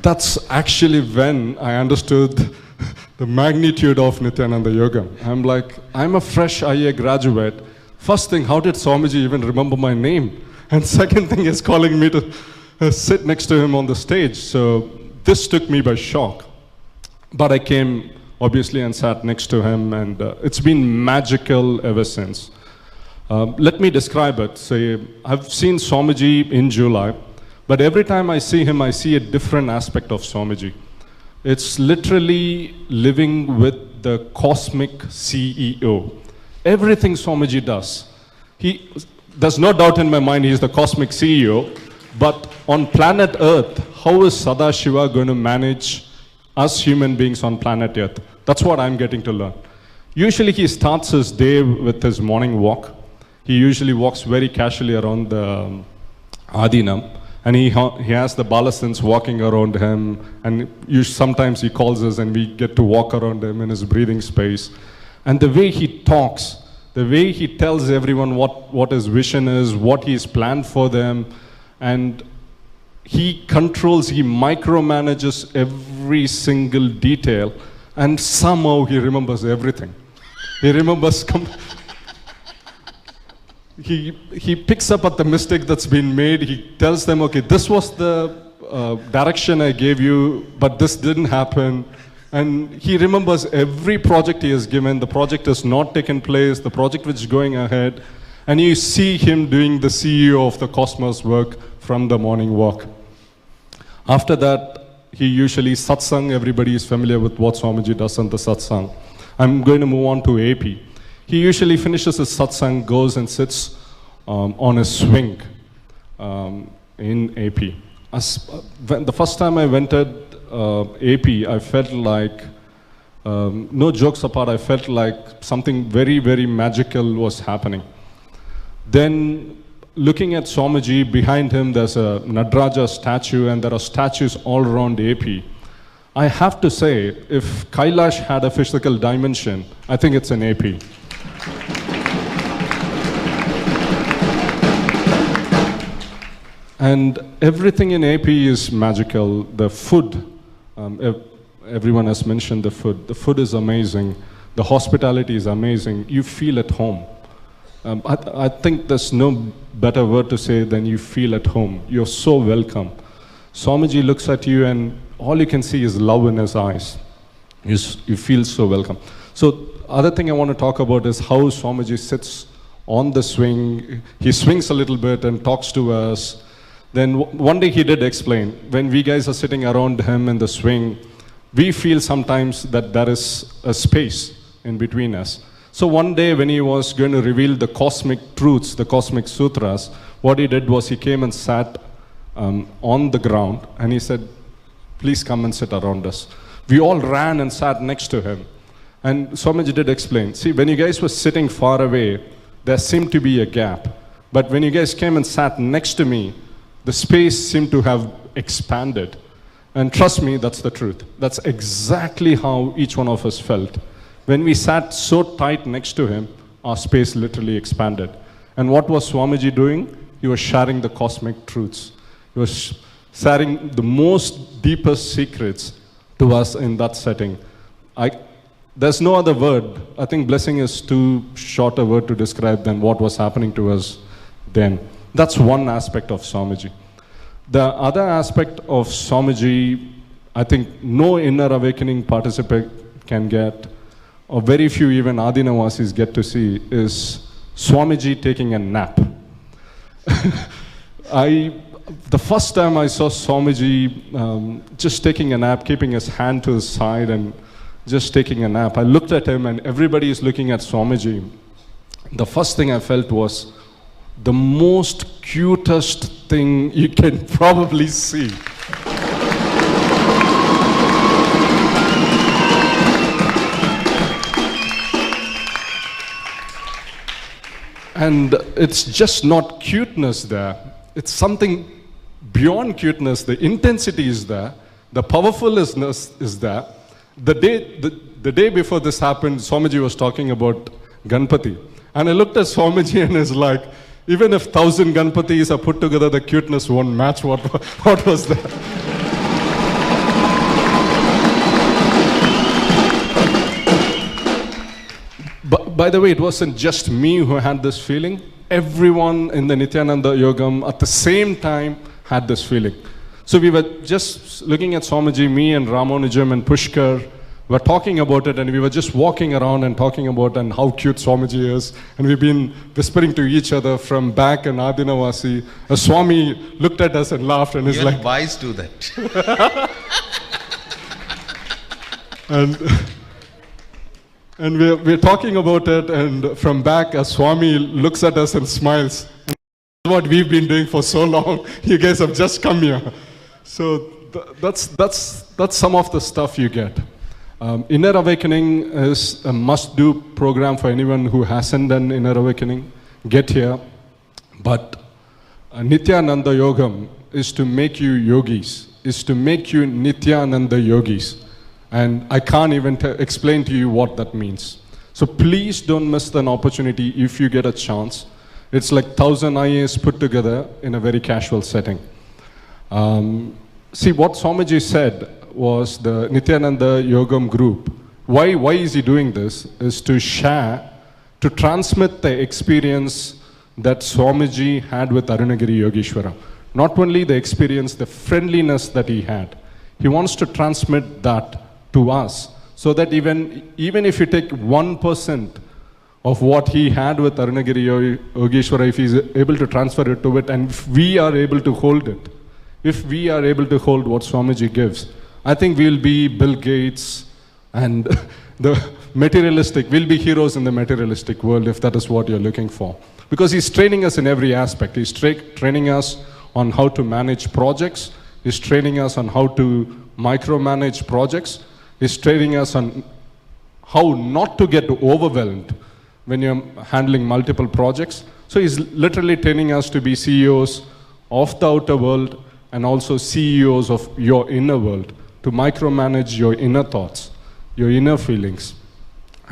That's actually when I understood the magnitude of Nithyananda Yogam. I'm like, I'm a fresh IA graduate. First thing, how did Swamiji even remember my name? And second thing is calling me to sit next to him on the stage. So this took me by shock. But I came, obviously, and sat next to him, and it's been magical ever since. Let me describe it. Say, I've seen Swamiji in July, but every time I see him, I see a different aspect of Swamiji. It's literally living with the cosmic CEO. Everything Swamiji does. There's no doubt in my mind he's the cosmic CEO, but on planet Earth, how is Sadashiva going to manage us human beings on planet Earth? That's what I'm getting to learn. Usually he starts his day with his morning walk. He usually walks very casually around the Adinam. And he has the Balasins walking around him, and sometimes he calls us and we get to walk around him in his breathing space. And the way he talks, the way he tells everyone what his vision is, what he's planned for them, and he micromanages every single detail, and somehow he remembers everything. He remembers, he picks up at the mistake that's been made. He tells them, okay, this was the direction I gave you, but this didn't happen. And he remembers every project he has given. The project has not taken place, the project which is going ahead. And you see him doing the CEO of the Cosmos work from the morning walk. After that, he usually satsang. Everybody is familiar with what Swamiji does in the satsang. I'm going to move on to AP. He usually finishes his satsang, goes and sits on a swing in AP. The first time I entered AP, I felt like, no jokes apart, I felt like something very, very magical was happening. Then, looking at Swamiji, behind him there's a Nadraja statue, and there are statues all around AP. I have to say, if Kailash had a physical dimension, I think it's an AP. And everything in AP is magical. The food, everyone has mentioned the food. The food is amazing. The hospitality is amazing. You feel at home. I think there's no better word to say than you feel at home. You're so welcome. Swamiji looks at you and all you can see is love in his eyes. You feel so welcome. So other thing I want to talk about is how Swamiji sits on the swing. He swings a little bit and talks to us. Then one day he did explain, when we guys are sitting around him in the swing, we feel sometimes that there is a space in between us. So one day when he was going to reveal the cosmic truths, the cosmic sutras, what he did was he came and sat on the ground and he said, please come and sit around us. We all ran and sat next to him. And Swamiji did explain, see, when you guys were sitting far away, there seemed to be a gap. But when you guys came and sat next to me, the space seemed to have expanded. And trust me, that's the truth. That's exactly how each one of us felt. When we sat so tight next to him, our space literally expanded. And what was Swamiji doing? He was sharing the cosmic truths. He was sharing the most deepest secrets to us in that setting. There's no other word. I think blessing is too short a word to describe than what was happening to us then. That's one aspect of Swamiji. The other aspect of Swamiji, I think no inner awakening participant can get, or very few even Adinavasis get to see, is Swamiji taking a nap. The first time I saw Swamiji just taking a nap, keeping his hand to his side and just taking a nap, I looked at him and everybody is looking at Swamiji. The first thing I felt was the most cutest thing you can probably see. And it's just not cuteness there. It's something beyond cuteness. The intensity is there. The powerfulness is there. The day before this happened, Swamiji was talking about Ganpati. And I looked at Swamiji and it's like, even if 1,000 Ganpatis are put together, the cuteness won't match what was there. By the way, it wasn't just me who had this feeling. Everyone in the Nithyananda Yogam at the same time had this feeling. So we were just looking at Swamiji, me and Ramanujam and Pushkar, were talking about it, and we were just walking around and talking about and how cute Swamiji is. And we've been whispering to each other from back in Adinavasi. A Swami looked at us and laughed and is like, wise do that. And we're talking about it, and from back, a Swami looks at us and smiles. And that's what we've been doing for so long. You guys have just come here. So that's some of the stuff you get. Inner Awakening is a must-do program for anyone who hasn't done Inner Awakening. Get here. But Nithyananda Yogam is to make you yogis, is to make you Nithyananda yogis. And I can't even explain to you what that means. So please don't miss an opportunity if you get a chance. It's like 1,000 IAs put together in a very casual setting. See, what Swamiji said was the Nithyananda Yogam group. Why is he doing this? Is to share, to transmit the experience that Swamiji had with Arunagiri Yogeshwara. Not only the experience, the friendliness that he had. He wants to transmit that to us, so that even if you take 1% of what he had with Arunagiri Yogeshwara, if he's able to transfer it to it, and if we are able to hold it, if we are able to hold what Swamiji gives, I think we'll be Bill Gates and the materialistic, we'll be heroes in the materialistic world if that is what you're looking for. Because he's training us in every aspect. He's training us on how to manage projects. He's training us on how to micromanage projects. He's training us on how not to get overwhelmed when you're handling multiple projects. So he's literally training us to be CEOs of the outer world and also CEOs of your inner world, to micromanage your inner thoughts, your inner feelings,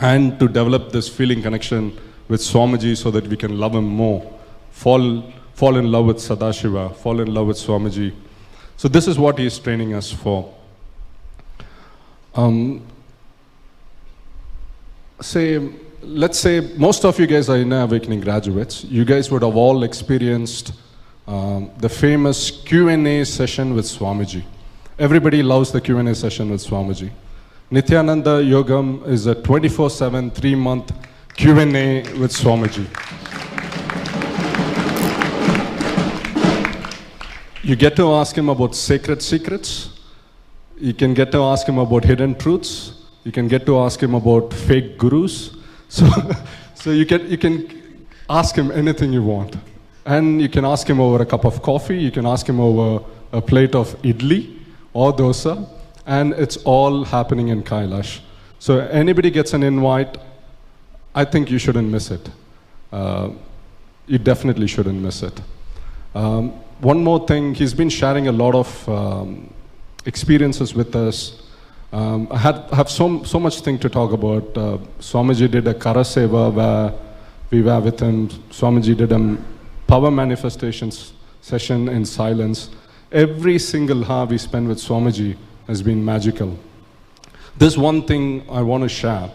and to develop this feeling connection with Swamiji so that we can love him more, fall in love with Sadashiva, fall in love with Swamiji. So this is what he is training us for. Let's say most of you guys are Inner Awakening graduates. You guys would have all experienced the famous Q&A session with Swamiji. Everybody loves the Q&A session with Swamiji. Nithyananda Yogam is a 24/7, 3-month Q&A with Swamiji. You get to ask him about sacred secrets. You can get to ask him about hidden truths. You can get to ask him about fake gurus. So you can ask him anything you want. And you can ask him over a cup of coffee. You can ask him over a plate of idli or dosa. And it's all happening in Kailash. So anybody gets an invite, I think you shouldn't miss it. You definitely shouldn't miss it. One more thing, he's been sharing a lot of experiences with us. I have so much thing to talk about. Swamiji did a Karaseva where we were with him. Swamiji did a power manifestations session in silence. Every single hour we spent with Swamiji has been magical. This one thing I want to share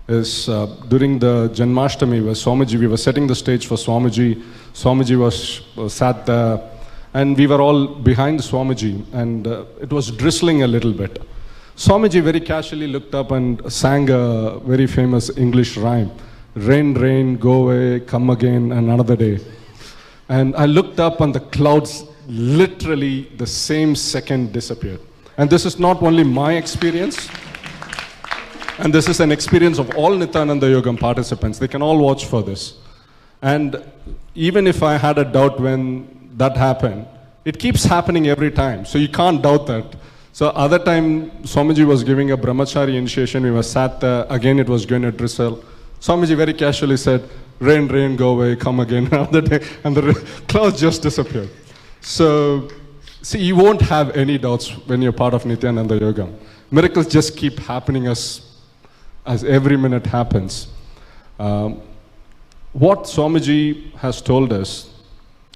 is during the Janmashtami where Swamiji, we were setting the stage for Swamiji. Swamiji was sat there and we were all behind Swamiji and it was drizzling a little bit. Swamiji very casually looked up and sang a very famous English rhyme. Rain, rain, go away, come again another day. And I looked up and the clouds literally the same second disappeared. And this is not only my experience, and this is an experience of all Nithyananda Yogam participants. They can all watch for this. And even if I had a doubt when that happened, it keeps happening every time. So you can't doubt that. So other time, Swamiji was giving a brahmachari initiation. We were sat there. Again, it was going to drizzle. Swamiji very casually said, rain, rain, go away, come again another day. And the clouds just disappeared. So, see, you won't have any doubts when you're part of Nithyananda Yogam. Miracles just keep happening as every minute happens. What Swamiji has told us,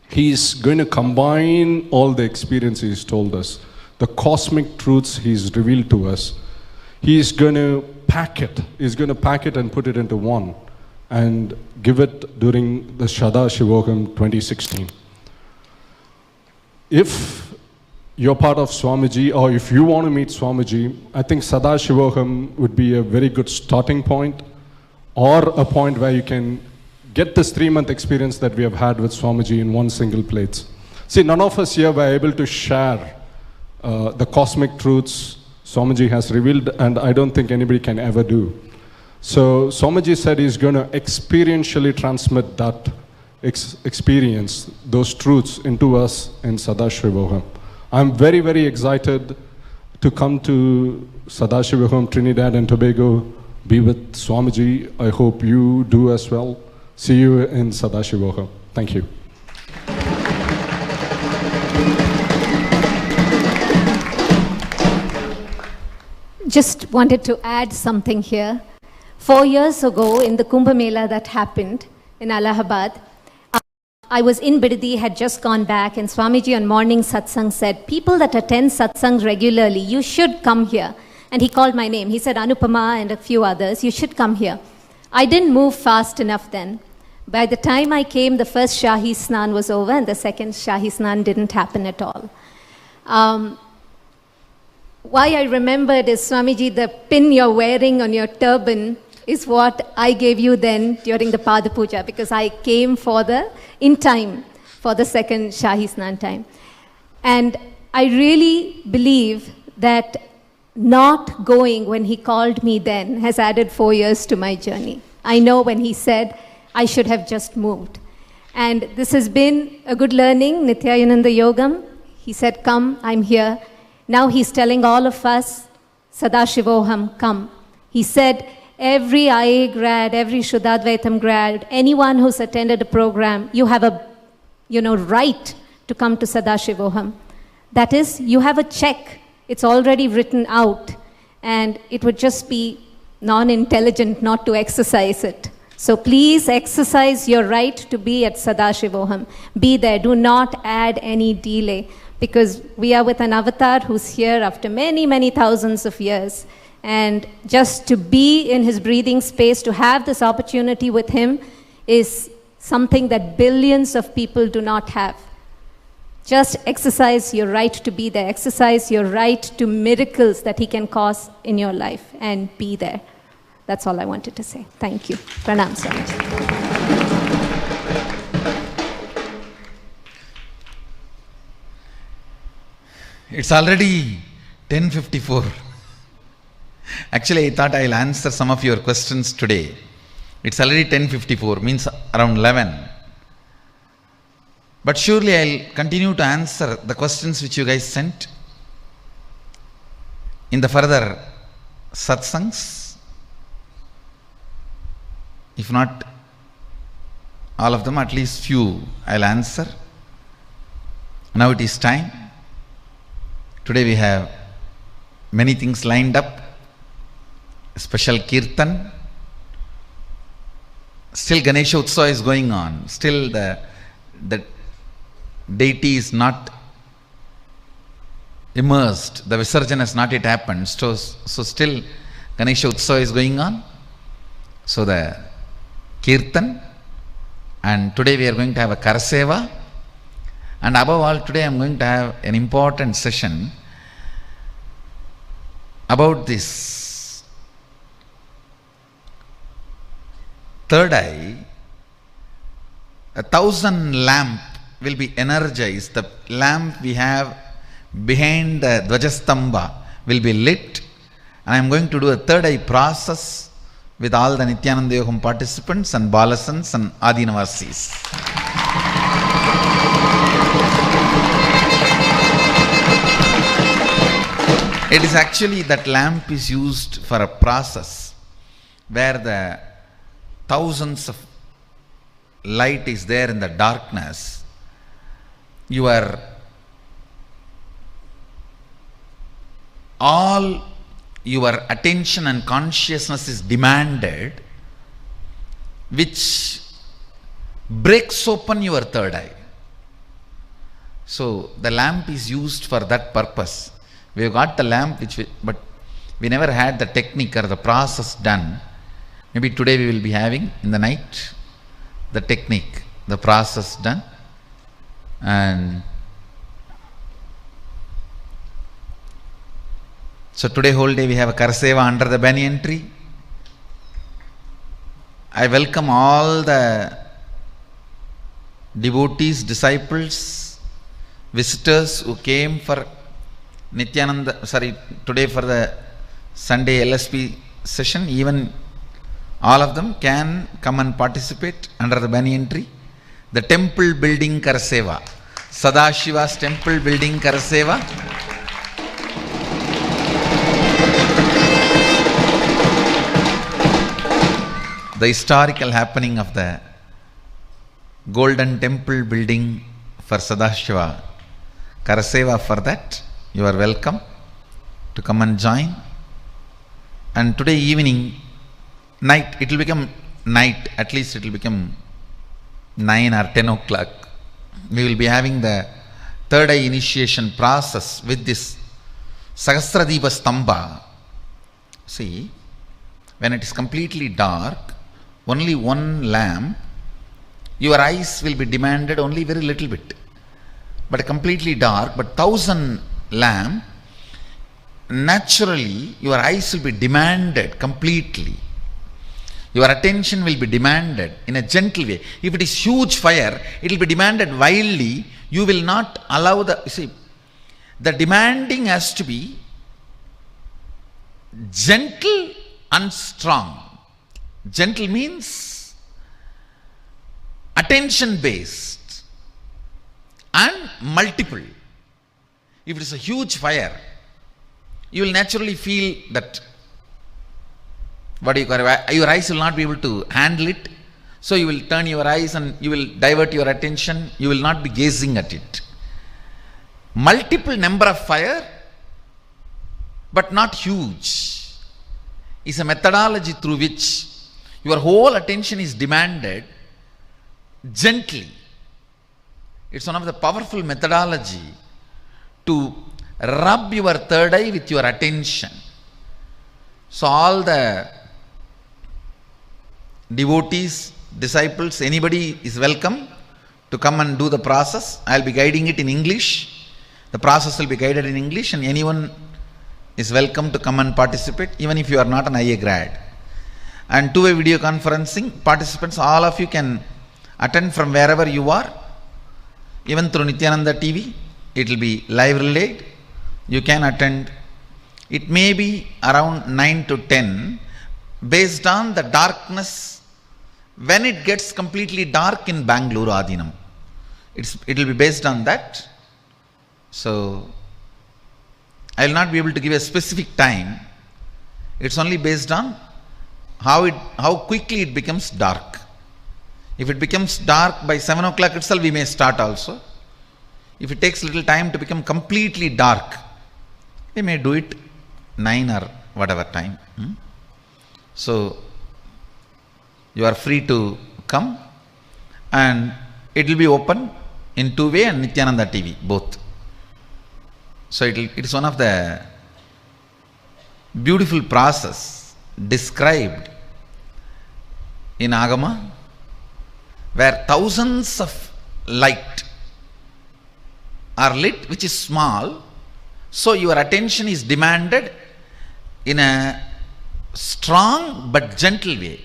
he's going to combine all the experiences he's told us, the cosmic truths he's revealed to us. He's going to pack it. He's going to pack it and put it into one and give it during the Paramashivoham 2016. If you're part of Swamiji or if you want to meet Swamiji, I think Paramashivoham would be a very good starting point or a point where you can get this 3-month experience that we have had with Swamiji in one single place. See, none of us here were able to share the cosmic truths Swamiji has revealed, and I don't think anybody can ever do. So Swamiji said he's going to experientially transmit that experience, those truths into us in Sadashivoham. I'm very, very excited to come to Sadashivoham, Trinidad and Tobago, be with Swamiji. I hope you do as well. See you in Sadashivoham. Thank you. just wanted to add something here. 4 years ago, in the Kumbh Mela that happened in Allahabad, I was in Bidadi, had just gone back, and Swamiji on morning satsang said, people that attend satsangs regularly, you should come here. And he called my name. He said, Anupama and a few others, you should come here. I didn't move fast enough then. By the time I came, the first Shahi Snan was over, and the second Shahi Snan didn't happen at all. Why I remembered is, Swamiji, the pin you're wearing on your turban is what I gave you then during the Pada Puja, because I came in time for the second Shahi Snan time. And I really believe that not going when he called me then has added 4 years to my journey. I know when he said I should have just moved. And this has been a good learning, Nithyananda Yogam. He said, come, I'm here. Now he's telling all of us, Sadashivoham, come. He said, every IA grad, every Shuddhadvaitam grad, anyone who's attended a program, you have a right to come to Sadashivoham. That is, you have a check. It's already written out, and it would just be non-intelligent not to exercise it. So please exercise your right to be at Sadashivoham. Be there. Do not add any delay, because we are with an avatar who's here after many, many thousands of years. And just to be in his breathing space, to have this opportunity with him, is something that billions of people do not have. Just exercise your right to be there. Exercise your right to miracles that he can cause in your life, and be there. That's all I wanted to say. Thank you. Pranam, Swamiji. It's already 10:54. Actually, I thought I'll answer some of your questions today. It's already 10:54, means around 11. But surely I'll continue to answer the questions which you guys sent in the further satsangs. If not all of them, at least few I'll answer. Now it is time. Today we have many things lined up. Special Kirtan. Still Ganesha Utsava is going on. Still the deity is not immersed. The Visarjana has not yet happened. So still Ganesha Utsava is going on. So the Kirtan. And today we are going to have a Karaseva. And above all, today I am going to have an important session about this third eye. 1,000 lamp will be energized. The lamp we have behind the Dvajastamba will be lit, and I am going to do a third eye process with all the Nithyananda Yogam participants and Balasans and Adinavasis. It is actually that lamp is used for a process where the thousands of light is there in the darkness. All your attention and consciousness is demanded, which breaks open your third eye. So the lamp is used for that purpose. We have got the lamp, but we never had the technique or the process done. Maybe today we will be having in the night the technique, the process done. And so today whole day we have a Karaseva under the banyan tree. I welcome all the devotees, disciples, visitors who came for today for the Sunday LSP session. Even all of them can come and participate under the banyan tree. The temple building Karaseva, Sadashiva's temple building Karaseva. The historical happening of the golden temple building for Sadashiva Karaseva. For that you are welcome to come and join. And today evening, night, it will become night, at least it will become 9 or 10 o'clock. We will be having the third eye initiation process with this Sahasradipa Stamba. See, when it is completely dark, only one lamp, your eyes will be demanded only very little bit. But completely dark, but 1,000 lamp, naturally your eyes will be demanded completely. Your attention will be demanded in a gentle way. If it is huge fire, it will be demanded wildly. You will not allow the, see, the demanding has to be gentle and strong. Gentle means attention based and multiple. If it is a huge fire, you will naturally feel that your eyes will not be able to handle it. So you will turn your eyes and you will divert your attention. You will not be gazing at it. Multiple number of fire, but not huge, is a methodology through which your whole attention is demanded gently. It's one of the powerful methodology to rub your third eye with your attention. So all the devotees, disciples, anybody is welcome to come and do the process. I will be guiding it in English. The process will be guided in English, and anyone is welcome to come and participate, even if you are not an IA grad. And two-way video conferencing, participants, all of you can attend from wherever you are, even through Nithyananda TV. It will be live relayed. You can attend. It may be around 9 to 10, based on the darkness. When it gets completely dark in Bangalore Adinam, it will be based on that. So I will not be able to give a specific time. It's only based on how quickly it becomes dark. If it becomes dark by 7 o'clock itself, we may start also. If it takes little time to become completely dark, we may do it 9 or whatever time. So you are free to come, and it will be open in two-way and Nithyananda TV, both. So it is one of the beautiful process described in Agama, where thousands of light are lit, which is small. So your attention is demanded in a strong but gentle way.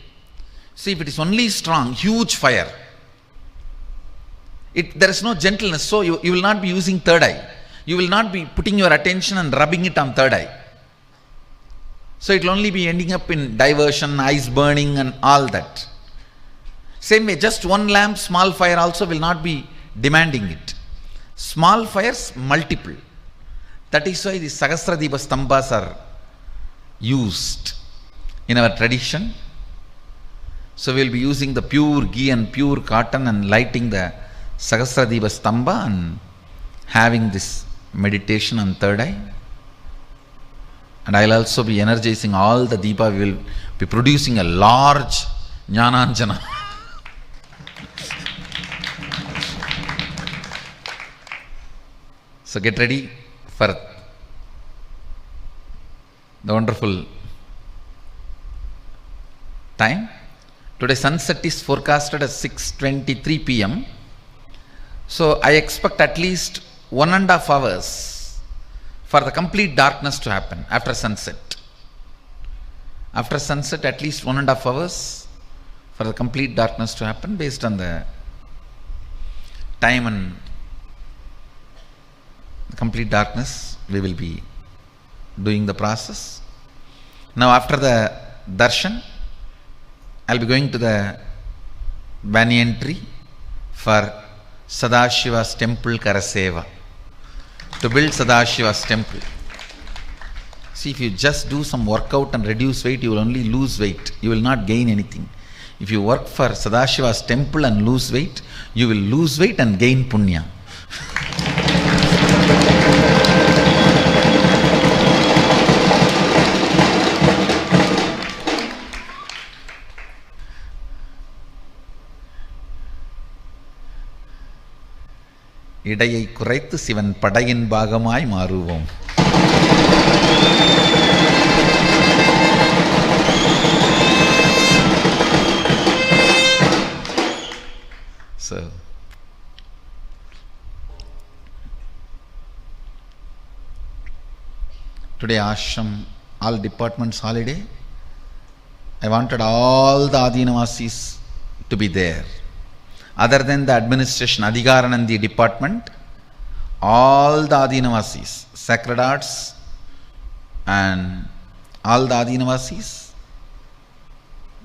See, if it is only strong, huge fire, there is no gentleness. So you will not be using third eye. You will not be putting your attention and rubbing it on third eye. So it will only be ending up in diversion, eyes burning and all that. Same way, just one lamp, small fire also will not be demanding it. Small fires, multiple. That is why the Sahasradipa Stambhas are used in our tradition. So we will be using the pure ghee and pure cotton and lighting the Sahasradipa Stambha and having this meditation on third eye. And I will also be energizing all the Deepa. We will be producing a large Jnananjana. So get ready for the wonderful time. Today sunset is forecasted as 6:23 p.m. So I expect at least 1.5 hours for the complete darkness to happen after sunset. After sunset, at least 1.5 hours for the complete darkness to happen, based on the time and the complete darkness we will be doing the process. Now after the darshan, I will be going to the banyan tree for Sadashiva's temple Karaseva, to build Sadashiva's temple. See, if you just do some workout and reduce weight, you will only lose weight. You will not gain anything. If you work for Sadashiva's temple and lose weight, you will lose weight and gain punya. இடையை குறைத்து சிவன் படையின் பாகமாய் மாறுவோம். So, today ashram, all departments holiday. I wanted all the Adinavasis to be there. Other than the administration, Adhikaranandi department, all the Adinavasis, Sacred Arts and all the Adinavasis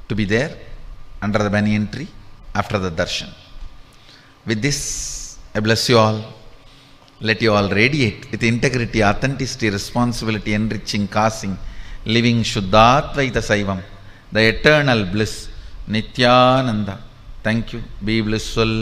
to be there under the banyan tree after the darshan. With this, I bless you all. Let you all radiate with integrity, authenticity, responsibility, enriching, causing, living Shuddhatvaita Saivam, the eternal bliss, Nithyananda. Thank you. Be blissful.